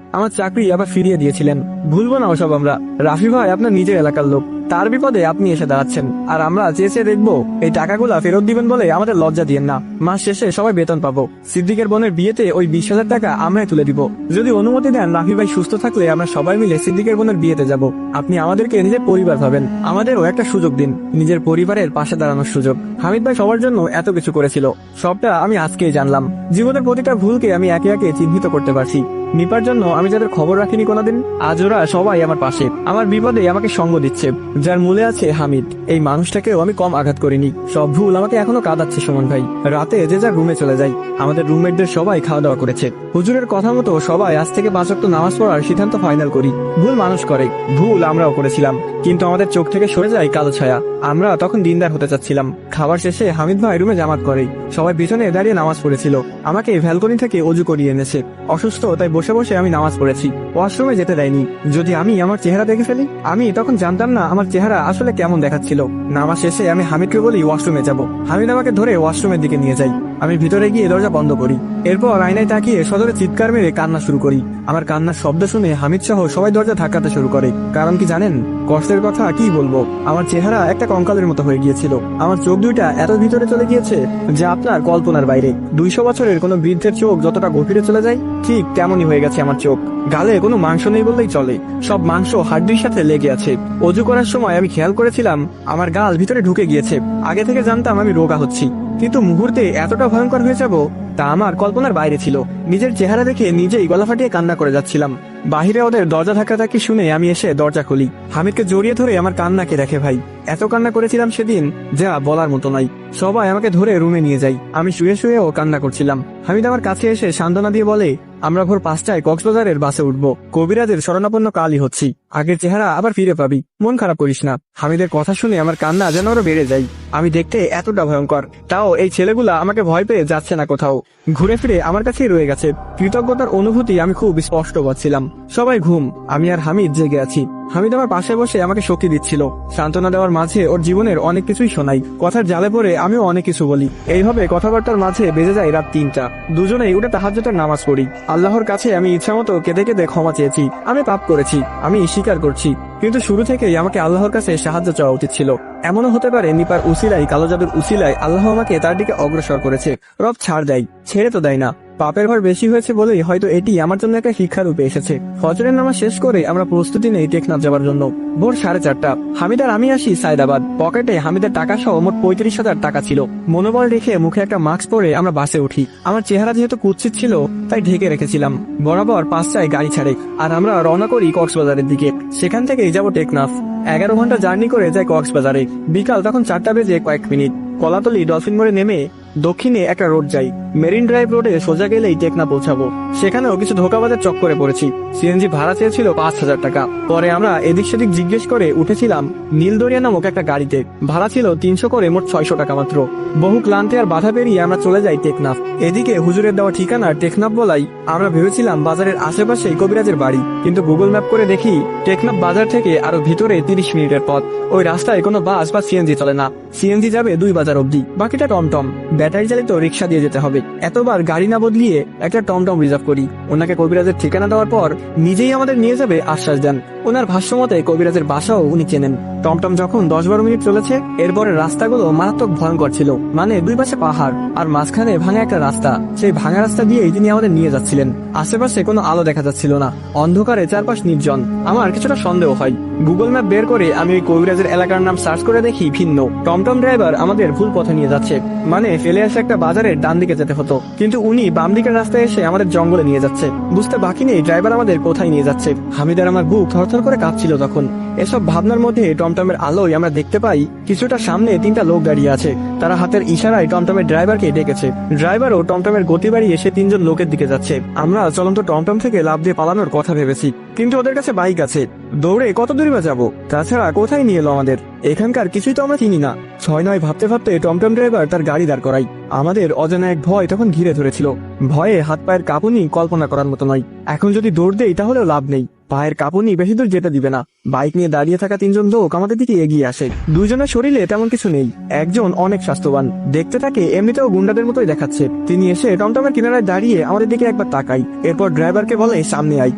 আমার চাকরি আবার ফিরিয়ে দিয়েছিলেন। ভুলবো না ওসব আমরা। রাফি ভাই আপনার নিজের এলাকার লোক, তার বিপদে আপনি এসে দাঁড়াচ্ছেন, আর আমরা চেয়ে দেখবো এই টাকাগুলা ফেরত দিবেন বলে আমাদের লজ্জা দিয়েন না। মাস শেষে সবাই বেতন পাবো। সিদ্দিকের বোনের বিয়েতে ওই 20,000 টাকা আমরাই তুলে দিব। যদি অনুমতি দেন, রাফি ভাই সুস্থ থাকলে আমরা সবাই মিলে সিদ্দিকের বোনের বিয়েতে যাব। আপনি আমাদেরকে নিজের পরিবার ভাবেন, আমাদেরও একটা সুযোগ দিন, নিজের পরিবারের পাশে দাঁড়ানোর সুযোগ। হামিদ ভাই সবার জন্য এত কিছু করেছিল, সবটা আমি আজকেই জানলাম। জীবনের প্রতিটা ভুলকে আমি একে একে চিহ্নিত করতে পারছি। নিপার জন্য আমি যাদের খবর রাখিনি কোনোদিন, আজ ওরা সবাই আমার পাশে, আমার বিপদে আমাকে সঙ্গ দিচ্ছে। যার মূলে আছে হামিদ, এই মানুষটাকেও আমি কম আঘাত করিনি। সব ভুল আমাকে এখনো কাঁদাচ্ছে সুমন ভাই। রাতে যে যার রুমে চলে যাই। আমাদের রুমমেটদের সবাই খাওয়া দাওয়া করেছে। হুজুরের কথা মতো সবাই আজ থেকে 5 ওয়াক্ত নামাজ পড়ার সিদ্ধান্ত ফাইনাল করি। ভুল মানুষ করে, ভুল আমরাও করেছিলাম, কিন্তু আমাদের চোখ থেকে সরে যায় কালো ছায়া। আমরা তখন দিনদার হতে চাচ্ছিলাম। খাবার শেষে হামিদ ভাই রুমে জামাত করে সবাই পিছনে দাঁড়িয়ে নামাজ পড়েছিল। আমাকে ভ্যালকনি থেকে অজু করিয়ে এনেছে। অসুস্থ তাই বসে বসে আমি নামাজ পড়েছি। ওয়াশরুমে যেতে দেয়নি, যদি আমি আমার চেহারা দেখে ফেলি। আমি তখন জানতাম না আমার চেহারা আসলে কেমন দেখাচ্ছিল। নামাজ শেষে আমি হামিদকে বলি ওয়াশরুমে যাব। হামিদ আমাকে ধরে ওয়াশরুমের দিকে নিয়ে যাই। আমি ভিতরে গিয়ে দরজা বন্ধ করি। এরপর আয়নায় তাকিয়ে সদরে চিৎকার মেরে কান্না শুরু করি। আমার কান্নার শব্দ শুনে হামিদ সহ সবাই দরজা ধাক্কাতে শুরু করে। কারণ কি জানেন? কষ্টের কথা কি বলবো, আমার চেহারা একটা কঙ্কালের মতো হয়ে গিয়েছিল। আমার চোখ দুইটা এত ভিতরে চলে গিয়েছে যে আপনার কল্পনার বাইরে। 200 বছরের কোনো বৃদ্ধের চোখ যতটা গভীরে চলে যায়, ঠিক তেমনই হয়ে গেছে আমার চোখ। গালে কোনো মাংস নেই বললেই চলে, সব মাংস হাড্ডির সাথে লেগে আছে। অজু করার সময় আমি খেয়াল করেছিলাম আমার গাল ভিতরে ঢুকে গিয়েছে। আগে থেকে জানতাম আমি রোগা হচ্ছি, কিন্তু মুহূর্তে এতটা ভয়ঙ্কর হয়ে যাব তা আমার কল্পনার বাইরে ছিল। নিজের চেহারা দেখে নিজেই গলা ফাটিয়ে কান্না করে যাচ্ছিলাম। বাহিরে ওদের দরজা ধাক্কাধাক্কি শুনে আমি এসে দরজা খুলি। হামিদকে জড়িয়ে ধরে আমার কান্নাকে দেখে ভাই। এত কান্না করেছিলাম সেদিন যা বলার মতো নয়। সবাই আমাকে ধরে রুমে নিয়ে যায়। আমি শুয়ে শুয়েও কান্না করছিলাম। হামিদ আমার কাছে এসে সান্ত্বনা দিয়ে বলে, আমরা ভোর 5টায় কক্সবাজারের বাসে উঠবো। কবিরাজের শরণাপন্ন কালই হচ্ছি, আগের চেহারা আবার ফিরে পাবি, মন খারাপ করিস না। হামিদের কথা শুনে আমার কান্না যেন আরো বেড়ে যায়। আমি দেখতে এতটা ভয়ঙ্কর, তাও এই ছেলেগুলা আমাকে ভয় পেয়ে যাচ্ছে না কোথাও, ঘুরে ফিরে আমার কাছেই রয়ে গেছে। কৃতজ্ঞতার অনুভূতি আমি খুব স্পষ্ট পাচ্ছিলাম। সবাই ঘুম, আমি আর হামিদ জেগে আছি। হামিদ আমার পাশে বসে আমাকে শক্তি দিচ্ছিল। সান্ত্বনা দেওয়ার মাঝে ওর জীবনের অনেক কিছুই শোনাই। কথার জালে পড়ে আমিও অনেক কিছু বলি। এইভাবে কথাবার্তার মাঝে বেজে যায় রাত 3টা। দুজনেই উঠে তাহাজ্জুদের নামাজ পড়ি। আল্লাহর কাছে আমি ইচ্ছামতো কেঁদে কেঁদে ক্ষমা চেয়েছি। আমি পাপ করেছি, আমি স্বীকার করছি, কিন্তু শুরু থেকেই আমাকে আল্লাহর কাছে সাহায্য চাওয়া উচিত ছিল। এমনও হতে পারে নিপার উসিলাই, কালো জাদুর উসিলাই আল্লাহ আমাকে তার দিকে অগ্রসর করেছে। রব ছাড় দেয়, ছেড়ে তো দেয় না। পাপের ভার বেশি হয়েছে বলেই হয়তো এটি আমার জন্য একটা শিক্ষা রূপে এসেছে। ফজরের নামাজ শেষ করে আমরা প্রস্তুতি নেই টেকনাফ যাওয়ার জন্য। ভোর 4:30। হামিদ আর আমি আসি সায়দাবাদ। পকেটে হামিদের টাকা সহ মোট 35,000 টাকা ছিল। মনোবল রেখে মুখে একটা মাস্ক পরে আমরা বাসে উঠি। আমার চেহারা যেহেতু কুৎসিত ছিল তাই ঢেকে রেখেছিলাম। বরাবর 5টায় গাড়ি ছাড়ে আর আমরা রওনা করি কক্সবাজারের দিকে। সেখান থেকেই যাব টেকনাফ। 11 ঘন্টা জার্নি করে যাই কক্সবাজারে। বিকাল তখন 4টা বেজে কয়েক মিনিট। কলাতলি ডলফিন মোড়ে নেমে দক্ষিণে একটা রোড যাই। মেরিন ড্রাইভ রোডে সোজা গেলেই টেকনা পৌঁছাবো। সেখানেও কিছু ধোঁকাবাজের চক্করে পড়েছি। সিএনজি ভাড়া চেয়েছিল 5,000 টাকা। পরে আমরা এদিক সেদিক জিজ্ঞেস করে উঠেছিলাম নীলদরিয়া নামক একটা গাড়িতে। ভাড়া ছিল 300 করে, মোট 600 টাকা মাত্র। বহু ক্লান্তি আর বাধা পেরিয়ে আমরা চলে যাই টেকনাফ। এদিকে হুজুরের দেওয়া ঠিকানা টেকনাফ বলাই আমরা ভেবেছিলাম বাজারের আশেপাশেই কবিরাজের বাড়ি, কিন্তু গুগল ম্যাপ করে দেখি টেকনাফ বাজার থেকে আরো ভিতরে 30 মিনিটের পথ। ওই রাস্তায় কোনো বাস বা সিএনজি চলে না। সিএনজি যাবে 2 বাজার অব্দি, বাকিটা টমটম, ব্যাটারি চালিত রিক্সা দিয়ে যেতে হবে। এতবার গাড়ি না বদলিয়ে একটা টমটম রিজার্ভ করি। ওনাকে কবিরাজের ঠিকানা দেওয়ার পর নিজেই আমাদের নিয়ে যাবে আশ্বাস দেন। ওনার ভাষ্য মতে কবিরাজের বাসাও উনি চেনেন। টমটম যখন 10-12 মিনিট চলেছে, এরপরে রাস্তাগুলো মারাত্মক ভয়ঙ্কর ছিল। মানে 2 পাশে পাহাড় আর মাঝখানে ভাঙা একটা রাস্তা। সেই ভাঙা রাস্তা দিয়েই তিনি আমাদের নিয়ে যাচ্ছিলেন। আশেপাশে কোনো আলো দেখা যাচ্ছিল না, অন্ধকারে চারপাশ নির্জন। আমার কিছুটা সন্দেহ হয়। গুগল ম্যাপ বের করে আমি ওই কবিরাজের এলাকার নাম সার্চ করে দেখি ভিন্ন। টমটম ড্রাইভার আমাদের ভুল পথে নিয়ে যাচ্ছে। মানে ফেলে আসে একটা বাজারের ডান দিকে যেতে হতো, কিন্তু উনি বাম দিকের রাস্তায় এসে আমাদের জঙ্গলে নিয়ে যাচ্ছে। বুঝতে বাকি নেই ড্রাইভার আমাদের কোথায় নিয়ে যাচ্ছে। হামিদার আমার বুক থরথর করে কাঁপছিল তখন। এসব ভাবনার মধ্যে টমটমের আলোয় আমরা দেখতে পাই কিছুটা সামনে 3টা লোক দাঁড়িয়ে আছে। তারা হাতের ইশারায় টমটমের ড্রাইভারকে ডেকেছে। ড্রাইভারও টমটমের গতি বাড়িয়ে সে 3জন লোকের দিকে যাচ্ছে। আমরা চলন্ত টমটম থেকে লাফ দিয়ে পালানোর কথা ভেবেছি, কিন্তু ওদের কাছে বাইক আছে। দৌড়ে কত দূরে বা যাবো? তাছাড়া কোথায় নিয়ে এলো আমাদের? এখানকার কিছুই তো আমরা চিনি না। 6-9 ভাবতে ভাবতে টমটম ড্রাইভার তার গাড়ি দাঁড় করাই। আমাদের অজানা এক ভয় তখন ঘিরে ধরেছিল। ভয়ে হাত পায়ের কাঁপুনি কল্পনা করার মতো নয়। এখন যদি দৌড় দেই তাহলেও লাভ নেই, পায়ের কাঁপুনি বেশি দূর যেতে দিবে না। বাইক নিয়ে দাঁড়িয়ে থাকা 3জন লোক আমাদের দিকে এগিয়ে আসে। 2জনের শরীরে তেমন কিছু নেই, একজন অনেক স্বাস্থ্যবান। দেখতে তাকে এমনিতেও গুন্ডাদের মতোই দেখাচ্ছে। তিনি এসে টমটমের কিনারায় দাঁড়িয়ে আমাদের দিকে একবার তাকাই, এরপর ড্রাইভারকে বলে সামনে আই।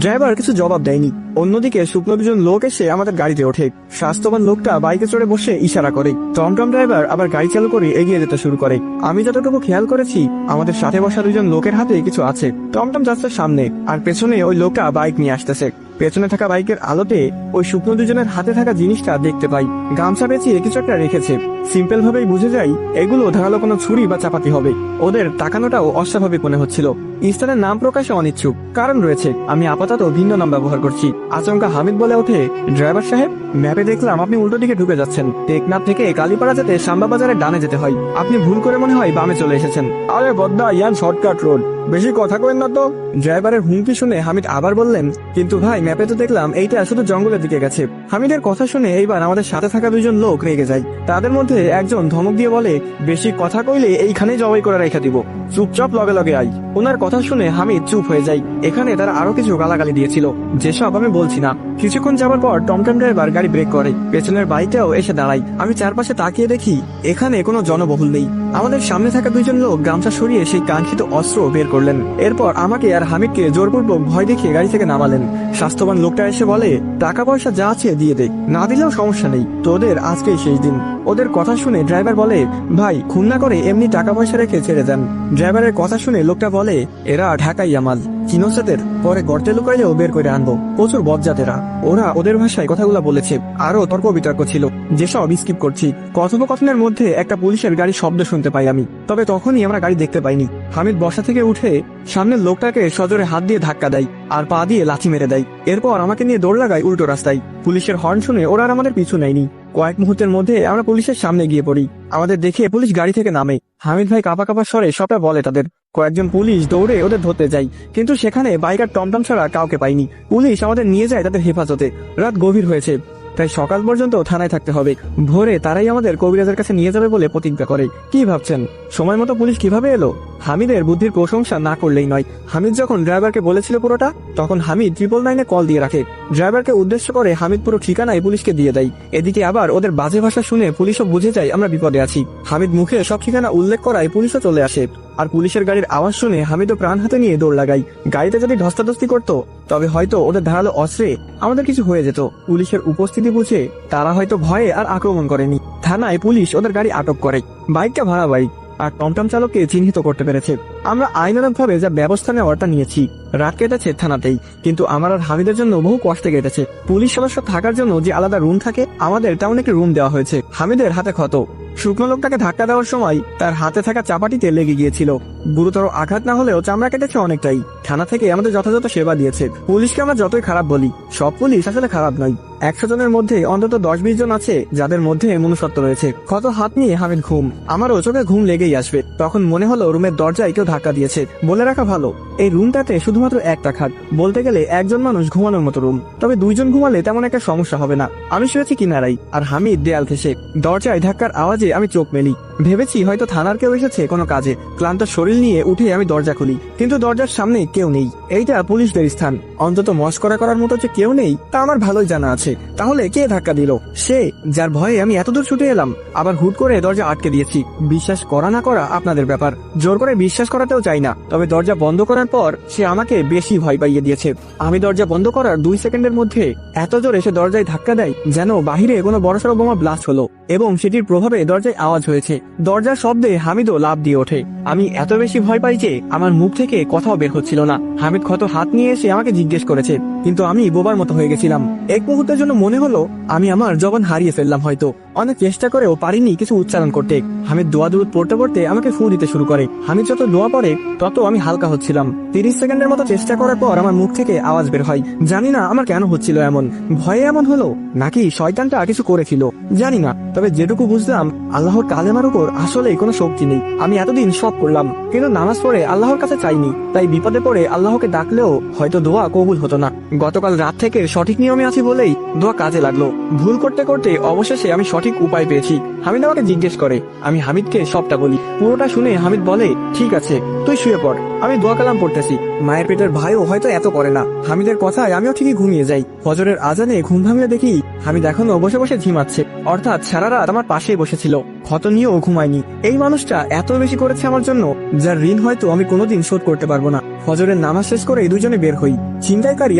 ড্রাইভার কিছু জবাব দেয়নি। অন্যদিকে শুকনো 2জন লোক এসে আমাদের গাড়িতে ওঠে। স্বাস্থ্যবান লোকটা বাইকে চড়ে বসে ইশারা করে। টমটম ড্রাইভার আবার গাড়ি চালু করে এগিয়ে যেতে শুরু করে। আমি যতটুকু খেয়াল করেছি আমাদের সাথে বসা 2জন লোকের হাতে কিছু আছে। টমটম যাচ্ছে সামনে আর পেছনে ওই লোকটা বাইক নিয়ে আসতেছে। পেছনে থাকা বাইকের আলোতে ওই শুকনো দুজনের হাতে থাকা জিনিসটা দেখতে পাই। গামছা পেঁচিয়ে কিছু একটা রেখেছে। সিম্পল ভাবেই বুঝে যাই এগুলো ধারালো কোনো ছুরি বা চাপাতি হবে। ওদের তাকানোটাও অস্বাভাবিক মনে হচ্ছিল। স্থানের নাম প্রকাশে অনিচ্ছুক, কারণ রয়েছে। আমি আপাতত ভিন্ন নাম ব্যবহার করছি। আচমকা হামিদ বলে ওঠে, ড্রাইভার সাহেব, ম্যাপে দেখলাম আপনি উল্টো দিকে ঢুকে যাচ্ছেন। টেকনাফ থেকে কালীপাড়া যেতে শ্যামবাজারের ডানে যেতে হয়। আপনি ভুল করে মনে হয় বামে চলে এসেছেন। আরে বদ্দা, ইয়ান শর্টকাট রোড, বেশি কথা কইন না তো। ড্রাইভারের হুমকি শুনে হামিদ আবার বললেন, কিন্তু ভাই ম্যাপে তো দেখলাম এইটা শুধু জঙ্গলের দিকে গেছে। হামিদের কথা শুনে এইবার আমাদের সাথে থাকা দুজন লোক রেগে যায়। তাদের মধ্যে একজন ধমক দিয়ে বলে, বেশি কথা কইলে এইখানে জবাই করে রেখে দিব, চুপচাপ লগে লগে আই। ওনার কথা শুনে হামিদ চুপ হয়ে যায়। এখানে তারা আরো কিছু গালাগালি দিয়েছিল, যেসব আমি বলছি না। কিছুক্ষণ যাবার পর টমটম ড্রাইভার গাড়ি ব্রেক করে। পেছনের বাইকটাও এসে দাঁড়ায়। আমি চারপাশে তাকিয়ে দেখি এখানে কোনো জনবহুল নেই। আমাদের সামনে থাকা দুইজন লোক গামছা সরিয়ে সেই কাঙ্ক্ষিত অস্ত্র বের করলেন। এরপর আমাকে আর হামিদকে জোরপূর্বক ভয় দেখিয়ে গাড়ি থেকে নামালেন। স্বাস্থ্যবান লোকটা এসে বলে, টাকা পয়সা যা আছে দিয়ে দে, না দিলেও সমস্যা নেই, তোদের আজকেই শেষ দিন। ওদের কথা শুনে ড্রাইভার বলে, ভাই খুন না করে এমনি টাকা পয়সা রেখে ছেড়ে দেন। ড্রাইভারের কথা শুনে লোকটা বলে, এরা ঢাকাই আমাল, চিনোসাদের পরে গর্তে লুকাইলেও বের করে আনবো, প্রচুর বজ্জাতেরা। ওরা ওদের ভাষায় কথাগুলো বলেছে। আরো তর্ক বিতর্ক ছিল, যেসব স্কিপ করছি। কথোপকথনের মধ্যে একটা পুলিশের গাড়ি শব্দ শুনতে পাই আমি, তবে তখনই আমরা গাড়ি দেখতে পাইনি। হামিদ বসা থেকে উঠে সামনের লোকটাকে সজোরে হাত দিয়ে ধাক্কা দেয় আর পা দিয়ে লাথি মেরে দেয়। এরপর আমাকে নিয়ে দৌড় লাগায় উল্টো রাস্তায়। পুলিশের হর্ন শুনে ওরা আর আমাদের পিছু নেয়নি। কয়েক মুহূর্তের মধ্যে আমরা পুলিশের সামনে গিয়ে পড়ি। আমাদের দেখে পুলিশ গাড়ি থেকে নামে। হামিদ ভাই কাঁপা কাঁপা স্বরে সবটা বলে তাদের। কয়েকজন পুলিশ দৌড়ে ওদের ধরতে যায়, কিন্তু সেখানে বাইক আর টমটম ছাড়া কাউকে পাইনি। পুলিশ আমাদের নিয়ে যায় তাদের হেফাজতে। রাত গভীর হয়েছে, তাই সকাল পর্যন্ত থানায় থাকতে হবে। ভোরে তারাই আমাদের কবিরাজের কাছে নিয়ে যাবে বলে প্রতিজ্ঞা করে। কি ভাবছেন সময় মতো পুলিশ কিভাবে এলো? হামিদের বুদ্ধির প্রশংসা না করলেই নয়। হামিদ যখন ড্রাইভারকে বলেছিল পুরোটা, তখন হামিদ 999-এ কল দিয়ে রাখে। ড্রাইভারকে উদ্দেশ্য করে হামিদ পুরো ঠিকানায় পুলিশকে দিয়ে দেয়। এদিকে আবার ওদের বাজে ভাষা শুনে পুলিশও বুঝে যায় আমরা বিপদে আছি। হামিদ মুখে সব ঠিকানা উল্লেখ করায় পুলিশও চলে আসে। আর পুলিশের গাড়ির আওয়াজ শুনে হামিদও প্রাণ হাতে নিয়ে দৌড় লাগাই। গাড়িতে যদি ধস্তাধস্তি করতো তবে হয়তো ওদের ধারালো অস্ত্রে আমাদের কিছু হয়ে যেত। পুলিশের উপস্থিতি বুঝে তারা হয়তো ভয়ে আর আক্রমণ করেনি। থানায় পুলিশ ওদের গাড়ি আটক করে। বাইকটা ভাড়া বাইক আর টমটম চালককে চিহ্নিত করতে পেরেছে। আমরা আইনানুগভাবে যা ব্যবস্থা নেওয়ারটা নিয়েছি। রাত কেটেছে থানাতেই, কিন্তু আমার আর হামিদের জন্য বহু কষ্টে কেটেছে। পুলিশ সদস্য থাকার জন্য যে আলাদা রুম থাকে, আমাদের তেমন একটি রুম দেওয়া হয়েছে। হামিদের হাতে ক্ষত। শুকনো লোকটাকে ধাক্কা দেওয়ার সময় তার হাতে থাকা চাপাটিতে লেগে গিয়েছিল। গুরুতর আঘাত না হলেও চামড়া কেটেছে অনেকটাই। থানা থেকে আমাদের যথাযথ সেবা দিয়েছে। পুলিশকে আমরা যতই খারাপ বলি, সব পুলিশ আসলে খারাপ নয়। 100 জনের মধ্যে অন্তত 10-20 জন আছে যাদের মধ্যে মনুষ্যত্ব রয়েছে। ক্ষত হাত নিয়ে হামিদ ঘুম। আমারও চোখে ঘুম লেগেই আসবে। তখন মনে হলো রুমের দরজায় কেউ ধাক্কা দিয়েছে। বলে রাখা ভালো, এই রুমটাতে শুধুমাত্র একটা খাট, বলতে গেলে একজন মানুষ ঘুমানোর মতো রুম। তবে 2 জন ঘুমালে তেমন একটা সমস্যা হবে না। আমি শুয়েছি কিনারাই, আর হামিদ দেয়াল ঘেঁষে। দরজায় ধাক্কার আওয়াজে আমি চোখ মেলি। ভেবেছি হয়তো থানার কেউ এসেছে কোনো কাজে। ক্লান্ত শরীর নিয়ে উঠে আমি দরজা খুলি, কিন্তু দরজার সামনে কেউ নেই। এইটা পুলিশদের স্থান, অন্তত মস্করা করার মতো যে কেউ নেই তা আমার ভালোই জানা আছে। তাহলে কে ধাক্কা দিল? সে যার ভয়ে আমি এতদূর ছুটে এলাম, আবার হুট করে দরজা আটকে দিয়েছি। বিশ্বাস করা না করা আপনাদের ব্যাপার। জোর করে বিশ্বাস করাতেও চাই না, তবে দরজা বন্ধ করার পর সে আমাকে বেশি ভয় পাইয়ে দিয়েছে। আমি দরজা বন্ধ করার 2 সেকেন্ডের মধ্যে এত জোরে সে দরজায় ধাক্কা দেয় যেন বাহিরে কোনো বড়সড় বোমা ব্লাস্ট হলো, এবং সেটির প্রভাবে দরজায় আওয়াজ হয়েছে। দরজার শব্দে হামিদও লাফ দিয়ে ওঠে। আমি এত বেশি ভয় পাই যে আমার মুখ থেকে কথাও বের হচ্ছিল না। হামিদ ক্ষত হাত নিয়ে এসে আমাকে জিজ্ঞেস করেছে, কিন্তু আমি বোবার মতো হয়ে গেছিলাম। এক মুহূর্তের জন্য মনে হলো আমি আমার জবান হারিয়ে ফেললাম হয়তো। অনেক চেষ্টা করেও পারিনি কিছু উচ্চারণ করতে। হামিদ দোয়া দূরত পড়তে পড়তে আমাকে ফু দিতে শুরু করে। হামিদ যত দোয়া পড়ে তত আমি হালকা হচ্ছিলাম। 30 সেকেন্ডের মতো চেষ্টা করার পর আমার মুখ থেকে আওয়াজ বের হয়। জানি না আমার কেন হচ্ছিল এমন। ভয়ে এমন হলো নাকি শয়তানটা কিছু করেছিল, জানি না। তবে যেটুকু বুঝলাম, আল্লাহর কালেমার উপর আসলেই কোনো শক্তি নেই। আমি এতদিন সব করলাম, কিন্তু নামাজ পড়ে আল্লাহর কাছে চাইনি। তাই বিপদে পড়ে আল্লাহকে ডাকলেও হয়তো দোয়া কবুল হতো না। গতকাল রাত থেকে সঠিক নিয়মে আছি বলেই দোয়া কাজে লাগলো। ভুল করতে করতে অবশেষে আমি সঠিক উপায় পেয়েছি। হামিদ আমাকে জিজ্ঞেস করে, আমি হামিদকে সবটা বলি। পুরোটা শুনে হামিদ বলে, ঠিক আছে তুই শুয়ে পড়, আমি দোয়া কালাম পড়তেছি। মায়ের পেটের ভাইও হয়তো এত করে না। হামিদের কথায় আমিও ঠিকই ঘুমিয়ে যাই। ফজরের আজানে ঘুম ভাঙলে দেখি হামিদ এখনো বসে বসে ঝিমাচ্ছে, অর্থাৎ সারা রাত আমার পাশেই বসেছিল। ক্ষত নিয়েও ঘুমায়নি। এই মানুষটা এত বেশি করেছে আমার জন্য, যার ঋণ হয়তো আমি কোনোদিন শোধ করতে পারবো না। ফজরের নামাজ শেষ করে দুজনে বের হই। ছিনতাইকারী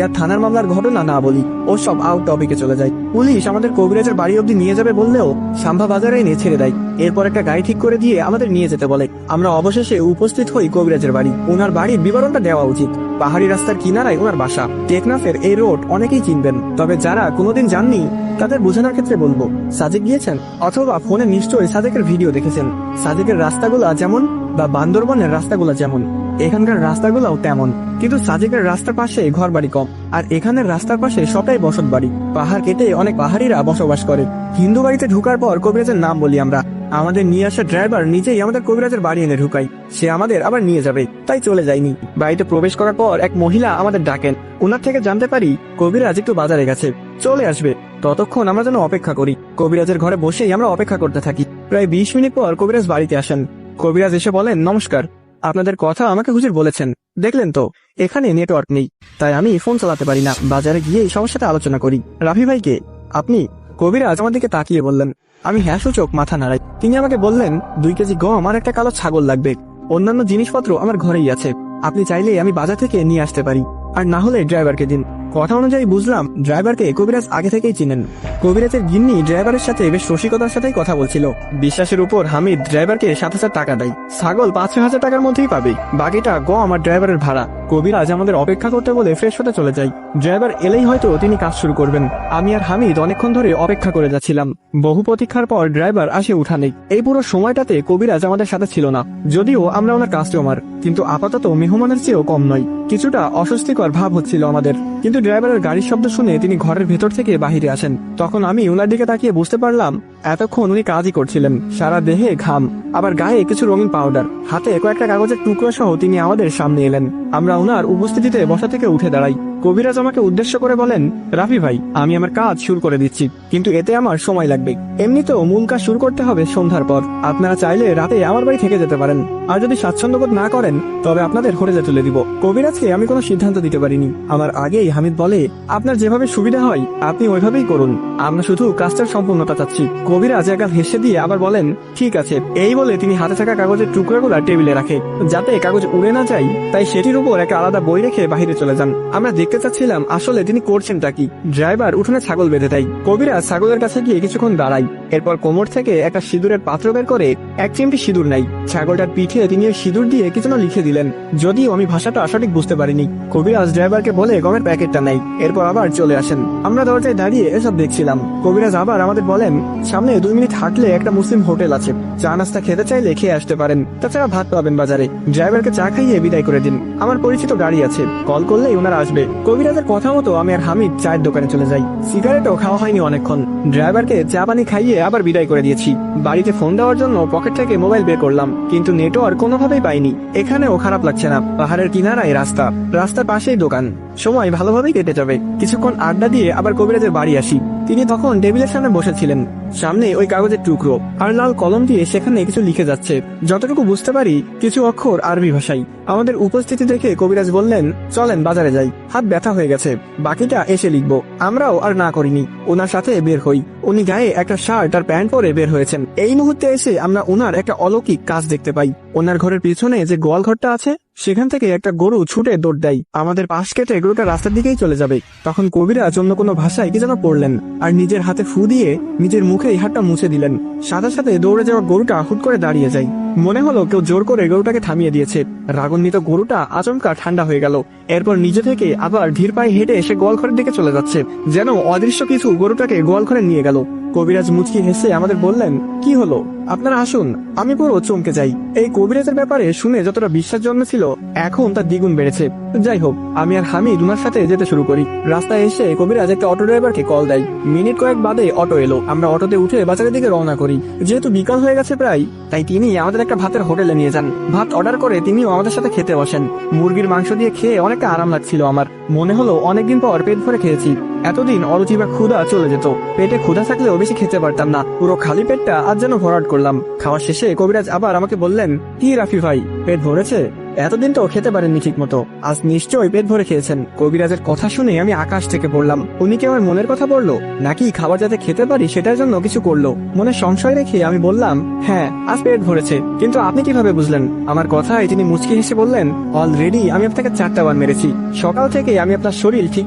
আর থানার মামলার ঘটনা না বলি, ও সব আউট টপিকে চলে যায়। পুলিশ আমাদের কবিরাজের বাড়ি অব্দি নিয়ে যাবে বললেও সাম্ভা বাজারে এনে ছেড়ে দেয়। এরপর একটা গাড়ি ঠিক করে দিয়ে আমাদের নিয়ে যেতে বলে। আমরা অবশেষে উপস্থিত হই কবিরাজের বাড়ি। ওনার বাড়ির বিবরণটা দেওয়া উচিত। পাহাড়ি রাস্তার কিনারায় ওনার বাসা। টেকনাফের এই রোড অনেকেই চিনবেন, তবে যারা কোনোদিন যাননি তাদের বোঝানোর ক্ষেত্রে বলবো, সাজেক গিয়েছেন অথবা ফোনে নিশ্চয়ই সাজেকের ভিডিও দেখেছেন। সাজেকের রাস্তাগুলা যেমন বা বান্দরবনের রাস্তাগুলা যেমন, এখানকার রাস্তাগুলাও তেমন, কিন্তু সাজেকের রাস্তার পাশে ঘর বাড়ি কম, আর এখানের রাস্তার পাশে সবটাই বসত বাড়ি। পাহাড় কেটে অনেক পাহাড়িরা বসবাস করে। হিন্দু বাড়িতে ঢুকার পর কবিরাজের নাম বলি আমরা। আমাদের নিয়ে আসা ড্রাইভার নিজেই আমাদের কবিরাজের বাড়ি এনে ঢুকাই, সে আমাদের আবার নিয়ে যাবে, তাই চলে যায়নি। বাড়িতে প্রবেশ করার পর এক মহিলা আমাদের ডাকেন। ওনার থেকে জানতে পারি কবিরাজ একটু বাজারে গেছে, চলে আসবে, ততক্ষণ আমরা যেন অপেক্ষা করি। কবিরাজের ঘরে বসেই আমরা অপেক্ষা করতে থাকি। প্রায় 20 মিনিট পর কবিরাজ বাড়িতে আসেন। কবিরাজ এসে বলেন, নমস্কার, আপনাদের কথা আমাকে হুজুর বলেছেন, দেখলেন তো এখানে নেটওয়ার্ক নেই, তাই আমি ফোন চালাতে পারি না, বাজারে গিয়ে এই সমস্যাটা আলোচনা করি। রাফি ভাইকে আপনি? কবিরাজ আমার দিকে তাকিয়ে বললেন। আমি হ্যাঁ সূচক মাথা নাড়াই। তিনি আমাকে বললেন, 2 কেজি গম আর একটা কালো ছাগল লাগবে, অন্যান্য জিনিসপত্র আমার ঘরেই আছে, আপনি চাইলে আমি বাজার থেকে নিয়ে আসতে পারি, আর না হলে ড্রাইভারকে দিন। কথা অনুযায়ী বুঝলাম ড্রাইভারকে কবিরাজ আগে থেকেই চিনেন। কবিরাজের গিন্নি ড্রাইভারের সাথে বেশ রসিকতার সাথেই কথা বলছিল। বিশ্বাসের উপর হামিদ ড্রাইভারকে 7,000 টাকা দেয়। ছাগল 5-6 হাজার টাকার মধ্যেই পাবে, বাকিটা গম আর ড্রাইভারের ভাড়া। কবিরাজ আমাদের অপেক্ষা করতে বলে ফ্রেশ হতে চলে যায়। ড্রাইভার এলেই হয়তো তিনি কাজ শুরু করবেন। আমি আর হামিদ অনেকক্ষণ ধরে অপেক্ষা করে যাচ্ছিলাম। বহু প্রতীক্ষার পর ড্রাইভার আসে উঠানে। এই পুরো সময়টাতে কবিরাজ আমাদের সাথে ছিল না, যদিও আমরা ওনার কাস্টমার, কিন্তু আপাতত মেহমানের চেয়েও কম নয়। কিছুটা অস্বস্তিকর ভাব হচ্ছিল আমাদের, কিন্তু ড্রাইভারের গাড়ির শব্দ শুনে তিনি ঘরের ভেতর থেকে বাহিরে আসেন। তখন আমি ওনার দিকে তাকিয়ে বুঝতে পারলাম এতক্ষণ উনি কাজই করছিলেন। সারা দেহে ঘাম, আবার গায়ে কিছু রঙিন পাউডার, হাতে কয়েকটা কাগজের টুকরো সহ তিনি আমাদের সামনে এলেন। আমরা ওনার উপস্থিতিতে বসা থেকে উঠে দাঁড়াই। কবিরাজ আমাকে উদ্দেশ্য করে বলেন, রাফি ভাই, আমি আমার কাজ শুরু করে দিচ্ছি, কিন্তু এতে আমার সময় লাগবে। এমনিতেও মূল কাজ শুরু করতে হবে সন্ধ্যার পর। আপনারা চাইলে রাতে আমার বাড়ি থেকে যেতে পারেন, আর যদি স্বাচ্ছন্দ্যবোধ না করেন তবে আপনাদের হোটেলে তুলে দিব। কবিরাজকে আমি কোনো সিদ্ধান্ত দিতে পারিনি। আমার আগেই হামিদ বলে, আপনার যেভাবে সুবিধা হয় আপনি ওইভাবেই করুন, আমরা শুধু কাজটার সম্পূর্ণতা চাচ্ছি। কবিরাজ একগাল হেসে দিয়ে আবার বলেন, ঠিক আছে। এই বলে তিনি হাতে থাকা কাগজের টুকরোগুলো টেবিলে রাখে, যাতে কাগজ উড়ে না যায়, তাই সেটির উপর একটা আলাদা বই রেখে বাহিরে চলে যান। আমরা দেখতে চাচ্ছিলাম আসলে তিনি করছেনটা কি। ড্রাইভার উঠোনে ছাগল বেঁধে দেয়। কবিরাজ ছাগলের কাছে গিয়ে কিছুক্ষণ দাঁড়াই, এরপর কোমর থেকে একটা সিঁদুরের পাত্র বের করে 1 চিমটি সিঁদুর নাই। ছাগলটার পিঠে তিনি সিঁদুর দিয়ে কিছু না লিখে দিলেন, যদিও আমি ভাষাটা সঠিক বুঝতে পারিনি। কবিরাজ ড্রাইভারকে বলে গমের প্যাকেটটা নেই, এরপর আবার চলে আসেন। আমরা দরজায় দাঁড়িয়ে এসব দেখছিলাম। কবিরাজ আবার আমাদের বলেন, সামনে 2 মিনিট হাঁটলে একটা মুসলিম হোটেল আছে, চা নাস্তা খেতে চাইলে খেয়ে আসতে পারেন, তাছাড়া ভাত পাবেন বাজারে। ড্রাইভারকে চা খাইয়ে বিদায় করে দিন, আমার পরিচিত গাড়ি আছে, কল করলেই ওনারা আসবে। কবিরাজের কথা মতো আমি আর হামিদ চায়ের দোকানে চলে যাই। সিগারেটও খাওয়া হয়নি অনেকক্ষণ। ড্রাইভারকে চা পানি খাইয়ে আবার বিদায় করে দিয়েছি। বাড়িতে ফোন দেওয়ার জন্য পকেট থেকে মোবাইল বের করলাম, কিন্তু নেটওয়ার্ক কোনোভাবেই পাইনি। এখানেও খারাপ লাগছে না, পাহাড়ের কিনারায় রাস্তা, রাস্তার পাশেই দোকান, সময় ভালোভাবেই কেটে যাবে। কিছুক্ষণ আড্ডা দিয়ে আবার কবিরাজের বাড়ি আসি। তিনি তখন টেবিলের সামনে বসেছিলেন, সামনে ওই কাগজের টুকরো আর লাল কলম দিয়ে সেখানে কিছু লিখে যাচ্ছে। যতটুকু বুঝতে পারি কিছু অক্ষর আরবি ভাষায়। আমাদের উপস্থিতি দেখে কবিরাজ বললেন, চলেন বাজারে যাই, হাত ব্যথা হয়ে গেছে, বাকিটা এসে লিখবো। আমরাও আর না করিনি, ওনার সাথে বের হই। উনি গায়ে একটা শার্ট আর প্যান্ট পরে বের হয়েছেন। এই মুহূর্তে এসে আমরা ওনার একটা অলৌকিক কাজ দেখতে পাই। ওনার ঘরের পিছনে যে গোয়াল ঘরটা আছে, সেখান থেকে একটা গরু ছুটে দৌড় দেয়। আমাদের পাশ কেটে গরুটা রাস্তার দিকেই চলে যাবে। তখন কবিরাজ অন্য কোনো ভাষায় কি যেন পড়লেন, আর নিজের হাতে ফু দিয়ে নিজের মুখে এই হাতটা মুছে দিলেন। সাথে সাথে দৌড়ে যাওয়া গরুটা হুট করে দাঁড়িয়ে যায়। মনে হলো কেউ জোর করে গরুটাকে থামিয়ে দিয়েছে। রাগান্বিত গরুটা আচমকা ঠান্ডা হয়ে গেল। এরপর নিজে থেকে আবার ধীর পায়ে হেঁটে এসে গোয়ালঘরের দিকে চলে যাচ্ছে, যেন অদৃশ্য কিছু গরুটাকে গোয়ালঘরে নিয়ে গেল। কবিরাজ মুচকি হেসে আমাদের বললেন, কি হলো, আপনারা আসুন। আমি পুরো চমকে যাই। এই কবিরাজের ব্যাপারে শুনে যতটা বিশ্বাস জন্মেছিল, এখন তা দ্বিগুণ বেড়েছে। যাই হোক, আমি আর হামিদ উনার সাথে যেতে শুরু করি। রাস্তায় এসে কবিরাজ একটা অটো ড্রাইভারকে কল দেয়। মিনিট কয়েক বাদে অটো এলো। আমরা অটোতে উঠে বাজারের দিকে রওনা করি। যেহেতু বিকাল হয়ে গেছে প্রায়, তাই তিনি আমাদের একটা ভাতের হোটেলে নিয়ে যান। ভাত অর্ডার করে তিনিও আমাদের সাথে খেতে বসেন। মুরগির মাংস দিয়ে খেয়ে অনেকটা আরাম লাগছিল আমার। মনে হলো অনেকদিন পর পেট ভরে খেয়েছি। এতদিন অরুচি বা ক্ষুধা চলে যেত। পেটে ক্ষুধা থাকলেও বেশি খেতে পারতাম না। পুরো খালি পেটটা আজ যেন ভরাট করলাম। খাওয়া শেষে কবিরাজ আবার আমাকে বললেন, কি রাফি ভাই, পেট ভরেছে? এতদিন তো খেতে পারেননি ঠিক মতো, আজ নিশ্চয়ই পেট ভরে খেয়েছেন। কবিরাজের কথা শুনে আমি আকাশ থেকে পড়লাম। উনি কি আমার মনের কথা বললো, নাকি খাবার যাতে খেতে পারি সেটার জন্য কিছু করলো? মনে সংশয় রেখে আমি বললাম, হ্যাঁ আজ পেট ভরেছে। কিন্তু আপনি কিভাবে বুঝলেন? আমার কথায় তিনি মুচকি হেসে বললেন, অলরেডি আমি আপনাকে 4টা বার মেরেছি। সকাল থেকে আমি আপনার শরীর ঠিক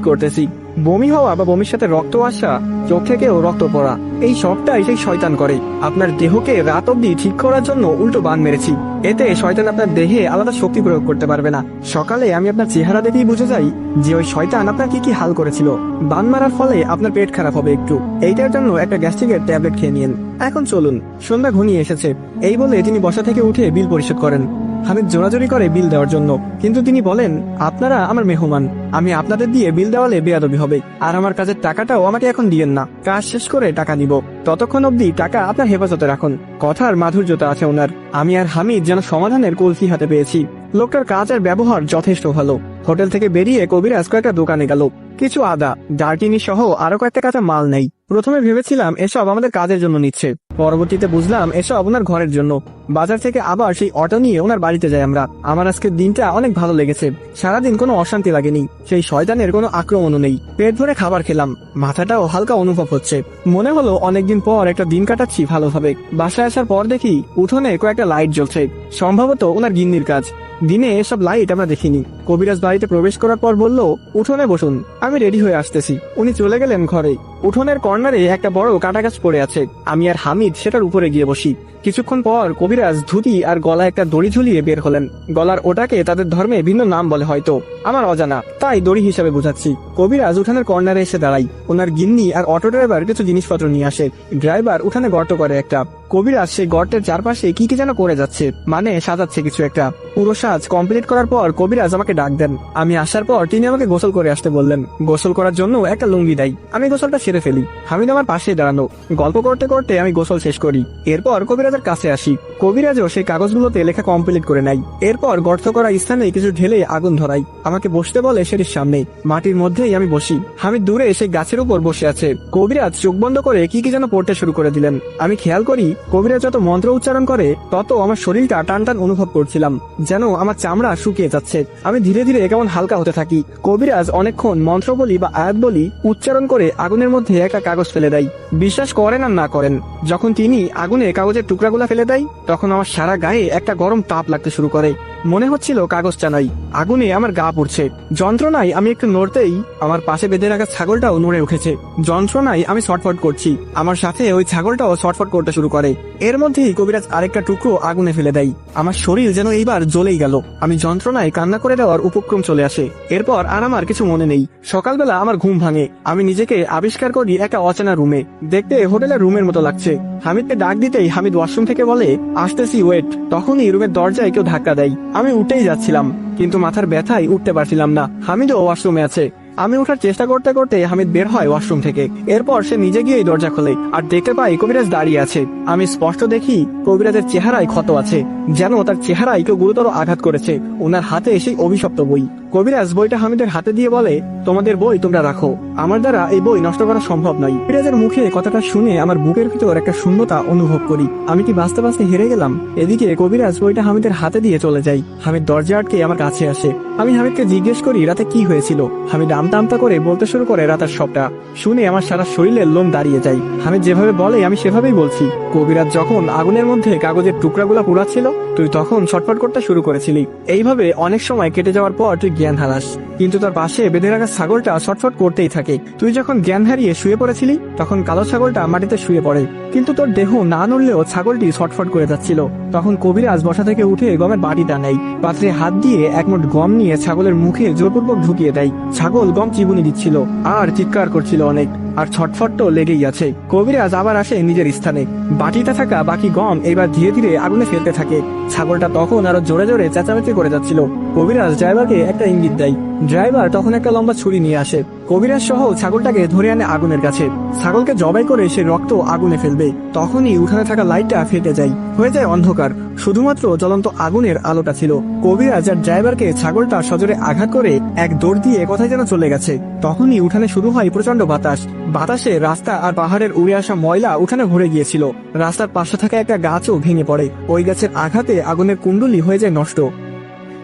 করতেছি। বমি হওয়া বা বমির সাথে রক্ত আসা, চোখ থেকেও রক্ত পড়া, এই সবটাই সেই শয়তান করে। আপনার দেহকে রাত অব্দি ঠিক করার জন্য উল্টো বান মেরেছি। এতে শয়তান আপনার দেহে আলাদা শক্তি প্রয়োগ করতে পারবে না। সকালে আমি আপনার চেহারা দেখেই বুঝে যাই যে ওই শয়তান আপনার কি কি হাল করেছিল। বান মারার ফলে আপনার পেট খারাপ হবে একটু, এইটার জন্য একটা গ্যাস্ট্রিকের ট্যাবলেট খেয়ে নিন। এখন চলুন, সন্ধ্যা ঘনিয়ে এসেছে। এই বলে তিনি বসা থেকে উঠে বিল পরিশোধ করেন। হামিদ জোরাজোরি করে বিল দেওয়ার জন্য, কিন্তু তিনি বলেন, আপনারা আমার মেহমান, আমি আপনাদের দিয়ে বিল দেওয়ালে বেয়াদবি হবে, আর আমার কাজের টাকাটাও আমাকে এখন দিয়েন না, কাজ শেষ করে টাকা নিব, ততক্ষণ অব্দি টাকা আপনার হেফাজতে রাখুন। কথার মাধুর্যতা আছে ওনার। আমি আর হামিদ যেন সমাধানের কলসি হাতে পেয়েছি। লোকটার কাজ আর ব্যবহার যথেষ্ট ভালো। হোটেল থেকে বেরিয়ে কবিরাজ কয়েকটা দোকানে গেল, কিছু আদা, দারচিনি সহ আরো কয়েকটা কাঁচা মাল নেই। প্রথমে ভেবেছিলাম এসব আমাদের কাজের জন্য নিচ্ছে, পরবর্তীতে বুঝলাম এসব ওনার ঘরের জন্য। বাজার থেকে আবার সেই অটো নিয়ে ওনার বাড়িতে যাই আমরা। আমার আজকের দিনটা অনেক ভালো লেগেছে, সারাদিন কোনো অশান্তি লাগেনি, সেই শয়তানের কোনো আক্রমণও নেই। পেট ভরে খাবার খেলাম, মাথাটাও হালকা অনুভব হচ্ছে, মনে হলো অনেকদিন পর একটা দিন কাটাচ্ছি ভালোভাবে। বাসায় আসার পর দেখি উঠোনে কয়েকটা লাইট জ্বলছে, সম্ভবত ওনার গিন্নির কাজ। দিনে এসব লাইট আমরা দেখিনি। কবিরাজ বাড়িতে প্রবেশ করার পর বলল, উঠোনে বসুন, আমি রেডি হয়ে আসতেছি। উনি চলে গেলেন ঘরে। উঠোনের কর্নারে একটা বড় কাঁটা গাছ পড়ে আছে, আমি আর হামিদ সেটার উপরে গিয়ে বসি। কিছুক্ষণ পর কবিরাজ ধুতি আর গলায় একটা দড়ি ঝুলিয়ে বের হলেন। গলার ওটাকে তাদের ধর্মে ভিন্ন নাম বলে, হয়তো আমার অজানা, তাই দড়ি হিসাবে বোঝাচ্ছি। কবিরাজ উঠানের কর্নারে এসে দাঁড়াই। ওনার গিন্নি আর অটো ড্রাইভার কিছু জিনিসপত্র নিয়ে আসে। ড্রাইভার উঠানে গর্ত করে একটা। কবিরাজ সেই গর্তের চারপাশে কি কি যেন করে যাচ্ছে, মানে সাজাচ্ছে কিছু একটা। পুরো সাজ কমপ্লিট করার পর কবিরাজ আমাকে ডাক দেন। আমি আসার পর তিনি আমাকে গোসল করে আসতে বললেন। গোসল করার জন্য একটা লুঙ্গি দেয়, আমি গোসলটা সেরে ফেলি। হামিদ আমার পাশে দাঁড়ানো, গল্প করতে করতে আমি গোসল শেষ করি। এরপর কবিরাজের কাছে আসি। কবিরাজও সেই কাগজগুলোতে লেখা কমপ্লিট করে নাই। এরপর গর্ত করা স্থানে কিছু ঢেলে আগুন ধরাই। আমাকে বসতে বলে সেটির সামনে, মাটির মধ্যেই আমি বসি। হামিদ দূরে সেই গাছের উপর বসে আছে। কবিরাজ চোখ বন্ধ করে কি কি যেন পড়তে শুরু করে দিলেন। আমি খেয়াল করি কবিরাজ যত মন্ত্র উচ্চারণ করে তত আমার শরীরটা টান টান অনুভব করছিলাম, যেন আমার চামড়া শুকিয়ে যাচ্ছে। আমি ধীরে ধীরে কেমন হালকা হতে থাকি। কবিরাজ অনেকক্ষণ মন্ত্র বলি বা আয়াত বলি উচ্চারণ করে আগুনের মধ্যে একটা কাগজ ফেলে দেয়। বিশ্বাস করেন আর না করেন, যখন তিনি আগুনে কাগজের টুকরাগুলা ফেলে দেয় তখন আমার সারা গায়ে একটা গরম তাপ লাগতে শুরু করে। মনে হচ্ছিল কাগজটা নয়, আগুনে আমার গা পুড়ছে। যন্ত্রণায় আমি একটু নড়তেই আমার পাশে বেঁধে রাখা ছাগলটাও নড়ে উঠেছে। যন্ত্রণায় আমি ছটফট করছি, আমার সাথে ওই ছাগলটাও ছটফট করতে শুরু করে। এর মধ্যেই কবিরাজ আরেকটা টুকরো আগুনে ফেলে দেয়। আমার শরীর যেন এইবার জ্বলেই গেল। আমি যন্ত্রণায় কান্না করে দেওয়ার উপক্রম চলে আসে। এরপর আর আমার কিছু মনে নেই। সকালবেলা আমার ঘুম ভাঙে। আমি নিজেকে আবিষ্কার করি একটা অচেনা রুমে, দেখতে হোটেলের রুমের মতো লাগছে। হামিদকে ডাক দিতেই হামিদ ওয়াশরুম থেকে বলে, আসতেছি, ওয়েট। তখনই রুমের দরজায় কেউ ধাক্কা দেয়। আমি উঠেই যাচ্ছিলাম, কিন্তু মাথার ব্যথায় উঠতে পারছিলাম না। হামিদও ওয়াশরুমে আছে। আমি ওঠার চেষ্টা করতে করতে হামিদ বের হয় ওয়াশরুম থেকে। এরপর সে নিজে গিয়ে দরজা খোলে আর দেখতে পাই কবিরাজ দাঁড়িয়ে আছে। আমি স্পষ্ট দেখি কবিরাজের চেহারায় ক্ষত আছে, যেন তার চেহারায় কেউ গুরুতর আঘাত করেছে। ওনার হাতে সেই অভিশপ্ত বই। কবিরাজ বইটা হামিদের হাতে দিয়ে বলে, তোমাদের বই তোমরা রাখো, আমার দ্বারা এই বই নষ্ট করা সম্ভব নয়। কবিরাজের মুখে কথাটা শুনে আমার বুকের ভিতর একটা শূন্যতা অনুভব করি। আমি কি বাঁচতে বাঁচতে হেরে গেলাম? এদিকে কবিরাজ বইটা হামিদের হাতে দিয়ে চলে যায়। হামিদ দরজা আটকে আমার কাছে আসে। আমি হামিদকে জিজ্ঞেস করি রাতে কি হয়েছিল। হামিদ আমতা আমতা করে বলতে শুরু করে রাতের সবটা। শুনে আমার সারা শরীরের লোম দাঁড়িয়ে যায়। হামিদ যেভাবে বলে আমি সেভাবেই বলছি। কবিরাজ যখন আগুনের মধ্যে কাগজের টুকরাগুলো পুড়াচ্ছিল তুই তখন ছটফট করতে শুরু করেছিলি। এইভাবে অনেক সময় কেটে যাওয়ার পর তুই জ্ঞান হারাস, কিন্তু তার পাশে বেঁধে রাখা ছাগলটা ছটফট করতেই থাকে। তুই যখন জ্ঞান হারিয়ে শুয়ে পড়েছিলি তখন কালো ছাগলটা মাটিতে শুয়ে পড়ে, কিন্তু তোর দেহ না নড়লেও ছাগলটি ছটফট করে যাচ্ছিল। তখন কবিরাজ বসা থেকে উঠে গমের বাটিটা নেয়, পাত্রে হাত দিয়ে এক মুঠ গম নিয়ে ছাগলের মুখে জোরপূর্বক ঢুকিয়ে দেয়। ছাগল গম চিবুনি দিচ্ছিল আর চিৎকার করছিল অনেক, আর ছটফট তো লেগেই আছে। কবিরাজ আবার আসে নিজের স্থানে। বাটিতে থাকা বাকি গম এবার ধীরে ধীরে আগুনে ফেলতে থাকে। ছাগলটা তখন আরো জোরে জোরে চেঁচামেচি করে যাচ্ছিল। কবিরাজ ড্রাইভারকে একটা ইঙ্গিত দেয়। ড্রাইভার তখন একটা লম্বা ছুরি নিয়ে আসে। কবিরাজ সহ ছাগলটাকে ধরে আনে আগুনের কাছে। ছাগলকে জবাই করে সে রক্ত আগুনে ফেলবে, তখনই উঠানে থাকা লাইটটা ফেটে যায়, হয়ে যায় অন্ধকার। শুধুমাত্র জ্বলন্ত আগুনের আলোটা ছিল। কবিরাজ আর ড্রাইভারকে ছাগলটা সজোরে আঘাত করে এক দৌড় দিয়ে কোথায় যেন চলে গেছে। তখনই উঠানে শুরু হয় প্রচন্ড বাতাস। বাতাসে রাস্তা আর পাহাড়ের উড়ে আসা ময়লা উঠানে ভরে গিয়েছিল। রাস্তার পাশে থাকা একটা গাছও ভেঙে পড়ে। ওই গাছের আঘাতে আগুনের কুণ্ডলি হয়ে যায় নষ্ট,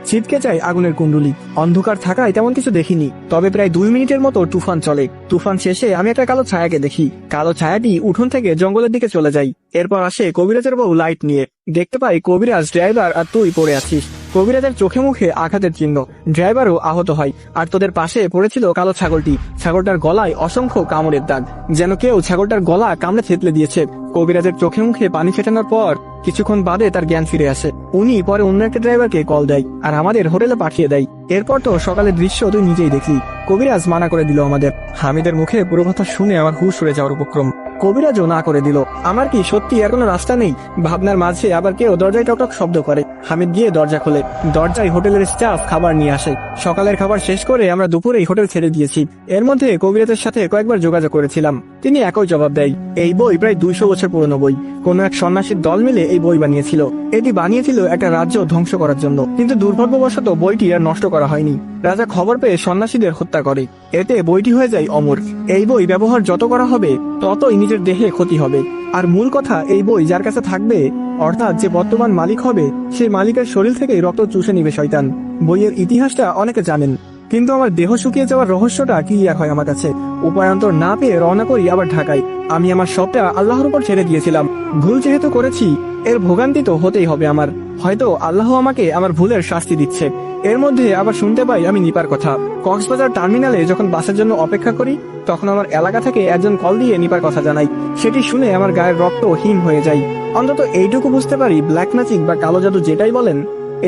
ছিটকে যায় আগুনের কুণ্ডলি। অন্ধকার থাকায় তেমন কিছু দেখিনি, তবে প্রায় 2 মিনিটের মতো তুফান চলে। তুফান শেষে আমি একটা কালো ছায়াকে দেখি। কালো ছায়াটি উঠোন থেকে জঙ্গলের দিকে চলে যায়। এরপর আসে কবিরাজের বউ লাইট নিয়ে। দেখতে পাই কবিরাজ, ড্রাইভার আর তুই পড়ে আছিস। কবিরাজের চোখে মুখে আঘাতের চিহ্ন, ড্রাইভারও আহত হয়। আর তোদের পাশে পড়েছিল কালো ছাগলটি। ছাগলটার গলায় অসংখ্য কামড়ের দাগ, যেন কেউ ছাগলটার গলা কামড়ে থেতলে দিয়েছে। কবিরাজের চোখে মুখে পানি ফেটানোর পর কিছুক্ষণ বাদে তার জ্ঞান ফিরে আসে। উনি পরে অন্য একটা ড্রাইভারকে কল দেয় আর আমাদের হোটেলে পাঠিয়ে দেয়। এরপর তো সকালের দৃশ্য তুই নিজেই দেখলি। কবিরাজ মানা করে দিল আমাদের। হামিদের মুখে পুরো কথা শুনে আমার হুঁশ উড়ে যাওয়ার উপক্রম। কবিরাজও না করে দিল। আমার কি সত্যি আর কোনো রাস্তা নেই? ভাবনার মাঝে আবার কেউ দরজায় টকটক শব্দ করে। হামিদ গিয়ে দরজা খোলে। দরজায় হোটেলের স্টাফ খাবার নিয়ে আসে। সকালের খাবার শেষ করে আমরা দুপুরেই হোটেল ছেড়ে দিয়েছি। এর মধ্যে কবিরাজের সাথে কয়েকবার যোগাযোগ করেছিলাম। তিনি একই জবাব দেয়, এই বই প্রায় 200 বছর পুরনো বই। কোন এক সন্ন্যাসীর দল মিলে এই বই বানিয়েছিল। এটি বানিয়েছিল একটা রাজ্য ধ্বংস করার জন্য, কিন্তু দুর্ভাগ্যবশত বইটি আর নষ্ট করা হয়নি। রাজা খবর পেয়ে সন্ন্যাসীদের হত্যা করে। এতে বইটি হয়ে যায় অমর। এই বই ব্যবহার যত করা হবে ততই নিজের দেহে ক্ষতি হবে। আর মূল কথা, এই বই যার কাছে থাকবে, অর্থাৎ যে বর্তমান মালিক হবে, সেই মালিকের শরীর থেকেই রক্ত চুষে নিবে শয়তান। বইয়ের ইতিহাসটা অনেকে জানেন, কিন্তু আমার দেহ শুকিয়ে যাওয়ার রহস্যটা ক্লিয়ার হয় আমার কাছে। উপায়ান্তর না পেয়ে রওনা করি আবার ঢাকায়। আমি আমার সবটা আল্লাহর উপর ছেড়ে দিয়েছিলাম। ভুল যেহেতু করেছি, এর ভোগান্তি তো হতেই হবে আমার। হয়তো আল্লাহ আমাকে আমার ভুলের শাস্তি দিচ্ছে। এর মধ্যে আবার শুনতে পাই আমি নিপার কথা। কক্সবাজার টার্মিনালে যখন বাসের জন্য অপেক্ষা করি, তখন আমার এলাকা থেকে একজন কল দিয়ে নিপার কথা জানাই। সেটি শুনে আমার গায়ের রক্ত হিম হয়ে যায়। অন্তত এইটুকু বুঝতে পারি, ব্ল্যাক ম্যাজিক বা কালো জাদু যেটাই বলেন,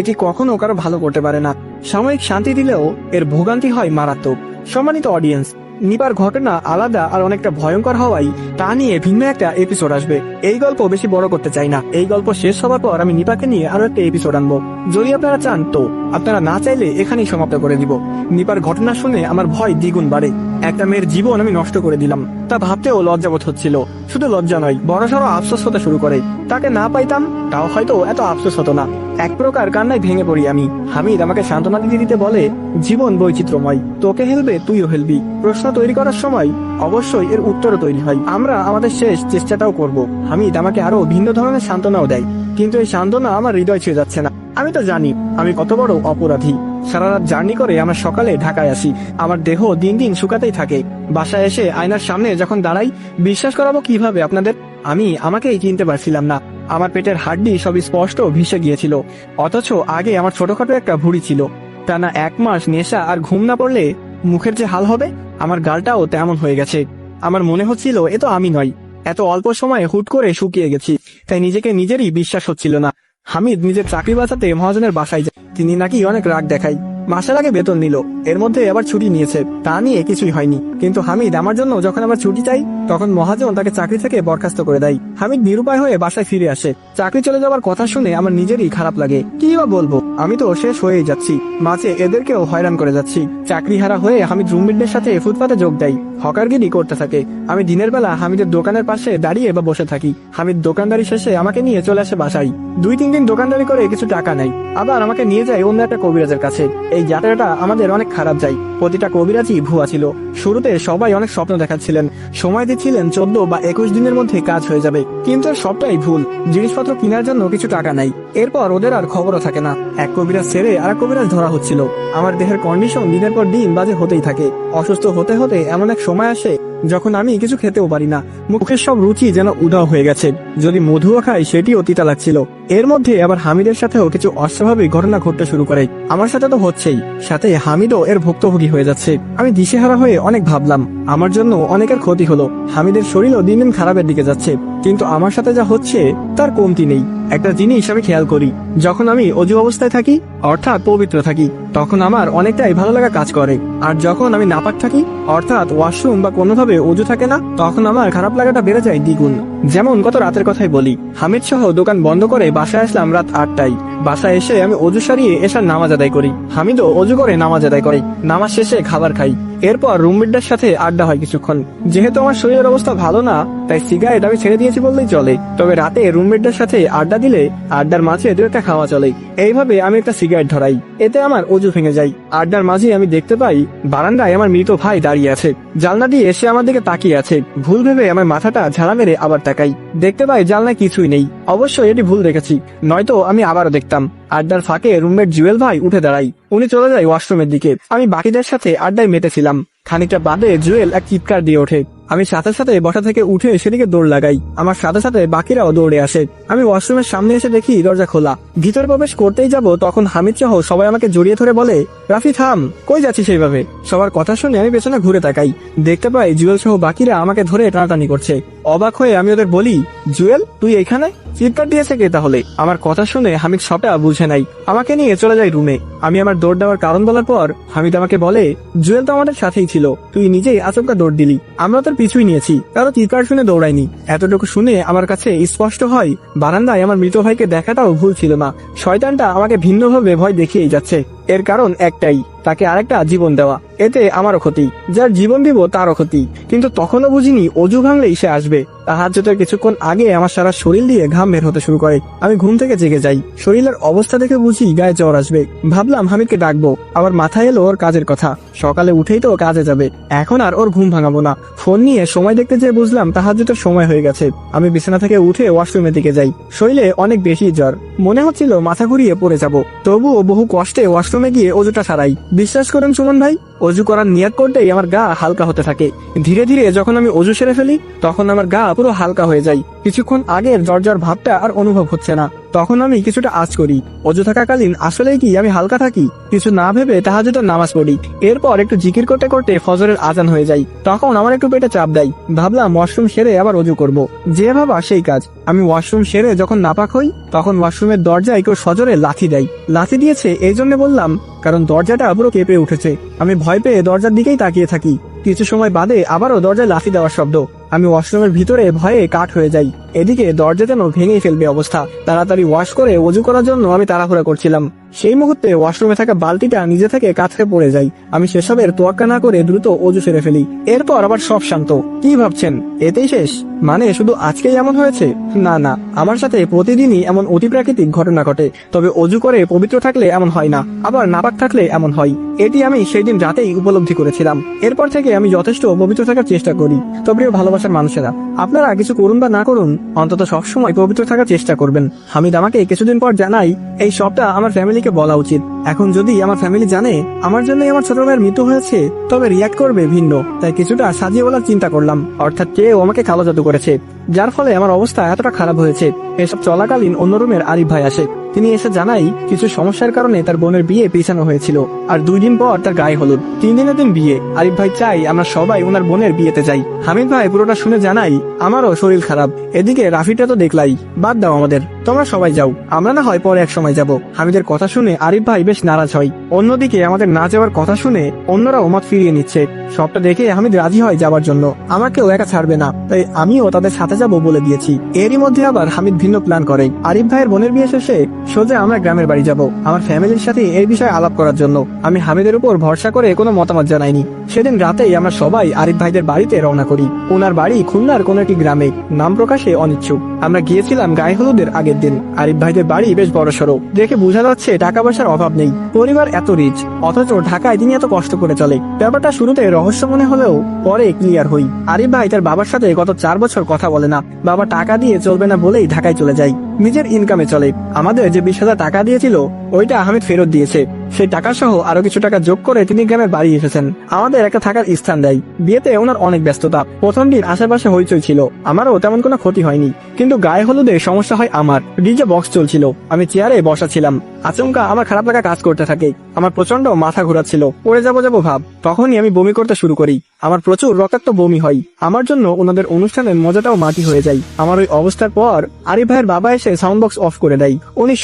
এটি কখনো কারো ভালো করতে পারে না। সাময়িক শান্তি দিলেও এর ভোগান্তি হয় মারাত্মক। সম্মানিত অডিয়েন্স, নিপার ঘটনা আলাদা আর অনেকটা ভয়ঙ্কর হওয়ায় তা নিয়ে ভিন্ন একটা এপিসোড আসবে। এই গল্প বেশি বড় করতে চাই না। এই গল্প শেষ হওয়ার পর আমি নিপাকে নিয়ে আরো একটা এপিসোড আনবো। যদি আপনারা চান তো, আপনারা না চাইলে এখানেই সমাপ্ত করে দিব। নিপার ঘটনা শুনে আমার ভয় দ্বিগুণ বাড়ে। একটা মেয়ের জীবন আমি নষ্ট করে দিলাম, তা ভাবতেও লজ্জাবোধ হচ্ছিল। শুধু লজ্জা নয়, বড়সড় আফসোস হতে শুরু করে। তাকে না পাইতাম তাও হয়তো এত আফসোস হতো না। এক প্রকার কান্নায় ভেঙে পড়ি আমি। হামিদ আমাকে সান্ত্বনা দিতে বলে, জীবন বৈচিত্র্যময়, তোকে হেলবে তুইও হেলবি। প্রশ্ন তৈরি করার সময় অবশ্যই এর উত্তরও তৈরি হয়। আমরা আমাদের শেষ চেষ্টাটাও করব। হামিদ আমাকে আরো ভিন্ন ধরনের সান্ত্বনাও দেয়, কিন্তু এই সান্ত্বনা আমার হৃদয় ছুঁয়ে যাচ্ছে না। আমি তো জানি আমি কত বড় অপরাধী। সারা রাত জার্নি করে আমরা সকালে ঢাকায় আসি। আমার দেহ দিন দিন শুকাতেই থাকে। বাসায় এসে আয়নার সামনে যখন দাঁড়াই, বিশ্বাস করাবো কিভাবে আপনাদের? আমি আমাকেই চিনতে পারছিলাম না। আমার পেটের হাড্ডি সবই স্পষ্ট ভিসে গিয়েছিল, অথচ আগে আমার ছোটখাটো একটা ভুঁড়ি ছিল। টানা 1 মাস নেশা আর ঘুম না পড়লে মুখের যে হাল হবে, আমার গালটাও তেমন হয়ে গেছে। আমার মনে হচ্ছিল এ তো আমি নয়। এত অল্প সময়ে হুট করে শুকিয়ে গেছি, তাই নিজেকে নিজেরই বিশ্বাস হচ্ছিল না। হামিদ নিজের চাকরি বাঁচাতে মহাজনের বাসায় যায়। তিনি নাকি অনেক রাগ দেখায়। মাসের আগে বেতন নিল, এর মধ্যে আবার ছুটি নিয়েছে। তা নিয়ে কিছুই হয়নি, কিন্তু হামিদ আমার জন্য যখন আবার ছুটি চাই, তখন মহাজন তাকে চাকরি থেকে বরখাস্ত করে দেয়। হামিদ নিরুপায় হয়ে বাসায় ফিরে আসে। চাকরি চলে যাওয়ার কথা শুনে আমার নিজেরই খারাপ লাগে। কি বা বলবো, আমি তো শেষ হয়েই যাচ্ছি, মাঝে এদেরকেও হয়রান করে যাচ্ছি। চাকরি হারা হয়ে হামিদ রুমমেটদের সাথে ফুটপাতে যোগ দেয়, হকারগিরি করতে থাকে। আমি দিনের বেলা হামিদের দোকানের পাশে দাঁড়িয়ে বা বসে থাকি। হামিদ দোকানদারি শেষে আমাকে নিয়ে চলে আসে বাসায়। 2-3 দিন দোকানদারি করে কিছু টাকা নেয়, আবার আমাকে নিয়ে যায় অন্য একটা কবিরাজের কাছে। এই যাত্রাটা আমাদের অনেক খারাপ যায়। প্রতিটা কবিরাজই ভুয়া ছিল। শুরুতে সবাই অনেক স্বপ্ন দেখাচ্ছিলেন, সময় দিচ্ছিলেন 14 বা 21 দিনের মধ্যে কাজ হয়ে যাবে, কিন্তু সবটাই ভুল। জিনিসপত্র কেনার জন্য কিছু টাকা নাই। এরপর ওদের আর খবরও থাকে না। এক কবিরাজ ছেড়ে আর এক কবিরাজ ধরা হচ্ছিল। আমার দেহের কন্ডিশন দিনের পর দিন বাজে হতেই থাকে। অসুস্থ হতে হতে এমন এক সময় আসে যখন আমি কিছু খেতেও পারি না। মুখের সব রুচি যেন উধাও হয়ে গেছে। যদি মধুও খাই সেটিও তিতা লাগছিল। এর মধ্যে আবার হামিদের সাথেও কিছু অস্বাভাবিক ঘটনা ঘটতে শুরু করে। আমার সাথে তো হচ্ছেই, সাথে হামিদও এর ভুক্তভোগী হয়ে যাচ্ছে। আমি দিশেহারা হয়ে অনেক ভাবলাম, আমার জন্য অনেকের ক্ষতি হলো। হামিদের শরীরও দিন দিন খারাপের দিকে যাচ্ছে, কিন্তু আমার সাথে যা হচ্ছে তার কমতি নেই। একটা জিনিস আমি খেয়াল করি, যখন আমি অজু অবস্থায় থাকি, অর্থাৎ পবিত্র থাকি, তখন আমার অনেকটাই ভালো লাগা কাজ করে। আর যখন আমি নাপাক থাকি, অর্থাৎ ওয়াশরুম বা কোনোভাবে অজু থাকে না, তখন আমার খারাপ লাগাটা বেড়ে যায় দ্বিগুণ। যেমন গত রাতের কথাই বলি, হামিদ সহ দোকান বন্ধ করে বাসায় আসলাম রাত 8টায়। বাসায় এসে আমি অজু সারিয়ে এসার নামাজ আদায় করি। হামিদও অজু করে নামাজ আদায় করে। নামাজ শেষে খাবার খাই। এরপর রুমমেটদের সাথে আড্ডা হয় কিছুক্ষণ। যেহেতু আমার শরীরের অবস্থা ভালো না, তাই সিগারেট আমি ছেড়ে দিয়েছি বললেই চলে। তবে রাতে রুমমেটদের সাথে আড্ডা দিলে আড্ডার মাঝে 2-1টা খাওয়া চলে। এইভাবে আমি একটা সিগারেট ধরাই, এতে আমার অজু ভেঙে যায়। আড্ডার মাঝে আমি দেখতে পাই বারান্দায় আমার মৃত ভাই দাঁড়িয়ে আছে। জানলা দিয়ে এসে আমার দিকে তাকিয়ে আছে। ভুল ভেবে আমার মাথাটা ঝাড়া মেরে আবার তাকাই। দেখতে পাই জানলায় কিছুই নেই। অবশ্যই এটি ভুল দেখেছি, নয়তো আমি আবারও দেখতাম। আড্ডার ফাঁকে রুমমেট জুয়েল ভাই উঠে দাঁড়াই। উনি চলে যায় ওয়াশরুমের দিকে। আমি বাকিদের সাথে আড্ডায় মেতেছিলাম। খানিকটা বাদে জুয়েল এক চিৎকার দিয়ে ওঠে। আমি সাথে সাথে বসা থেকে উঠে সেদিকে দৌড় লাগাই। আমার সাথে সাথে বাকিরাও দৌড়ে আসে। আমি ওয়াশরুমের সামনে এসে দেখি দরজা খোলা। ভিতরে প্রবেশ করতেই যাব তখন হামিদ সহ সবাই আমাকে জড়িয়ে ধরে বলে, রাফি থাম, কই যাচ্ছিস সেইভাবে? সবার কথা শুনে আমি পেছনে ঘুরে তাকাই। দেখতে পাই জুয়েল সহ বাকিরা আমাকে ধরে টানাটানি করছে। অবাক হয়ে আমি ওদের বলি, জুয়েল তুই এখানে? চিৎকার দিয়েছে কে তাহলে? আমার কথা শুনে হামিদ সবটা বুঝে নাই। আমাকে নিয়ে চলে যায় রুমে। আমি আমার দৌড় দেওয়ার কারণ বলার পর হামিদ আমাকে বলে, জুয়েল তো আমাদের সাথেই ছিল, তুই নিজেই আচমকা দৌড় দিলি, আমরা তোর পিছুই নিয়েছি, কারো চিৎকার শুনে দৌড়াইনি। এতটুকু শুনে আমার কাছে স্পষ্ট হয় বারান্দায় আমার মৃত ভাইকে দেখাটাও ভুল ছিল না। শয়তানটা আমাকে ভিন্নভাবে ভয় দেখিয়েই যাচ্ছে। এর কারণ একটাই, তাকে আরেকটা জীবন দেওয়া। এতে আমারও ক্ষতি, যার জীবন দিব তারও ক্ষতি। কিন্তু তখনও বুঝিনি অজু ভাঙলেই সে আসবে। তাহাজ্জুদের কিছুক্ষণ আগে আমার সারা শরীর দিয়ে ঘাম বের হতে শুরু করে। আমি ঘুম থেকে জেগে যাই। শরীরের অবস্থা দেখে বুঝি গায়ে জ্বর আসবে। ভাবলাম হামিদকে ডাকবো, আবার মাথায় এলো ওর কাজের কথা। সকালে উঠেই তো কাজে যাবে, এখন আর ওর ঘুম ভাঙাবো না। ফোন নিয়ে সময় দেখতে যেয়ে বুঝলাম তাহাজ্জুদের সময় হয়ে গেছে। আমি বিছানা থেকে উঠে ওয়াশরুমের দিকে যাই। শরীরে অনেক বেশি জ্বর, মনে হচ্ছিল মাথা ঘুরিয়ে পড়ে যাব। তবুও বহু কষ্টে ওয়াশরুমে গিয়ে অজুটা সারাই। বিশ্বাস করেন সুমন ভাই, অজু করার নিয়াত করতেই আমার গা হালকা হতে থাকে। ধীরে ধীরে যখন আমি অজু সেরে ফেলি তখন আমার গা পুরো হালকা হয়ে যায়। কিছুক্ষণ আগের জ্বর ভাবটা আর অনুভব হচ্ছে না। তখন আমি কিছুটা আঁচ করি। অজু থাকাকালীন আসলেই কি আমি হালকা থাকি? কিছু না ভেবে তাহাজ্জুদের নামাজ পড়ি। এরপর একটু জিকির করতে করতে ফজরের আজান হয়ে যায়। তখন আমার একটু পেটে চাপ দেয়। ভাবলাম ওয়াশরুম সেরে আবার অজু করব। যে ভাবা সেই কাজ। আমি ওয়াশরুম সেরে যখন নাপাক হই তখন ওয়াশরুমের দরজায় কেউ সজোরে লাথি দেয়। লাথি দিয়েছে এই জন্য বললাম কারণ দরজাটা পুরো কেঁপে উঠেছে। আমি ভয় পেয়ে দরজার দিকেই তাকিয়ে থাকি। কিছু সময় বাদে আবারও দরজায় লাথি দেওয়ার শব্দ। আমি ওয়াশরুমের ভিতরে ভয়ে কাঠ হয়ে যাই। এদিকে দরজা যেন ভেঙেই ফেলবে অবস্থা। তাড়াতাড়ি ওয়াশ করে অজু করার জন্য আমি তাড়াহুড়া করছিলাম। সেই মুহূর্তে ওয়াশরুমে থাকা বালতিটা নিজে থেকে কাছে পড়ে যায়। আমি সেসবের তোয়াক্কা না করে দ্রুত অজু সেরে ফেলি। এরপর আবার সব শান্ত। কি ভাবছেন এতেই শেষ? মানে শুধু আজকেই এমন হয়েছে? না না, আমার সাথে প্রতিদিনই এমন অতিপ্রাকৃতিক ঘটনা ঘটে। তবে অজু করে পবিত্র থাকলে এমন হয় না, আবার নাপাক থাকলে এমন হয়। এটি আমি সেই দিন রাতেই উপলব্ধি করেছিলাম। এরপর থেকে আমি যথেষ্ট পবিত্র থাকার চেষ্টা করি। তো প্রিয় ভালোবাসার মানুষেরা, আপনারা কিছু করুন বা না করুন, অন্তত সবসময় পবিত্র থাকার চেষ্টা করবেন। হামিদ আমাকে কিছুদিন পর জানাই এই সবটা আমার ফ্যামিলিকে বলা উচিত। এখন যদি আমার ফ্যামিলি জানে আমার জন্যই আমার ছোট ভাইয়ের মৃত্যু হয়েছে তবে রিয়াক্ট করবে ভিন্ন। তাই কিছুটা সাজিয়ে বলার চিন্তা করলাম। অর্থাৎ কেউ আমাকে কালো জাদু করেছে, যার ফলে আমার অবস্থা এতটা খারাপ হয়েছে। এসব চলাকালীন অন্য রুমের আরিফ ভাই আসে। তিনি এসে জানাই কিছু সমস্যার কারণে তার বোনের বিয়ে পিছানো হয়েছিল, আর 2 দিন পর তার গায়ে হলুদ। 3 দিনের দিন বিয়ে। আরিফ ভাই চাই আমরা সবাই ওনার বোনের বিয়েতে যাই। হামিদ ভাই পুরোটা শুনে জানাই আমারও শরীর খারাপ। এদিকে রাফিটা তো দেখলাই, বাদ দাও আমাদের, তোমরা সবাই যাও, আমরা না হয় পরে এক সময় যাব। হামিদের কথা শুনে আরিফ ভাই বেশ নারাজ হয়। অন্যদিকে আমাদের না যাওয়ার কথা শুনে অন্যরা মত ফিরিয়ে নিচ্ছে। সবটা দেখে হামিদ রাজি হয় যাবার জন্য। আমাকেও একা ছাড়বে না, তাই আমিও তাদের সাথে যাব বলে দিয়েছি। এরই মধ্যে আবার হামিদ ভিন্ন প্ল্যান করে। আরিফ ভাইয়ের বোনের বিয়ে শেষে সোজা আমরা গ্রামের বাড়ি যাব আমার ফ্যামিলির সাথে এই বিষয়ে আলাপ করার জন্য। আমি হামিদের উপর ভরসা করে কোনো মতামত জানাইনি। সেদিন রাতেই আমরা সবাই আরিফ ভাইদের বাড়িতে রওনা করি। ওনার বাড়ি খুলনার কোন একটি গ্রামে, নাম প্রকাশে অনিচ্ছুক। আমরা গিয়েছিলাম গায়ে হলুদের আগের দিন। আরিফ ভাইদের বাড়ি বেশ বড়সড়, দেখে বোঝা যাচ্ছে টাকা পয়সার অভাব নেই। পরিবার এত রিচ, অথচ ঢাকায় তিনি এত কষ্ট করে চলে। ব্যাপারটা শুরুতে রহস্য মনে হলেও পরে ক্লিয়ার হই। আরিফ ভাই তার বাবার সাথে গত 4 বছর কথা বলে না। বাবা টাকা দিয়ে চলবে না বলেই ঢাকায় চলে যায়। নিজের ইনকামে চলে। আমাদের যে 20,000 টাকা দিয়েছিল ওইটা হামিদ ফেরত দিয়েছে। সেই টাকা সহ আরো কিছু টাকা যোগ করে তিনি গ্রামের বাড়ি এসেছেন। আমাদের একটা থাকার স্থান দেয়। বিয়েতে ওনার অনেক ব্যস্ততা। প্রথম দিন আশেপাশে হইচই ছিল, আমারও তেমন কোনো ক্ষতি হয়নি। কিন্তু গায়ে হলুদে সমস্যা হয় আমার। ডিজে বক্স চলছিল, আমি চেয়ারে বসা ছিলাম। আচমকা আমার খারাপ লাগা কাজ করতে থাকে। আমার প্রচন্ড মাথা ঘোরাচ্ছিল, পড়ে যাবো ভাব। তখনই আমি বমি করতে শুরু করি। আমার প্রচুর রক্তাক্ত বমি হয়। আমার জন্য ওনাদের অনুষ্ঠানের মজাটাও মাটি হয়ে যায়। আমার ওই অবস্থার পর আরিফ ভাইয়ের বাবা এসে সাউন্ড বক্স অফ করে দেয়। উনি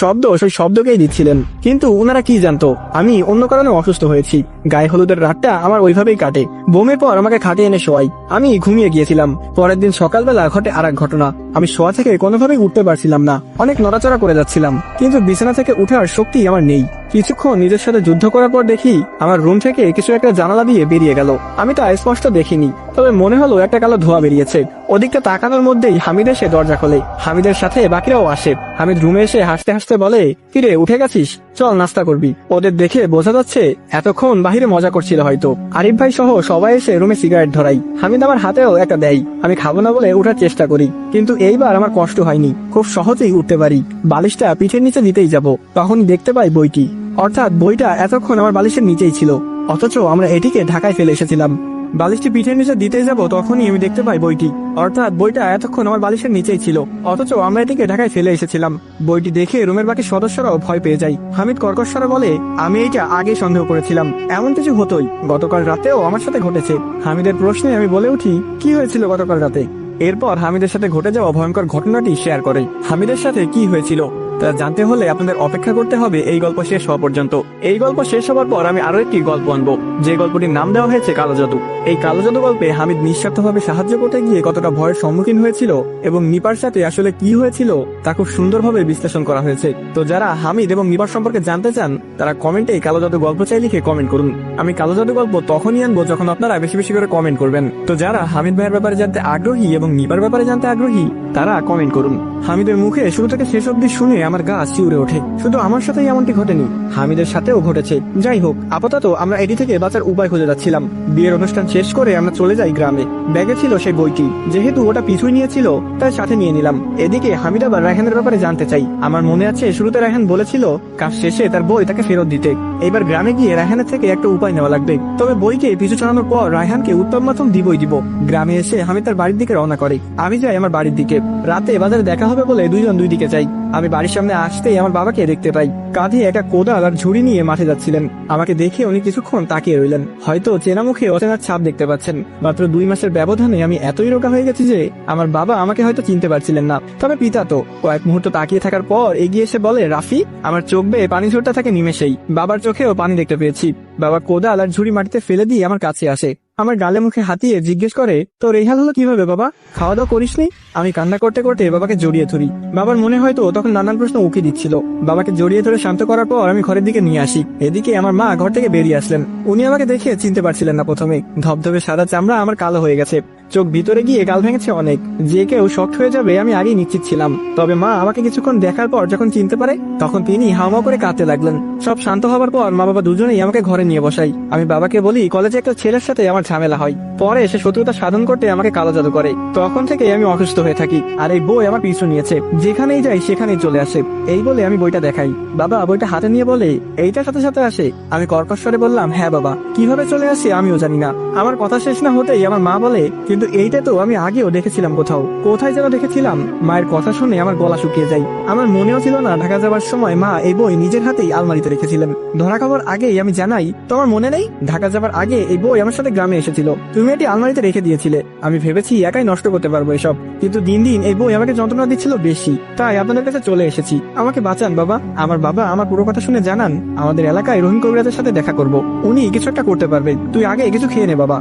সেই শব্দকেই দিচ্ছিলেন, কিন্তু ওনারা কি জানতো আমি অন্য কারণে অসুস্থ হয়েছি। গায়ে হলুদের রাতটা আমার ওইভাবেই কাটে। বমির পর আমাকে খাটে এনে শোয়াই। আমি ঘুমিয়ে গিয়েছিলাম। পরের দিন সকালবেলা ঘটে আর এক ঘটনা। আমি শোয়া থেকে কোনোভাবেই উঠতে পারছিলাম না। অনেক নড়াচড়া করে যাচ্ছিলাম, কিন্তু বিছানা থেকে উঠার শক্তি আমার নেই। কিছুক্ষণ নিজের সাথে যুদ্ধ করার পর দেখি আমার রুম থেকে কিছু একটা জানালা দিয়ে বেরিয়ে গেল। আমি তা স্পষ্ট দেখিনি, তবে মনে হলো একটা কালো ধোঁয়া বেরিয়েছে। ওদিকটা তাকানোর মধ্যেই হামিদ এসে দরজা খোলে। হামিদের সাথে বাকিরাও আসে। হামিদ রুমে এসে হাসতে হাসতে বলে, কিরে উঠে গেছিস, চল নাস্তা করবি। ওদের দেখে বোঝা যাচ্ছে এতক্ষণ বাহিরে মজা করছিল হয়তো। আরিফ ভাই সহ সবাই এসে রুমে সিগারেট ধরাই। হামিদ আমার হাতেও একটা দেয়। আমি খাবো না বলে উঠার চেষ্টা করি, কিন্তু এইবার আমার কষ্ট হয়নি। খুব সহজেই উঠতে পারি। বালিশটা পিঠের নিচে দিতেই যাব, তখন দেখতে পাই বইটি। অর্থাৎ বইটা এতক্ষণ আমার বালিশের নিচেই ছিল, অথচ আমরা এটিকে ঢাকায় ফেলে এসেছিলাম। বালিশটি পিঠের নিচে দিতে যাব তখনই আমি দেখতে পাই বইটি, অর্থাৎ বইটা এতক্ষণ আমার বালিশের নিচেই ছিল, অথচ আমরা এটিকে ঢাকায় ফেলে এসেছিলাম। বইটি দেখে রুমের বাকি সদস্যরাও ভয় পেয়ে যায়। হামিদ কর্কশ্বরে বলে, আমি এইটা আগে সন্দেহ করেছিলাম, এমন কিছু হতোই, গতকাল রাতেও আমার সাথে ঘটেছে। হামিদের প্রশ্নে আমি বলে উঠি, কি হয়েছিল গতকাল রাতে? এরপর হামিদের সাথে ঘটে যাওয়া ভয়ঙ্কর ঘটনাটি শেয়ার করে। হামিদের সাথে কি হয়েছিল তা জানতে হলে আপনাদের অপেক্ষা করতে হবে এই গল্প শেষ হওয়া পর্যন্ত। এই গল্প শেষ হওয়ার পর আমি আরো একটি গল্প আনবো, যে গল্পটির নাম দেওয়া হয়েছে কালো জাদু। এই কালো জাদু গল্পে হামিদ নিঃস্বার্থভাবে সাহায্য করতে গিয়ে কতটা ভয়ের সম্মুখীন হয়েছিল এবং নিপার সাথে আসলে কি হয়েছিল তা খুব সুন্দরভাবে বিশ্লেষণ করা হয়েছে। তো যারা হামিদ এবং নিপার সম্পর্কে জানতে চান তারা কমেন্টে কালো জাদু গল্প চাই লিখে কমেন্ট করুন। আমি কালো জাদু গল্প তখনই আনবো যখন আপনারা বেশি বেশি করে কমেন্ট করবেন। তো যারা হামিদ ভাইয়ের ব্যাপারে জানতে আগ্রহী এবং নিপার ব্যাপারে জানতে আগ্রহী তারা কমেন্ট করুন। হামিদের মুখে শুরু থেকে শেষ অব্দি শুনে আমার গা শিউরে ওঠে। শুধু আমার সাথেই এমনটি ঘটেনি, হামিদের সাথেও ঘটেছে। যাই হোক, আপাতত আমরা এটি থেকে বাঁচার উপায় খুঁজে যাচ্ছিলাম। বিয়ের অনুষ্ঠান শেষ করে আমরা চলে যাই গ্রামে। ব্যাগে ছিল সেই বইটি, যেহেতু ওটা পিছুই নিয়েছিল তাই সাথে নিয়ে নিলাম। এদিকে হামিদ আবার রায়হানের ব্যাপারে জানতে চাই। আমার মনে আছে শুরুতে রায়হান বলেছিল কাজ শেষে তার বই তাকে ফেরত দিতে। এবার গ্রামে গিয়ে রায়হানের থেকে একটা উপায় নেওয়া লাগবে। তবে বইকে পিছু চালানোর পর রায়হানকে উত্তম মাধ্যম দিবই দিব। গ্রামে এসে হামিদ তার বাড়ির দিকে রওনা করে। আমি যাই আমার বাড়ির দিকে। রাতে বাজারে দেখা হবে বলে দুইজন দুই দিকে যাই। আমি বাড়ির সামনে আসতেই আমার বাবাকে দেখতে পাই, কাঁধে একটা কোদাল আর ঝুড়ি নিয়ে মাঠে যাচ্ছিলেন। আমাকে দেখে উনি কিছুক্ষণ তাকিয়ে রইলেন, হয়তো চেনা মুখে অচেনার ছাপ দেখতে পাচ্ছেন। মাত্র 2 মাসের ব্যবধানে আমি এতই রোগা হয়ে গেছি যে আমার বাবা আমাকে হয়তো চিনতে পারছিলেন না। তবে পিতা তো কয়েক মুহূর্ত তাকিয়ে থাকার পর এগিয়ে এসে বলে, রাফি। আমার চোখ বেয়ে পানি ঝরতে থাকে নিমেষেই। বাবার চোখেও পানি দেখতে পেয়েছি। বাবা কোদাল আর ঝুড়ি মাটিতে ফেলে দিয়ে আমার কাছে আসে। আমার গালে মুখে হাতিয়ে জিজ্ঞেস করে, তোর এই হাল হলো কিভাবে বাবা? খাওয়া দাওয়া করিসনি? আমি কান্না করতে করতে বাবাকে জড়িয়ে ধরি। বাবার মনে হয়তো তখন নানান প্রশ্ন উকি দিচ্ছিল। বাবাকে জড়িয়ে ধরে শান্ত করার পর আমি ঘরের দিকে নিয়ে আসি। এদিকে আমার মা ঘর থেকে বেরিয়ে আসলেন। উনি আমাকে দেখে চিনতে পারছিলেন না প্রথমে। ধবধবে সাদা চামড়া আমার কালো হয়ে গেছে, চোখ ভিতরে গিয়ে গাল ভেঙেছে অনেক। যে কেউ শক্ত হয়ে যাবে আমি আগেই নিশ্চিত ছিলাম। তবে মা আমাকে কিছুক্ষণ দেখার পর যখন চিনতে পারে তখন তিনি হাওমাও করে কাঁদতে লাগলেন। সব শান্ত হবার পর মা বাবা দুজনেই আমাকে ঘরে নিয়ে বসাই। আমি বাবাকে বলি কলেজে একটা ছেলের সাথে আমার ঝামেলা হয়, পরে সে শত্রুতা সাধন করতে আমাকে কালো জাদু করে। তখন থেকে আমি অসুস্থ হয়ে থাকি, আর এই বই আমার পিছু নিয়েছে। যেখানেই যাই সেখানেই চলে আসে। এই বলে আমি বইটা দেখাই। বাবা বইটা হাতে নিয়ে বলে, এইটার সাথে সাথে আসে? আমি কর্কশ্বরে বললাম, হ্যাঁ বাবা। কিভাবে চলে আসে আমিও জানি না। আমার কথা শেষ না হতেই আমার মা বলে, কিন্তু এইটা তো আমি আগেও দেখেছিলাম কোথাও। কোথায় যেন দেখেছিলাম? মায়ের কথা শুনে আমার গলা শুকিয়ে যায়। আমার মনেও ছিল না ঢাকা যাবার সময় মা এই বই নিজের হাতেই আলমারিতে রেখেছিলেন। ধরা খাবার আগেই আমি জানাই, তোমার মনে নেই ঢাকা যাবার আগে এই বই আমার সাথে গ্রামে এসেছিল, তুমি এটি আলমারিতে রেখে দিয়েছিলে। আমি ভেবেছি একাই নষ্ট করতে পারবো এসব, কিন্তু দিন দিন এই বই আমাকে যন্ত্রণা দিচ্ছিল বেশি, তাই আপনাদের কাছে চলে এসেছি। আমাকে বাঁচান বাবা। আমার বাবা আমার পুরো কথা শুনে জানান, আমাদের এলাকায় রহিম কবিরাজের সাথে দেখা করব, উনি কিছু একটা করতে পারবে। তুই আগে কিছু খেয়ে নে বাবা।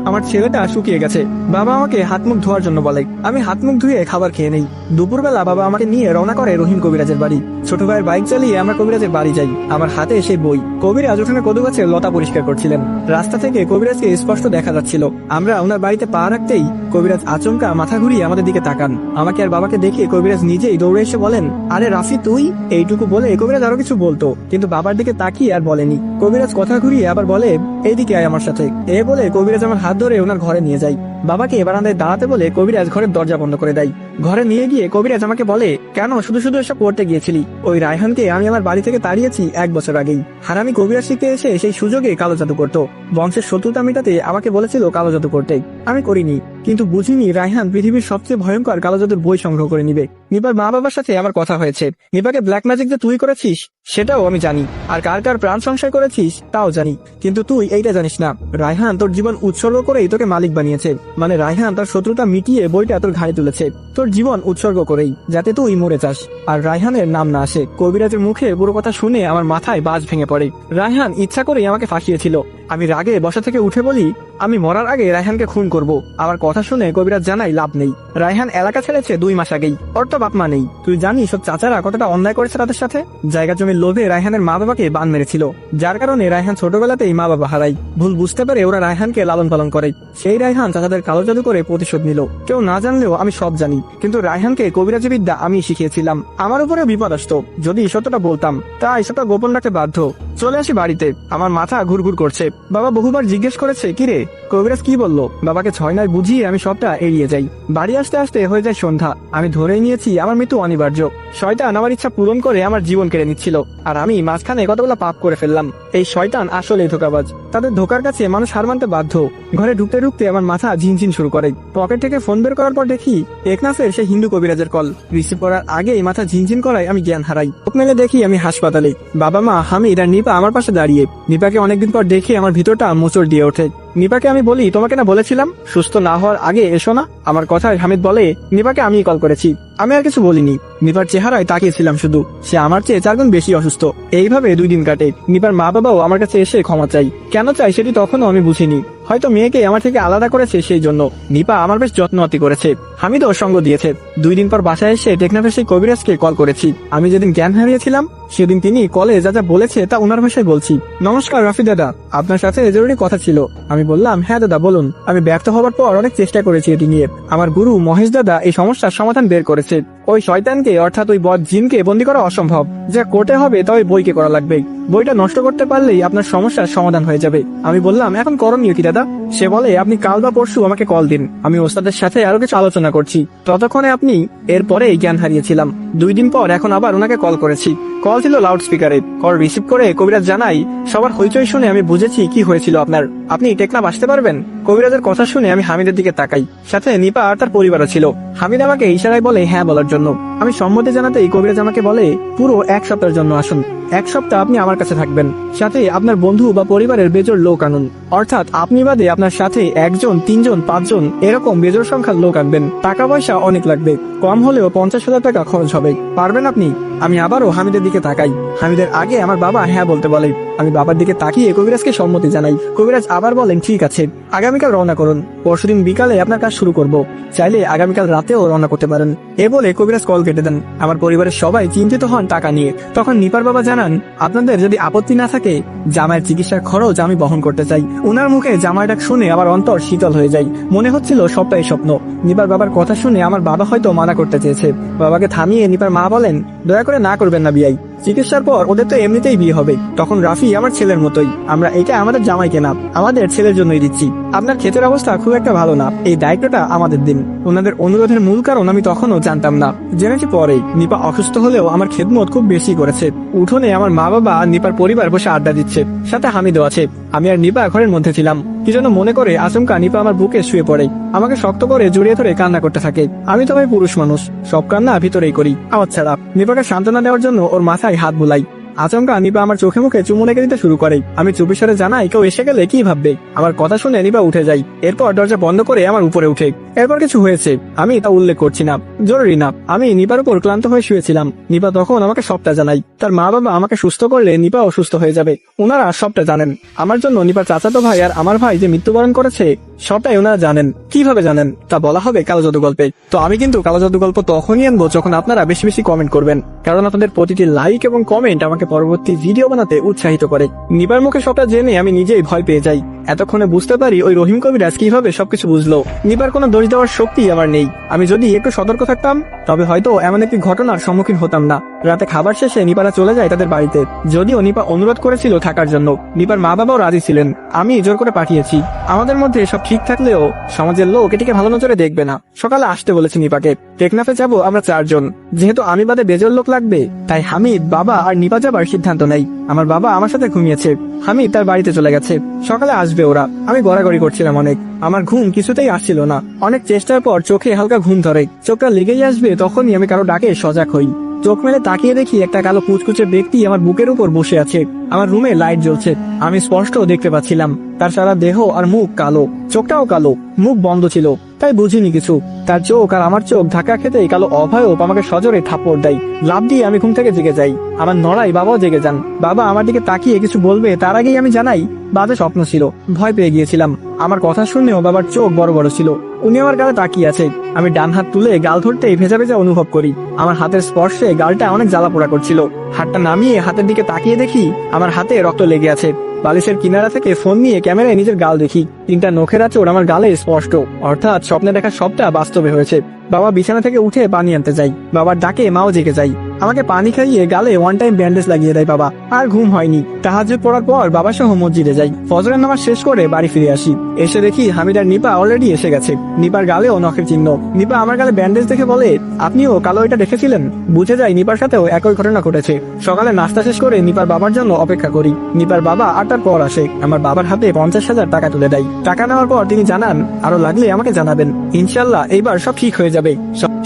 আমার ছেলেটা শুকিয়ে গেছে। বাবা আমাকে হাত মুখ ধোয়ার জন্য বলে। আমি হাত মুখ ধুয়ে খাবার খেয়ে নেই। দুপুরবেলা বাবা আমাকে নিয়ে রওনা করে রহিম কবিরাজের বাড়ি। ছোট ভাইয়ের বাইক চালিয়ে আমরা কবিরাজের বাড়ি যাই। আমার হাতে সেই বই। কবিরাজ উঠোনে কদু গাছের লতা পরিষ্কার করছিলেন। রাস্তা থেকে কবিরাজকে স্পষ্ট দেখা যাচ্ছিল। আমরা ওনার বাড়িতে পা রাখতেই কবিরাজ আচমকা মাথা ঘুরিয়ে আমাদের দিকে তাকান। আমাকে আর বাবাকে দেখে কবিরাজ নিজেই দৌড়ে এসে বলেন, আরে রাফি তুই? এইটুকু বলে কবিরাজ আরো কিছু বলতো, কিন্তু বাবার দিকে তাকিয়ে আর বলেনি। কবিরাজ কথা ঘুরিয়ে আবার বলে, এইদিকে আয় আমার সাথে। এ বলে কবিরাজ আমার হাত ধরে ওনার ঘরে নিয়ে যায়। বাবাকে বারান্দায় দাঁড়াতে বলে কবিরাজ ঘরের দরজা বন্ধ করে দেয়। ঘরে নিয়ে গিয়ে কবিরাজ আমাকে বলে, কেন শুধু শুধু এসব করতে গিয়েছিলি? ওই রায়হানকে আমি আমার বাড়ি থেকে তাড়িয়েছি 1 বছর আগেই। হারামি কবিরাজ শিখতে এসে সেই সুযোগে কালো জাদু করতো। বংশের শত্রুতা মেটাতে আমাকে বলেছিল কালো জাদু করতে। আমি করিনি, কিন্তু বুঝিনি রায়হান পৃথিবীর সবচেয়ে ভয়ঙ্কর কালো জাদুর বই সংগ্রহ করে নিবে। নিপার মা বাবার সাথে আমার কথা হয়েছে। নিপাকে ব্ল্যাক ম্যাজিক যে তুই করেছিস সেটাও আমি জানি, আর কার কার প্রাণ সংশয় করেছিস তাও জানি, কিন্তু তুই এইটা জানিস না, রায়হান তোর জীবন উৎসর্গ করেই তোকে মালিক বানিয়েছে। মানে রায়হান তার শত্রুতা মিটিয়ে বইটা তোর ঘাড়ে তুলেছে, তোর জীবন উৎসর্গ করেই, যাতে তুই মরে যাস আর রায়হানের নাম না আসে। কবিরাজের মুখে পুরো কথা শুনে আমার মাথায় বাজ ভেঙে পড়ে। রায়হান ইচ্ছা করেই আমাকে ফাঁসিয়েছিল। আমি রাগে বসা থেকে উঠে বলি, আমি মরার আগে রায়হানকে খুন করব। আমার কথা শুনে কবিরাজ জানাই লাভ নেই। রায়হান এলাকা ছেড়েছে 2 মাস আগেই, ওর তো বাপ মা নেই। তুই জানিস সব চাচারা কতটা অন্যায় করেছে তাদের সাথে? জায়গা জমির লোভে রায়হানের মা বাবাকে বান মেরেছিল, যার কারণে রায়হান ছোটবেলাতেই মা বাবা হারাই। ভুল বুঝতে পারে ওরা রায়হানকে লালন পালন করে। সেই রায়হান চাচাদের কালো জাদু করে প্রতিশোধ নিল। কেউ না জানলেও আমি সব জানি, কিন্তু রায়হানকে কবিরাজি বিদ্যা আমি শিখিয়েছিলাম। আমার উপরে বিপদ আসতো যদি সত্যটা বলতাম, তাই সেটা গোপন রাখতে বাধ্য। চলে আসি বাড়িতে, আমার মাথা ঘুরঘুর করছে। বাবা বহুবার জিজ্ঞেস করেছে, কিরে কবিরাজ কি বললো? বাবাকে 6 নয় বুঝিয়ে আমি সবটা এড়িয়ে যাই। বাড়ি আসতে আসতে হয়ে যায় সন্ধ্যা। আমি ধরেই নিয়েছি আমার মৃত্যু অনিবার্য। শয়তান আমার ইচ্ছা পূরণ করে আমার জীবন কেড়ে নিচ্ছিল, আর আমি মাঝখানে কতগুলো পাপ করে ফেললাম। এই শয়তান আসলেই ধোঁকাবাজ। তাদের ধোকার কাছে মানুষ হার মানতে বাধ্য। ঘরে ঢুকতে ঢুকতে আমার মাথা ঝিনঝিন শুরু করে। পকেট থেকে ফোন বের করার পর দেখি টেকনাফের সেই হিন্দু কবিরাজের কল। রিসিভ করার আগেই মাথা ঝিনঝিন করায় আমি জ্ঞান হারাই। চোখ মেলে দেখি আমি হাসপাতালে। বাবা মা হামিদ আর নিপা আমার পাশে দাঁড়িয়ে। নিপাকে অনেকদিন পর দেখে আমার ভিতরটা মোচড় দিয়ে ওঠে। নিপাকে আমি বলি, তোমাকে না বলেছিলাম সুস্থ না হওয়ার আগে এসো না? আমার কথায় হামিদ বলে, নিপাকে আমিই কল করেছি। আমি আর কিছু বলিনি। নিপার চেহারায় তাকিয়েছিলাম শুধু। সে আমার চেয়ে 4 গুণ বেশি অসুস্থ। এইভাবে 2 দিন কাটে। নিপার মা বাবাও আমার কাছে এসে ক্ষমা চাই। কেন চাই সেটি তখনও আমি বুঝিনি। হয়তো মেয়েকে আমার থেকে আলাদা করেছে সেই জন্য। নিপা আমার বেশ যত্নআতি করেছে। হামিদও সঙ্গ দিয়েছে। 2 দিন পর বাসায় এসে টেকনাফের সেই কবিরাজকে কল করেছি। আমি যেদিন জ্ঞান হারিয়েছিলাম সেদিন তিনি কলে যা যা বলেছে তা ওনার ভাষায় বলছি। নমস্কার রাফি দাদা, আপনার সাথে জরুরি কথা ছিল। আমি বললাম, হ্যাঁ দাদা বলুন। আমি ব্যর্থ হবার পর অনেক চেষ্টা করেছি এটি নিয়ে। আমার গুরু মহেশ দাদা এই সমস্যার সমাধান বের করেছে। ওই শয়তানকে অর্থাৎ ওই বদ জিনকে বন্দী করা অসম্ভব। যা করতে হবে তা ওই বইকে করা লাগবে। বইটা নষ্ট করতে পারলেই আপনার সমস্যার সমাধান হয়ে যাবে। আমি বললাম, এখন করণীয় কি দাদা? সে বলে, আপনি কাল বা পরশু আমাকে কল দিন। আমি ওস্তাদের সাথে আরো কিছু আলোচনা করছি। ততক্ষণে আপনি এরপরেই জ্ঞান হারিয়েছিলাম। 2 দিন পর এখন আবার ওনাকে কল করেছি। কল ছিল লাউড স্পিকারে। কল রিসিভ করে কবিরাজ জানাই, সবার হইচই শুনে আমি বুঝেছি কি হয়েছিল আপনার। আপনি টেকনাফ আসতে পারবেন? কবিরাজের কথা শুনে আমি হামিদের দিকে তাকাই। সাথে নিপা আর তার পরিবারও ছিল। হামিদ আমাকে ইশারায় বলে হ্যাঁ বলার জন্য। আমি সম্মতি জানাতেই কবিরাজ আমাকে বলে, পুরো 1 সপ্তাহের জন্য আসুন। 1 সপ্তাহ আপনি আমার কাছে থাকবেন। সাথে আপনার বন্ধু বা পরিবারের বেজোড় লোক আনুন। অর্থাৎ আপনি বাদে আপনার সাথে 1 জন, 3 জন, 5 জন এরকম বেজোড় সংখ্যার লোক আনবেন। টাকা পয়সা অনেক লাগবে। কম হলেও 50,000 টাকা খরচ হবে। পারবেন আপনি? আমি আবারও হামিদের দিকে তাকাই। হামিদের আগে আমার বাবা হ্যাঁ বলতে বলে। আমি বাবার দিকে তাকিয়ে কবিরাজকে সম্মতি জানাই। কবিরাজ আবার বলেন, ঠিক আছে, আগামীকাল রওনা করুন। পরশুদিন বিকালে আপনার কাজ শুরু করব। চাইলে আগামীকাল রাতেও রওনা করতে পারেন। এ বলে কবিরাজ কল কেটে দেন। আমার পরিবারের সবাই চিন্তিত হন টাকা নিয়ে। তখন নিপার বাবা জানান, আপনাদের যদি আপত্তি না থাকে জামাইয়ের চিকিৎসার খরচ আমি বহন করতে চাই। উনার মুখে জামাই ডাক শুনে আমার অন্তর শীতল হয়ে যায়। মনে হচ্ছিল সবটাই স্বপ্ন। নিপার বাবার কথা শুনে আমার বাবা হয়তো মানা করতে চেয়েছে। বাবাকে থামিয়ে নিপার মা বলেন, দয়া করে না করবেন না বিয়াই। চিকিৎসার পর ওদের তো এমনিতেই বিয়ে হবে। তখন রাফি আমার ছেলের মতোই। আমরা এটা আমাদের জামাইকে না, আমাদের ছেলের জন্যই দিচ্ছি। আপনার ক্ষেতের অবস্থা খুব একটা ভালো না, এই দায়িত্বটা আমাদের দিন। ওনাদের অনুরোধের মূল কারণ আমি তখনও জানতাম না, জেনেছি পরেই। নিপা অসুস্থ হলেও আমার খেদমত খুব বেশি করেছে। উঠোনে আমার মা বাবা নিপার পরিবার বসে আড্ডা দিচ্ছে। সাথে হামিদও আছে। আমি আর নিপা ঘরের মধ্যে ছিলাম। কি যেন মনে করে আচমকা নিপা আমার বুকে শুয়ে পড়ে। আমাকে শক্ত করে জড়িয়ে ধরে কান্না করতে থাকে। আমি তো ভাই পুরুষ মানুষ, সব কান্না ভিতরেই করি আমার ছাড়া। নিপাকে সান্ত্বনা দেওয়ার জন্য ওর মাথায় হাত বুলাই। আচমকা নিপা আমার চোখে মুখে চুমু লেগে দিতে শুরু করে। আমি চুপি সরে জানাই, কেউ এসে গেলে কি ভাববে। আমার কথা শুনে নিপা উঠে যায়। এরপর দরজা বন্ধ করে আমার উপরে উঠে। এরপর কিছু হয়েছে আমি তা উল্লেখ করছি না, জরুরি না। আমি নিপার উপর ক্লান্ত হয়ে শুয়েছিলাম। নিপা তখন আমাকে সবটা জানাই। তার মা বাবা আমাকে সুস্থ করলে নিপা অসুস্থ হয়ে যাবে। ওনারা সবটা জানেন। আমার জন্য নিপার চাচাতো ভাই আর আমার ভাই যে মৃত্যুবরণ করেছে সবটাই ওনারা জানেন। কিভাবে জানেন তা বলা হবে কালো জাদু গল্পে। তো আমি কিন্তু কালো জাদু গল্প তখনই আনবো যখন আপনারা বেশি বেশি কমেন্ট করবেন, কারণ আপনাদের প্রতিটি লাইক এবং কমেন্ট আমাকে পরবর্তী ভিডিও বানাতে উৎসাহিত করে। নিপার মুখে সবটা জেনে আমি নিজেই ভয় পেয়ে যাই। এতক্ষণে বুঝতে পারি ওই রহিম কবিরাজ কিভাবে সবকিছু বুঝলো। নিপার কোনো দোষ দেওয়ার শক্তি আমার নেই। আমি যদি একটু সতর্ক থাকতাম তবে হয়তো এমন একটি ঘটনার সম্মুখীন হতাম না। রাতে খাবার শেষে নিপারা চলে যায় তাদের বাড়িতে। যদিও নিপা অনুরোধ করেছিল থাকার জন্য, নিপার মা বাবাও রাজি ছিলেন। আমি জোর করে পাঠিয়েছি। আমাদের মধ্যে সব ঠিক থাকলেও সমাজের লোক এটিকে ভালো নজরে দেখবে না। সকালে আসতে বলেছি নিপাকে। টেকনাফে যাবো আমরা 4 জন। যেহেতু আমি বাদে বেজোর লোক লাগবে, তাই হামিদ, বাবা আর নিপা যাবার সিদ্ধান্ত নেই। আমার বাবা আমার সাথে ঘুমিয়েছে। হামিদ তার বাড়িতে চলে গেছে। সকালে আসবে ওরা। আমি গড়াগড়ি করছিলাম অনেক। আমার ঘুম কিছুতেই আসছিল না। অনেক চেষ্টার পর চোখে হালকা ঘুম ধরে। চোখটা লেগেই আসবে তখনই আমি কারো ডাকে সজাগ হই। চোখ মেলে তাকিয়ে দেখি একটা কালো কুচকুচে ব্যক্তি আমার বুকের উপর বসে আছে। আমার রুমে লাইট জ্বলছে। আমি স্পষ্ট দেখতে পাচ্ছিলাম তার সারা দেহ আর মুখ কালো, চোখটাও কালো, মুখ বন্ধ ছিল, তাই বুঝিনি কিছু। তার চোখ আর আমার চোখ ধাক্কা খেতেই কালো অভয়ব আমাকে সজোরে থাপ্পড় দেয়। লাফ দিয়ে আমি ঘুম থেকে জেগে যাই। আমার নড়াই বাবাও জেগে যান। বাবা আমার দিকে তাকিয়ে কিছু বলবে তার আগেই আমি জানাই বাজে স্বপ্ন ছিল, ভয় পেয়ে গিয়েছিলাম। আমার কথা শুনেও বাবার চোখ বড় বড় ছিল। উনি আমার গালে তাকিয়ে আছে। আমি ডান হাত তুলে গাল ধরতেই ভেজা ভেজা অনুভব করি। আমার হাতের স্পর্শে গালটা অনেক জ্বালা পোড়া করছিল। হাতটা নামিয়ে হাতের দিকে তাকিয়ে দেখি আমার হাতে রক্ত লেগে আছে। বালিশের কিনারা থেকে ফোন নিয়ে ক্যামেরায় নিজের গাল দেখি। 3টা নখের আঁচড় আমার গালে স্পষ্ট, অর্থাৎ স্বপ্নে দেখা সবটা বাস্তবে হয়েছে। বাবা বিছানা থেকে উঠে পানি আনতে যাই। বাবার ডাকে মাও জেগে যাই। আমাকে পানি খাইয়ে গালে ওয়ান টাইম ব্যান্ডেজ লাগিয়ে দেয় বাবা। আর ঘুম হয়নি। তাহাজ্জুদ পড়ার পর বাবা সহ মসজিদে যাই। ফজরের নামাজ শেষ করে বাড়ি ফিরে আসি। এসে দেখি হামিদ আর নিপা অলরেডি এসে গেছে। নিপার গালেও নখের চিহ্ন। নিপা আমার গালে ব্যান্ডেজ দেখে বলে, আপনিও কালো এটা দেখেছিলেন? বুঝে যায় নিপার সাথেও একই ঘটনা ঘটেছে। সকালে নাস্তা শেষ করে নিপার বাবার জন্য অপেক্ষা করি। নিপার বাবা 8টার পর আসে। আমার বাবার হাতে 50,000 টাকা তুলে দেয়। টাকা নেওয়ার পর তিনি জানান, আরো লাগলে আমাকে জানাবেন, ইনশাল্লাহ এইবার সব ঠিক হয়ে যাবে।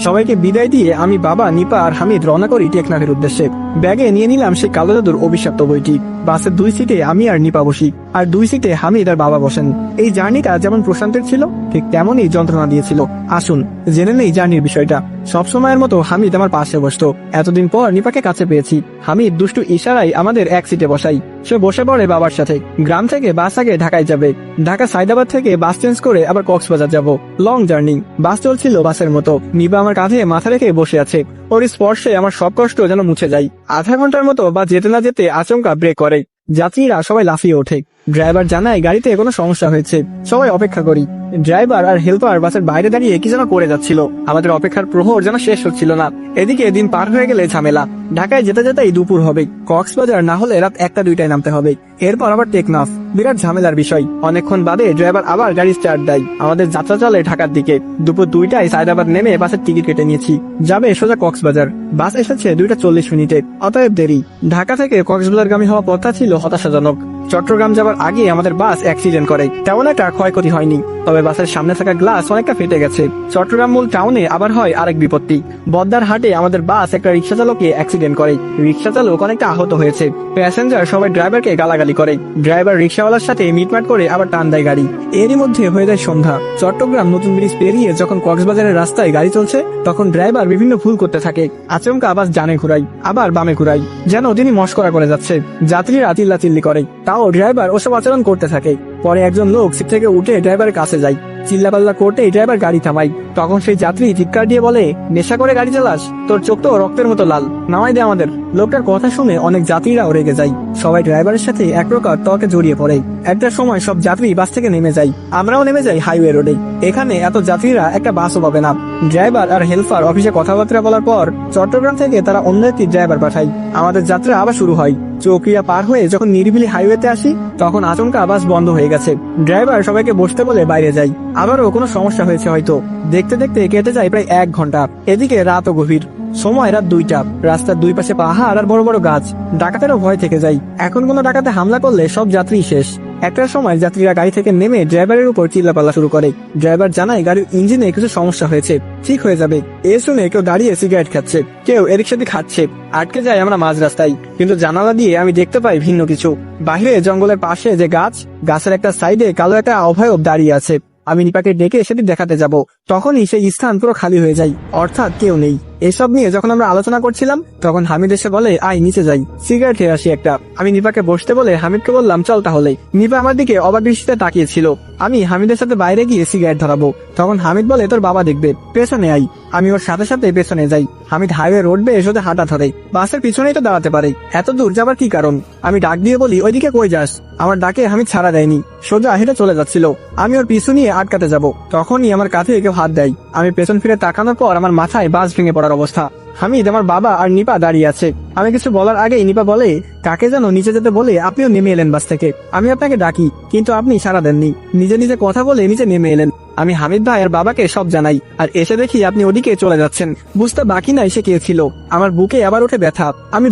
সবাইকে বিদায় দিয়ে আমি, বাবা, নিপা আর হামিদ রওনা করি টেকনাফের উদ্দেশ্যে। ব্যাগে নিয়ে নিলাম সেই কালো জাদুর অভিশপ্ত বইটি। বাসের 2 সিটে আমি আর নিপা বসি, আর 2 সিটে হামিদ আর বাবা বসেন। এই জার্নিটা যেমন প্রশান্তের ছিল, ঠিক তেমনই যন্ত্রণা দিয়েছিল। আসুন জেনে নেই জার্নির বিষয়টা। সবসময়ের মতো হামিদ আমার পাশে বসতো। এতদিন পর নিপাকে কাছে পেয়েছি। হামিদ দুষ্টু ইশারায় আমাদের এক সিটে বসাই। সে বসে পড়ে বাবার সাথে। গ্রাম থেকে বাস আগে ঢাকায় যাবে। ঢাকা সাইদাবাদ থেকে বাস চেঞ্জ করে আবার কক্সবাজার যাব। Long journey. বাস চলছিল বাসের মতো। নিপা আমার কাঁধে মাথা রেখে বসে আছে। ওর স্পর্শে আমার সব কষ্ট যেন মুছে যায়। আধা ঘন্টার মতো বা যেতে না যেতে আচমকা ব্রেক করে। যাত্রীরা সবাই লাফিয়ে ওঠে। ড্রাইভার জানায় গাড়িতে কোনো সমস্যা হয়েছে। সবাই অপেক্ষা করি। ড্রাইভার আর হেল্পার বাসের বাইরে দাঁড়িয়ে কি যেন করে যাচ্ছিল। আমাদের অপেক্ষার প্রহর যেন শেষ হচ্ছিল না। এদিকে দিন পার হয়ে গেলে ঝামেলা। ঢাকায় যেতে যেতেই দুপুর হবে। কক্সবাজার না হলে রাত 1টা-2টায় নামতে হবে। এরপর আবার টেকনাফ। বিরাট ঝামেলার বিষয়। অনেকক্ষণ বাদে ড্রাইভার আবার গাড়ি স্টার্ট দেয়। আমাদের যাত্রা চলে ঢাকার দিকে। দুপুর 2টায় সায়দাবাদ নেমে বাসের টিকিট কেটে নিয়েছি। যাবে সোজা কক্সবাজার। বাস এসেছে 2টা 40 মিনিটে। অতএব দেরি। ঢাকা থেকে কক্সবাজারগামী হওয়া পথটা ছিল হতাশাজনক। চট্টগ্রাম যাবার আগে আমাদের বাস অ্যাক্সিডেন্ট করে। তেমন একটা ক্ষয়ক্ষতি হয়নি, তবে বাসের সামনে থাকা গ্লাস অনেকটা ফেটে গেছে। চট্টগ্রাম মূল টাউনে আবার হয় আরেক বিপত্তি। বদ্দার হাটে আমাদের বাস একটা রিক্সা চালককে অ্যাক্সিডেন্ট করে। রিক্সা চালক অনেকটা আহত হয়েছে। প্যাসেঞ্জার সবাই ড্রাইভারকে গালাগালি করে। ড্রাইভার রিক্সাওয়ালার সাথে মিটমাট করে আবার টান দেয় গাড়ি। এরই মধ্যে হয়ে যায় সন্ধ্যা। চট্টগ্রাম নতুন ব্রিজ পেরিয়ে যখন কক্সবাজারের রাস্তায় গাড়ি চলছে, তখন ড্রাইভার বিভিন্ন ভুল করতে থাকে। আচমকা বাস ডানে ঘুরাই, আবার বামে ঘুরাই, যেন তিনি মশকরা করে যাচ্ছে। যাত্রীরা চিল্লাচিল্লি করে। তাও ড্রাইভার ওসব আচরণ করতে থাকে। পরে একজন লোক সিট থেকে উঠে ড্রাইভারের কাছে যায়। চিল্লাপাল্লা করতে ড্রাইভার গাড়ি থামায়। তখন সেই যাত্রী চিৎকার দিয়ে বলে, নেশা করে গাড়ি চালাস? তোর চোখ তো রক্তের মতো লাল, নামাই দে আমাদের। লোকটার কথা শুনে অনেক যাত্রীরাও রেগে যায়। সবাই ড্রাইভারের সাথে এক প্রকার তর্কে জড়িয়ে পড়ে। একটা সময় সব যাত্রী বাস থেকে নেমে যায়। আমরাও নেমে যাই হাইওয়ে রোডে। এখানে এত যাত্রীরা একটা বাসও পাবে না। ড্রাইভার আর হেল্পার অফিসে কথাবার্তা বলার পর চট্টগ্রাম থেকে তারা অন্য একটি ড্রাইভার পাঠায়। আমাদের যাত্রা আবার শুরু হয়। চৌকিয়া পার হয়ে যখন নিরিবিলি হাইওয়েতে আসি, তখন আচমকা বাস বন্ধ হয়ে গেছে। ড্রাইভার সবাইকে বসতে বলে বাইরে যায়। আবারও কোনো সমস্যা হয়েছে হয়তো। দেখতে দেখতে কেটে যায় প্রায় 1 ঘন্টা। এদিকে রাতও গভীর। সময় রাত 2টা। রাস্তার 2 পাশে পাহাড় আর বড় বড় গাছ। ডাকাতেরও ভয় থেকে যায়। এখন কোনো ডাকাতে হামলা করলে সব যাত্রী শেষ। একটার সময় যাত্রীরা গাড়ি থেকে নেমে ড্রাইভারের উপর চিল্লাপাল্লা শুরু করে। ড্রাইভার জানায় গাড়ির ইঞ্জিনে কিছু সমস্যা হয়েছে, ঠিক হয়ে যাবে। এ শুনে কেউ দাঁড়িয়ে সিগারেট খাচ্ছে, কেউ এদিক সেদিক খাচ্ছে। আটকে যায় আমরা মাঝ রাস্তায়। কিন্তু জানালা দিয়ে আমি দেখতে পাই ভিন্ন কিছু। বাহিরে জঙ্গলের পাশে যে গাছ, গাছের একটা সাইডে কালো একটা অভয়ব দাঁড়িয়ে আছে। আমি নিপাকে ডেকে সেটি দেখাতে যাব। তখনই সেই স্থান পুরো খালি হয়ে যায়, অর্থাৎ কেউ নেই। এসব নিয়ে যখন আমরা আলোচনা করছিলাম, তখন হামিদ এসে বলে, আয় নিচে যাই, সিগারেট খেয়ে আসি একটা। আমি নিপাকে বসতে বলে হামিদকে বললাম, চল তাহলে। নিপা আমার দিকে অবাক দৃষ্টিতে তাকিয়েছিল। আমি হামিদের সাথে বাইরে গিয়ে সিগারেট ধরাবো, তখন হামিদ বলে, তোর বাবা দেখবে, পেছনে আই। আমি ওর সাথে সাথে পেছনে যাই। হামিদ হাইওয়ে রোড বেয়ে সোজা হাঁটা ধরে। বাসের পিছনেই তো দাঁড়াতে পারে, এত দূর যাবার কি কারণ? আমি ডাক দিয়ে বলি, ওইদিকে কই যাস? আমার ডাকে হামিদ ছাড়া দেয়নি, সোজা হেঁটে চলে যাচ্ছিল। আমি ওর পিছু নিয়ে আটকাতে যাব, তখনই আমার কাঁধে কেউ হাত দেয়। আমি পেছন ফিরে তাকানোর পর আমার মাথায় বাস ভেঙে পড়ার অবস্থা। হামিদ, আমার বাবা আর নিপা দাঁড়িয়ে আছে। আমি কিছু বলার আগেই নিপা বলে, কাকে যেন নিচে যেতে বলে আপনিও নেমে এলেন বাস থেকে। আমি আপনাকে ডাকি, কিন্তু আপনি সাড়া দেননি। নিজে নিজে কথা বলে নিচে নেমে এলেন। আমি হামিদ ভাই আর বাবাকে সব জানাই, আর এসে দেখি আপনি ওদিকে চলে যাচ্ছেন। বুঝতে বাকি নাই সে কে ছিল। আমার বুকে আবার ওঠে ব্যথা।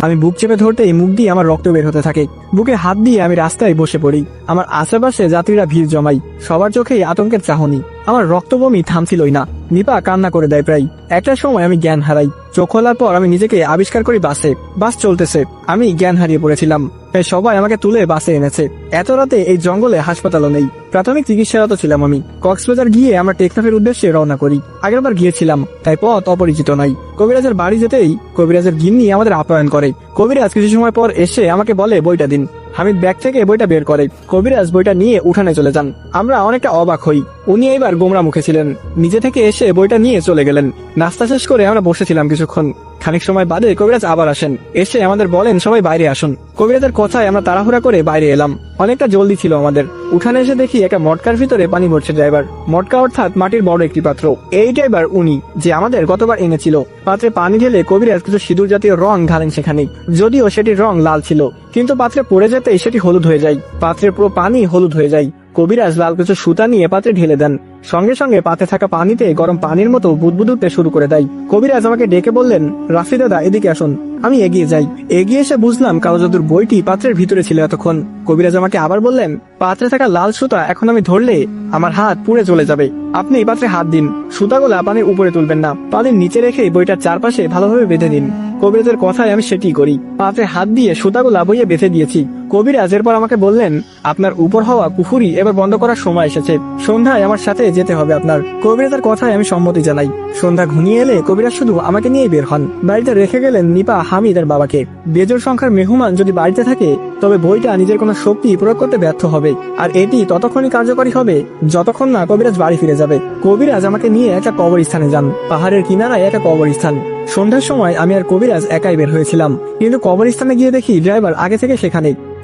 আমি বুক চেপে ধরতেই মুখ দিয়ে আমার রক্ত বের হতে থাকে। বুকে হাত দিয়ে আমি রাস্তায় বসে পড়ি। আমার আশেপাশে যাত্রীরা ভিড় জমাই, সবার চোখেই আতঙ্কের চাহনি। আমার রক্ত বমি থামছিলই না। নিপা কান্না করে দেয় প্রায়। একটা সময় আমি জ্ঞান হারাই। চোখ খোলার পর আমি নিজেকে আবিষ্কার করি বাসে। বাস চলতেছে, আমি জ্ঞান হারিয়ে পড়েছিলাম। তাই সবাই আমাকে তুলে বাসে এনেছে। এত রাতে এই জঙ্গলে হাসপাতালও নেই। প্রাথমিক চিকিৎসারত ছিলাম আমি। কক্সবাজার গিয়ে আমরা টেকনাফের উদ্দেশ্যে রওনা করি। আগেরবার গিয়েছিলাম, তাই পথ অপরিচিত নয়। কবিরাজের বাড়ি যেতেই কবিরাজের গিন্নি আমাদের আপ্যায়ন করে। কবিরাজ কিছু সময় পর এসে আমাকে বলে, বইটা দিন। হামিদ ব্যাগ থেকে বইটা বের করে। কবিরাজ বইটা নিয়ে উঠানে চলে যান। আমরা অনেকটা অবাক হই। উনি এবার গোমরা মুখে ছিলেন। নিজে থেকে এসে বইটা নিয়ে চলে গেলেন। নাস্তা শেষ করে আমরা বসেছিলাম কিছুক্ষণ। খানিক সময় বাদে কবিরাজ আবার আসেন। এসে আমাদের বলেন, সবাই বাইরে আসুন। কবিরাজের কথায় আমরা তাড়াহুড়া করে বাইরে এলাম। অনেকটা জলদি ছিল আমাদের। উঠানে এসে দেখি একটা মটকার ভিতরে পানি ভরছে ড্রাইভার। মটকা অর্থাৎ মাটির বড় একটি পাত্র। এই ড্রাইভার উনি যে আমাদের গতবার এনেছিল। পাত্রে পানি ঢেলে কবিরাজ কিছু সিঁদুর জাতীয় রং ঢালেন সেখানে। যদিও সেটির রং লাল ছিল, কিন্তু পাত্রে পড়ে যেতেই সেটি হলুদ হয়ে যায়। পাত্রের পুরো পানি হলুদ হয়ে যায়। কবিরাজ লাল কিছু সুতা নিয়ে পাত্রে ঢেলে দেন। সঙ্গে সঙ্গে পাত্রে থাকা পানিতে গরম পানির মতো বুদবুদ উঠতে শুরু করে দেয়। কবিরাজ আমাকে ডেকে বললেন, রাফি দাদা এদিকে আসুন। আমি এগিয়ে যাই। এগিয়ে এসে বুঝলাম কালো জাদুর বইটি পাত্রের ভিতরে ছিল এতক্ষণ। কবিরাজ আমাকে আবার বললেন, পাত্রে থাকা লাল সুতা এখন আমি ধরলে আমার হাত পুড়ে চলে যাবে। আপনি এই পাত্রে হাত দিন, সুতাগুলা পানির উপরে তুলবেন না, পানির নিচে রেখে বইটার চারপাশে ভালোভাবে বেঁধে দিন। কবিরাজের কথায় আমি সেটি করি। পাত্রে হাত দিয়ে সুতাগুলা বইয়ে বেঁধে দিয়েছি। কবিরাজ এরপর আমাকে বললেন, আপনার উপর হওয়া কুফুরি এবার বন্ধ করার সময় এসেছে। সন্ধ্যায় আমার সাথে যেতে হবে আপনার। কবিরাজের কথায় আমি সম্মতি জানাই। সন্ধ্যা ঘনিয়ে এলে কবিরাজ শুধু আমাকে নিয়ে বের হন। বাড়িতে রেখে গেলেন নিপা, হামিদ আর বাবাকে। বেজোড় সংখ্যার মেহমান যদি বাড়িতে থাকে তবে বইটা নিজের কোনো শক্তি প্রয়োগ করতে ব্যর্থ হবে, আর এটি ততক্ষণই কার্যকরী হবে যতক্ষণ না কবিরাজ বাড়ি ফিরে যাবে। কবিরাজ আমাকে নিয়ে একটা কবরস্থানে যান। পাহাড়ের কিনারায় একটা কবরস্থান। সন্ধ্যার সময় আমি আর কবিরাজ একাই বের হয়েছিলাম, কিন্তু কবরস্থানে গিয়ে দেখি ড্রাইভার আগে থেকে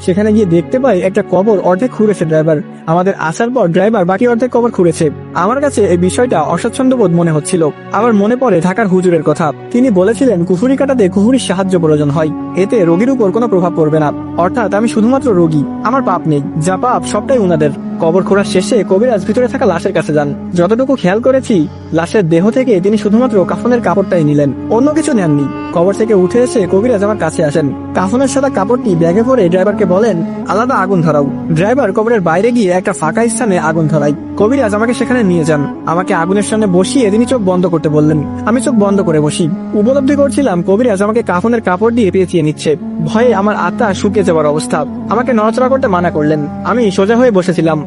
সেখানে গিয়ে দেখতে পাই একটা কবর অর্ধেক খুঁড়েছে ড্রাইভার। আমাদের আসার পর ড্রাইভার বাকি অর্ধেক কবর খুঁড়েছে। আমার কাছে এই বিষয়টা অস্বাচ্ছন্দ্য বোধ মনে হচ্ছিল। আমার মনে পড়ে ঢাকার হুজুরের কথা। তিনি বলেছিলেন কুফুরি কাটাতে কুফুরির সাহায্য প্রয়োজন হয়, এতে রোগীর উপর কোনো প্রভাব পড়বে না। অর্থাৎ আমি শুধুমাত্র রোগী, আমার পাপ নেই, যা পাপ সবটাই উনাদের। কবর খোঁড়ার শেষে কবিরাজ ভিতরে থাকা লাশের কাছে যান। যতটুকু খেয়াল করেছি, লাশের দেহ থেকে তিনি শুধুমাত্র কাফনের কাপড়টাই নিলেন, অন্য কিছু নেননি। কবর থেকে উঠে এসে কবিরাজ আমার কাছে আসেন। কাফনের সাদা কাপড়টি ব্যাগে ভরে ড্রাইভারকে বলেন, আলাদা আগুন ধরাও। ড্রাইভার কবরের বাইরে গিয়ে একটা ফাঁকা স্থানে আগুন ধরাই। কবিরাজ আমাকে সেখানে নিয়ে যান। আমাকে আগুনের সামনে বসিয়ে তিনি চোখ বন্ধ করতে বললেন। আমি চোখ বন্ধ করে বসি। উপলব্ধি করছিলাম কবিরাজ আমাকে কাফনের কাপড় দিয়ে পেঁচিয়ে নিচ্ছে। ভয়ে আমার আত্মা শুকিয়ে যাওয়ার অবস্থা। আমাকে নড়াচড়া করতে মানা করলেন। আমি সোজা হয়ে বসেছিলাম।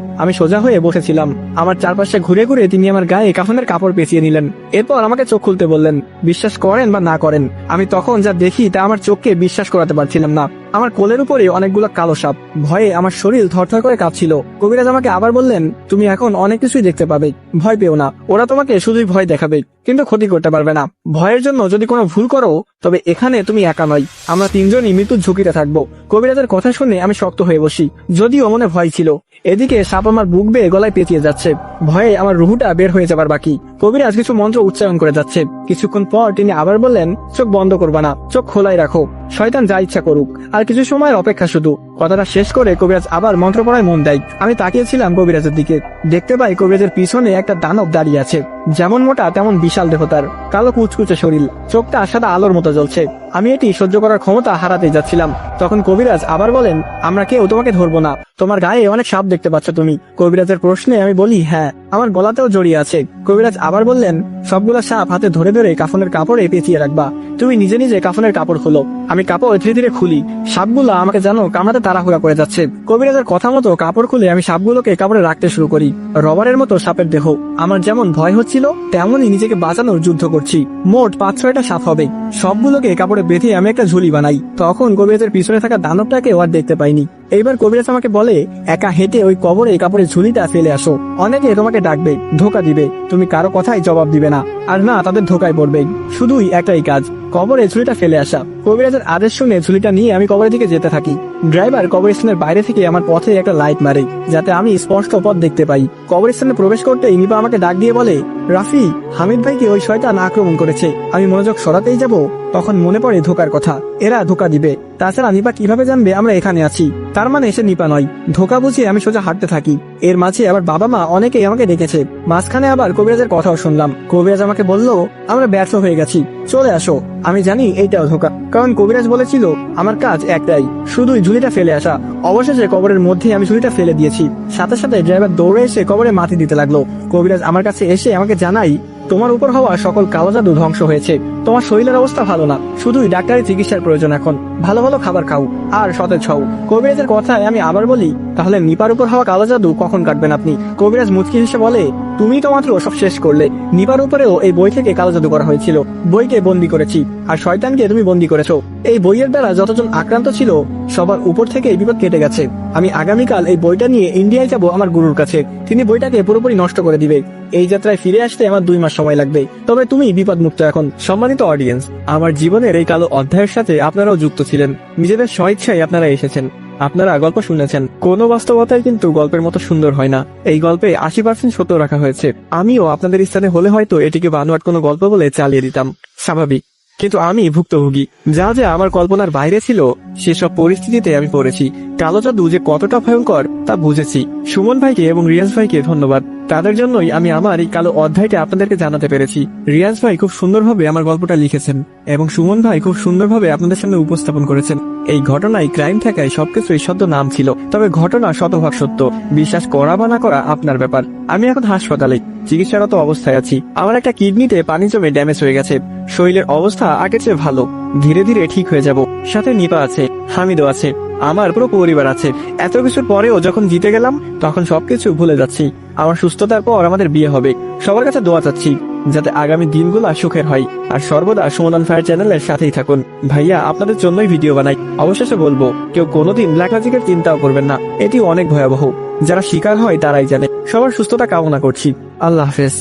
আমার চারপাশে ঘুরে ঘুরে তিনি আমার গায়ে কাফনের কাপড় পেঁচিয়ে নিলেন। এরপর আমাকে চোখ খুলতে বললেন। বিশ্বাস করেন বা না করেন, আমি তখন যা দেখি তা আমার চোখকে বিশ্বাস করাতে পারছিলাম না। আমার কোলের উপরে অনেকগুলো কালো সাপ। ভয়ে আমার শরীর থরথর করে কাঁপছিল। কবিরাজ আমাকে আবার বললেন, তুমি এখন অনেক কিছুই দেখতে পাবে, ভয় পেও না। ওরা তোমাকে শুধুই ভয় দেখাবে, কিন্তু ক্ষতি করতে পারবে না। ভয়ের জন্য যদি কোনো ভুল করো তবে এখানে তুমি একা নয়, আমরা তিনজনই মৃত্যুর ঝুঁকিতে থাকবো। কবিরাজের কথা শুনে আমি শক্ত হয়ে বসি, যদিও মনে ভয় ছিল। এদিকে সাপ আমার বুক বেয়ে গলায় পেঁচিয়ে যাচ্ছে। ভয়ে আমার রুহুটা বের হয়ে যাবার বাকি। কবিরাজ কিছু মন্ত্র উচ্চারণ করে যাচ্ছে। কিছুক্ষণ পর তিনি আবার বললেন, চোখ বন্ধ করবা না, চোখ খোলাই রাখো, শয়তান যা ইচ্ছা করুক, আর কিছু সময়ের অপেক্ষা শুধু। কথাটা শেষ করে কবিরাজ আবার মন্ত্র পড়ায় মন দেয়। আমি তাকিয়েছিলাম কবিরাজের দিকে। দেখতে পাই কবিরাজের পিছনে একটা দানব দাঁড়িয়ে আছে। যেমন মোটা তেমন বিশাল দেহ তার, কালো কুচকুচে শরীর, চোখটা সাদা আলোর মতো জ্বলছে। আমি এটি সহ্য করার ক্ষমতা হারাতে যাচ্ছিলাম। তখন কবিরাজ আবার বলেন, আমরা কেউ তোমাকে ধরবো না, তোমার গায়ে অনেক সাপ দেখতে পাচ্ছ তুমি। কবিরাজের প্রশ্নে আমি বলি, হ্যাঁ, আমার গলাতেও জড়িয়ে আছে। কবিরাজ আবার বললেন, সবগুলা সাপ হাতে ধরে ধরে কাফনের কাপড়ে পেঁচিয়ে রাখবা। তুমি নিজে নিজে কাফনের কাপড় খোলো। আমি কাপড় ধীরে ধীরে খুলি। সাপগুলো আমাকে জানো কামড়াতে তাড়াহুড়া করে যাচ্ছে। কবিরাজের কথা মতো কাপড় খুলে আমি সাপগুলোকে কাপড়ে রাখতে শুরু করি। রবারের মতো সাপের দেহ। আমার যেমন ভয় হচ্ছিল তেমনই নিজেকে বাঁচানোর যুদ্ধ করছি। মোট 5-6টা সাপ হবে। সবগুলোকে কাপড়ে বেঁধে আমি একটা ঝুলি বানাই। তখন কবিরাজের পিছনে থাকা দানবটাকে আর দেখতে পাইনি। এইবার কবিরাজ আমাকে বলে, একা হেঁটে ওই কবরে কাপড়ের ঝুলিটা ফেলে আসো। অনেকে তোমাকে ডাকবে, ধোকা দিবে, তুমি কারো কথাই জবাব দিবে না, আর না তাদের ধোকায় পড়বে। শুধুই একটাই কাজ, কবরে ঝুলিটা ফেলে আসা। কবিরাজের আদেশ শুনে ঝুলিটা নিয়ে আমি কবরের দিকে যেতে থাকি। ড্রাইভার কবরস্থানের বাইরে থেকে আমার পথে একটা লাইট মারে, যাতে আমি স্পষ্ট পথ দেখতে পাই। কবরস্থানে প্রবেশ করতেই নিপা আমাকে ডাক দিয়ে বলে, রাফি, হামিদ ভাইকে ওই শয়তান আক্রমণ করেছে। আমি মনোযোগ সরাতেই যাব, তখন মনে পড়ে ধোকার কথা। এরা ধোকা দিবে, তাছাড়া নিপা কিভাবে জানবে আমরা এখানে আছি? তার মানে এসে নিপা নয়। ধোকা বুঝিয়ে আমি সোজা হাঁটতে থাকি। এর মাঝে আবার বাবা মা অনেকেই আমাকে ডেকেছে। মাঝখানে আবার কবিরাজের কথাও শুনলাম। কবিরাজ আমাকে বলল, আমরা ব্যর্থ হয়ে গেছি, চলে আসো। আমি জানি এইটাও ধোকা, কারণ কবিরাজ বলেছিল আমার কাজ একটাই, শুধুই ঝুলিটা ফেলে আসা। অবশেষে কবরের মধ্যে আমি ঝুলিটা ফেলে দিয়েছি। সাথে সাথে ড্রাইভার দৌড়ে এসে কবরে মাটি দিতে লাগলো। কবিরাজ আমার কাছে এসে আমাকে জানাই, তোমার উপর হওয়া সকল কালো জাদু ধ্বংস হয়েছে। তোমার শরীরের অবস্থা ভালো না, শুধুই ডাক্তারি চিকিৎসার প্রয়োজন। এখন ভালো ভালো খাবার খাও আর সতেজ হও। কবিরাজের কথায় আমি আবার বলি, তাহলে নিপার উপর হওয়া কালো জাদু কখন কাটবেন আপনি? কবিরাজ মুচকি হেসে বলে, তুমি তো মাত্র সব শেষ করলে। নিপার উপরেও এই বই থেকে কালো জাদু করা হয়েছিল। বইকে বন্দি করেছি, আর শয়তানকে তুমি বন্দি করেছো। এই বইয়ের দ্বারা যতজন আক্রান্ত ছিল সবার উপর থেকে এই বিপদ কেটে গেছে। আমি আগামীকাল এই বইটা নিয়ে ইন্ডিয়ায় যাব আমার গুরুর কাছে। তিনি বইটাকে পুরোপুরি নষ্ট করে দিবে। এই যাত্রায় ফিরে আসতে আমার 2 মাস সময় লাগবে। তবে তুমি বিপদ মুক্ত এখন। সম্মানিত অডিয়েন্স, আমার জীবনের এই কালো অধ্যায়ের সাথে আপনারাও যুক্ত ছিলেন। নিজেদের স্বইচ্ছায় আপনারা এসেছেন। আপনারা গল্প শুনেছেন, কোনো বাস্তবতাই কিন্তু গল্পের মতো সুন্দর হয় না। এই গল্পে 80% সত্য রাখা হয়েছে। আমিও আপনাদের স্থানে হলে হয়তো এটিকে বানোয়াট কোনো গল্প বলে চালিয়ে দিতাম, স্বাভাবিক। কিন্তু আমি ভুক্তভোগী। যা যা আমার কল্পনার বাইরে ছিল সেসব পরিস্থিতিতে আমি পড়েছি। কালো জাদু যে কতটা ভয়ঙ্কর তা বুঝেছি। সুমন ভাইকে এবং রিয়াজ ভাইকে ধন্যবাদ। তাদের জন্যই আমি আমার এই কালো অধ্যায়টা আপনাদেরকে জানাতে পেরেছি। রিয়াজ ভাই খুব সুন্দরভাবে আমার গল্পটা লিখেছেন এবং সুমন ভাই খুব সুন্দরভাবে আপনাদের সামনে উপস্থাপন করেছেন। এই ঘটনায় ক্রাইম থাকায় সবকিছুই সত্য নাম ছিল, তবে ঘটনা শতভাগ সত্য। বিশ্বাস করা বা না করা আপনার ব্যাপার। আমি এখন হাসপাতালে চিকিৎসারত অবস্থায় আছি। আমার একটা কিডনিতে পানি জমে ড্যামেজ হয়ে গেছে। শরীরের অবস্থা আগের চেয়ে ভালো, ধীরে ধীরে ঠিক হয়ে যাব। সাথে নিপা আছে, হামিদও আছে, আমার পুরো পরিবার আছে। এত কিছুর পরেও যখন জিতে গেলাম তখন সবকিছু ভুলে যাচ্ছি। আমার সুস্থতার পর আমাদের বিয়ে হবে। সবার কাছে দোয়া চাচ্ছি যাতে আগামী দিনগুলো সুখের হয়। আর সর্বদা সুমন ফায়ার চ্যানেলের সাথেই থাকুন। ভাইয়া, আপনাদের জন্যই ভিডিও বানাই। অবশেষে বলবো, কেউ কোনোদিন ব্ল্যাক ম্যাজিকের চিন্তাও করবেন না, এটি অনেক ভয়াবহ। যারা শিকার হয় তারাই জানে। সবার সুস্থতা কামনা করছি। আল্লাহ হাফেজ।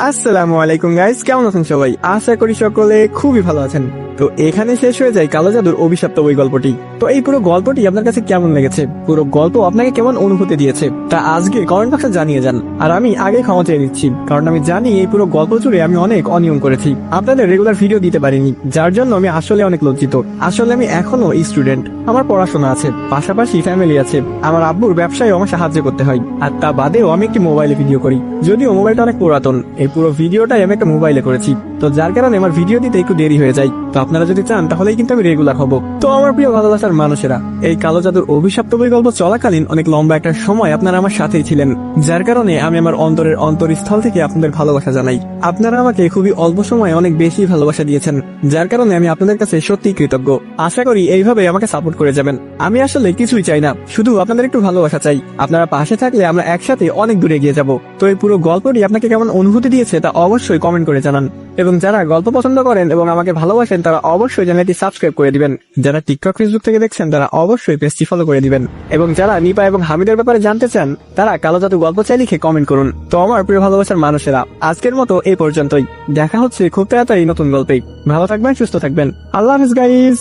আসসালামু আলাইকুম গাইস, কেমন আছেন সবাই? আশা করি সকলে খুবই ভালো আছেন। তো এখানে শেষ হয়ে যায় কালো জাদুর অভিশপ্ত বই গল্পটি। তো এই পুরো গল্পটি আপনার কাছে কেমন লেগেছে, পুরো গল্প আপনাকে কেমন অনুভূতি দিয়েছে তা আজকে কমেন্ট বক্সে জানিয়ে যান। আর আমি আগে ক্ষমা চেয়ে নিচ্ছি, কারণ আমি জানি এই পুরো গল্প জুড়ে আমি অনেক অনিয়ম করেছি, আপনাদের রেগুলার ভিডিও দিতে পারিনি, যার জন্য আমি আসলে অনেক লজ্জিত। আসলে আমি এখনো স্টুডেন্ট, আমার পড়াশোনা আছে, পাশাপাশি ফ্যামিলি আছে। আমার আব্বুর ব্যবসায় আমার সাহায্য করতে হয়, আর তা বাদেও আমি একটি মোবাইলে ভিডিও করি। যদিও মোবাইলটা অনেক পুরাতন, এই পুরো ভিডিওটাই আমি একটা মোবাইলে করেছি, তো যার কারণে আমার ভিডিও দিতে একটু দেরি হয়ে যায়। তো আপনারা যদি চান তাহলেই কিন্তু আমি রেগুলার হব। তো আমার প্রিয় ভালোবাসার মানুষেরা, এই কালো জাদুর অভিশপ্ত বই গল্প চলাকালীন অনেক লম্বা একটা সময় আপনারা আমার সাথেই ছিলেন, যার কারণে আমি আমার অন্তরের অন্তরস্থল থেকে আপনাদের ভালোবাসা জানাই। আপনারা আমাকে খুবই অল্প সময়ে অনেক বেশি ভালোবাসা দিয়েছেন, যার কারণে আমি আপনাদের কাছে সত্যিই কৃতজ্ঞ। আশা করি এইভাবে আমাকে সাপোর্ট করে যাবেন। আমি আসলে কিছুই চাই না, শুধু আপনাদের একটু ভালোবাসা চাই। আপনারা পাশে থাকলে আমরা একসাথে অনেক দূরে এগিয়ে যাব। তো এই পুরো গল্পটি আপনাকে কেমন অনুভূতি দিয়েছে তা অবশ্যই কমেন্ট করে জানান। এবং যারা গল্প পছন্দ করেন এবং আমাকে ভালোবাসেন তারা অবশ্যই চ্যানেলটি সাবস্ক্রাইব করে দিবেন। যারা টিকটক ফেসবুক থেকে দেখছেন তারা অবশ্যই পেজটি ফলো করে দিবেন। এবং যারা নিপা এবং হামিদের ব্যাপারে জানতে চান তারা কালো জাদু গল্প চাই লিখে কমেন্ট করুন। তো আমার প্রিয় ভালোবাসার মানুষেরা, আজকের মতো এই পর্যন্তই। দেখা হচ্ছে খুব তাড়াতাড়ি নতুন গল্পে। ভালো থাকবেন, সুস্থ থাকবেন। আল্লাহ হাফেজ গাইস।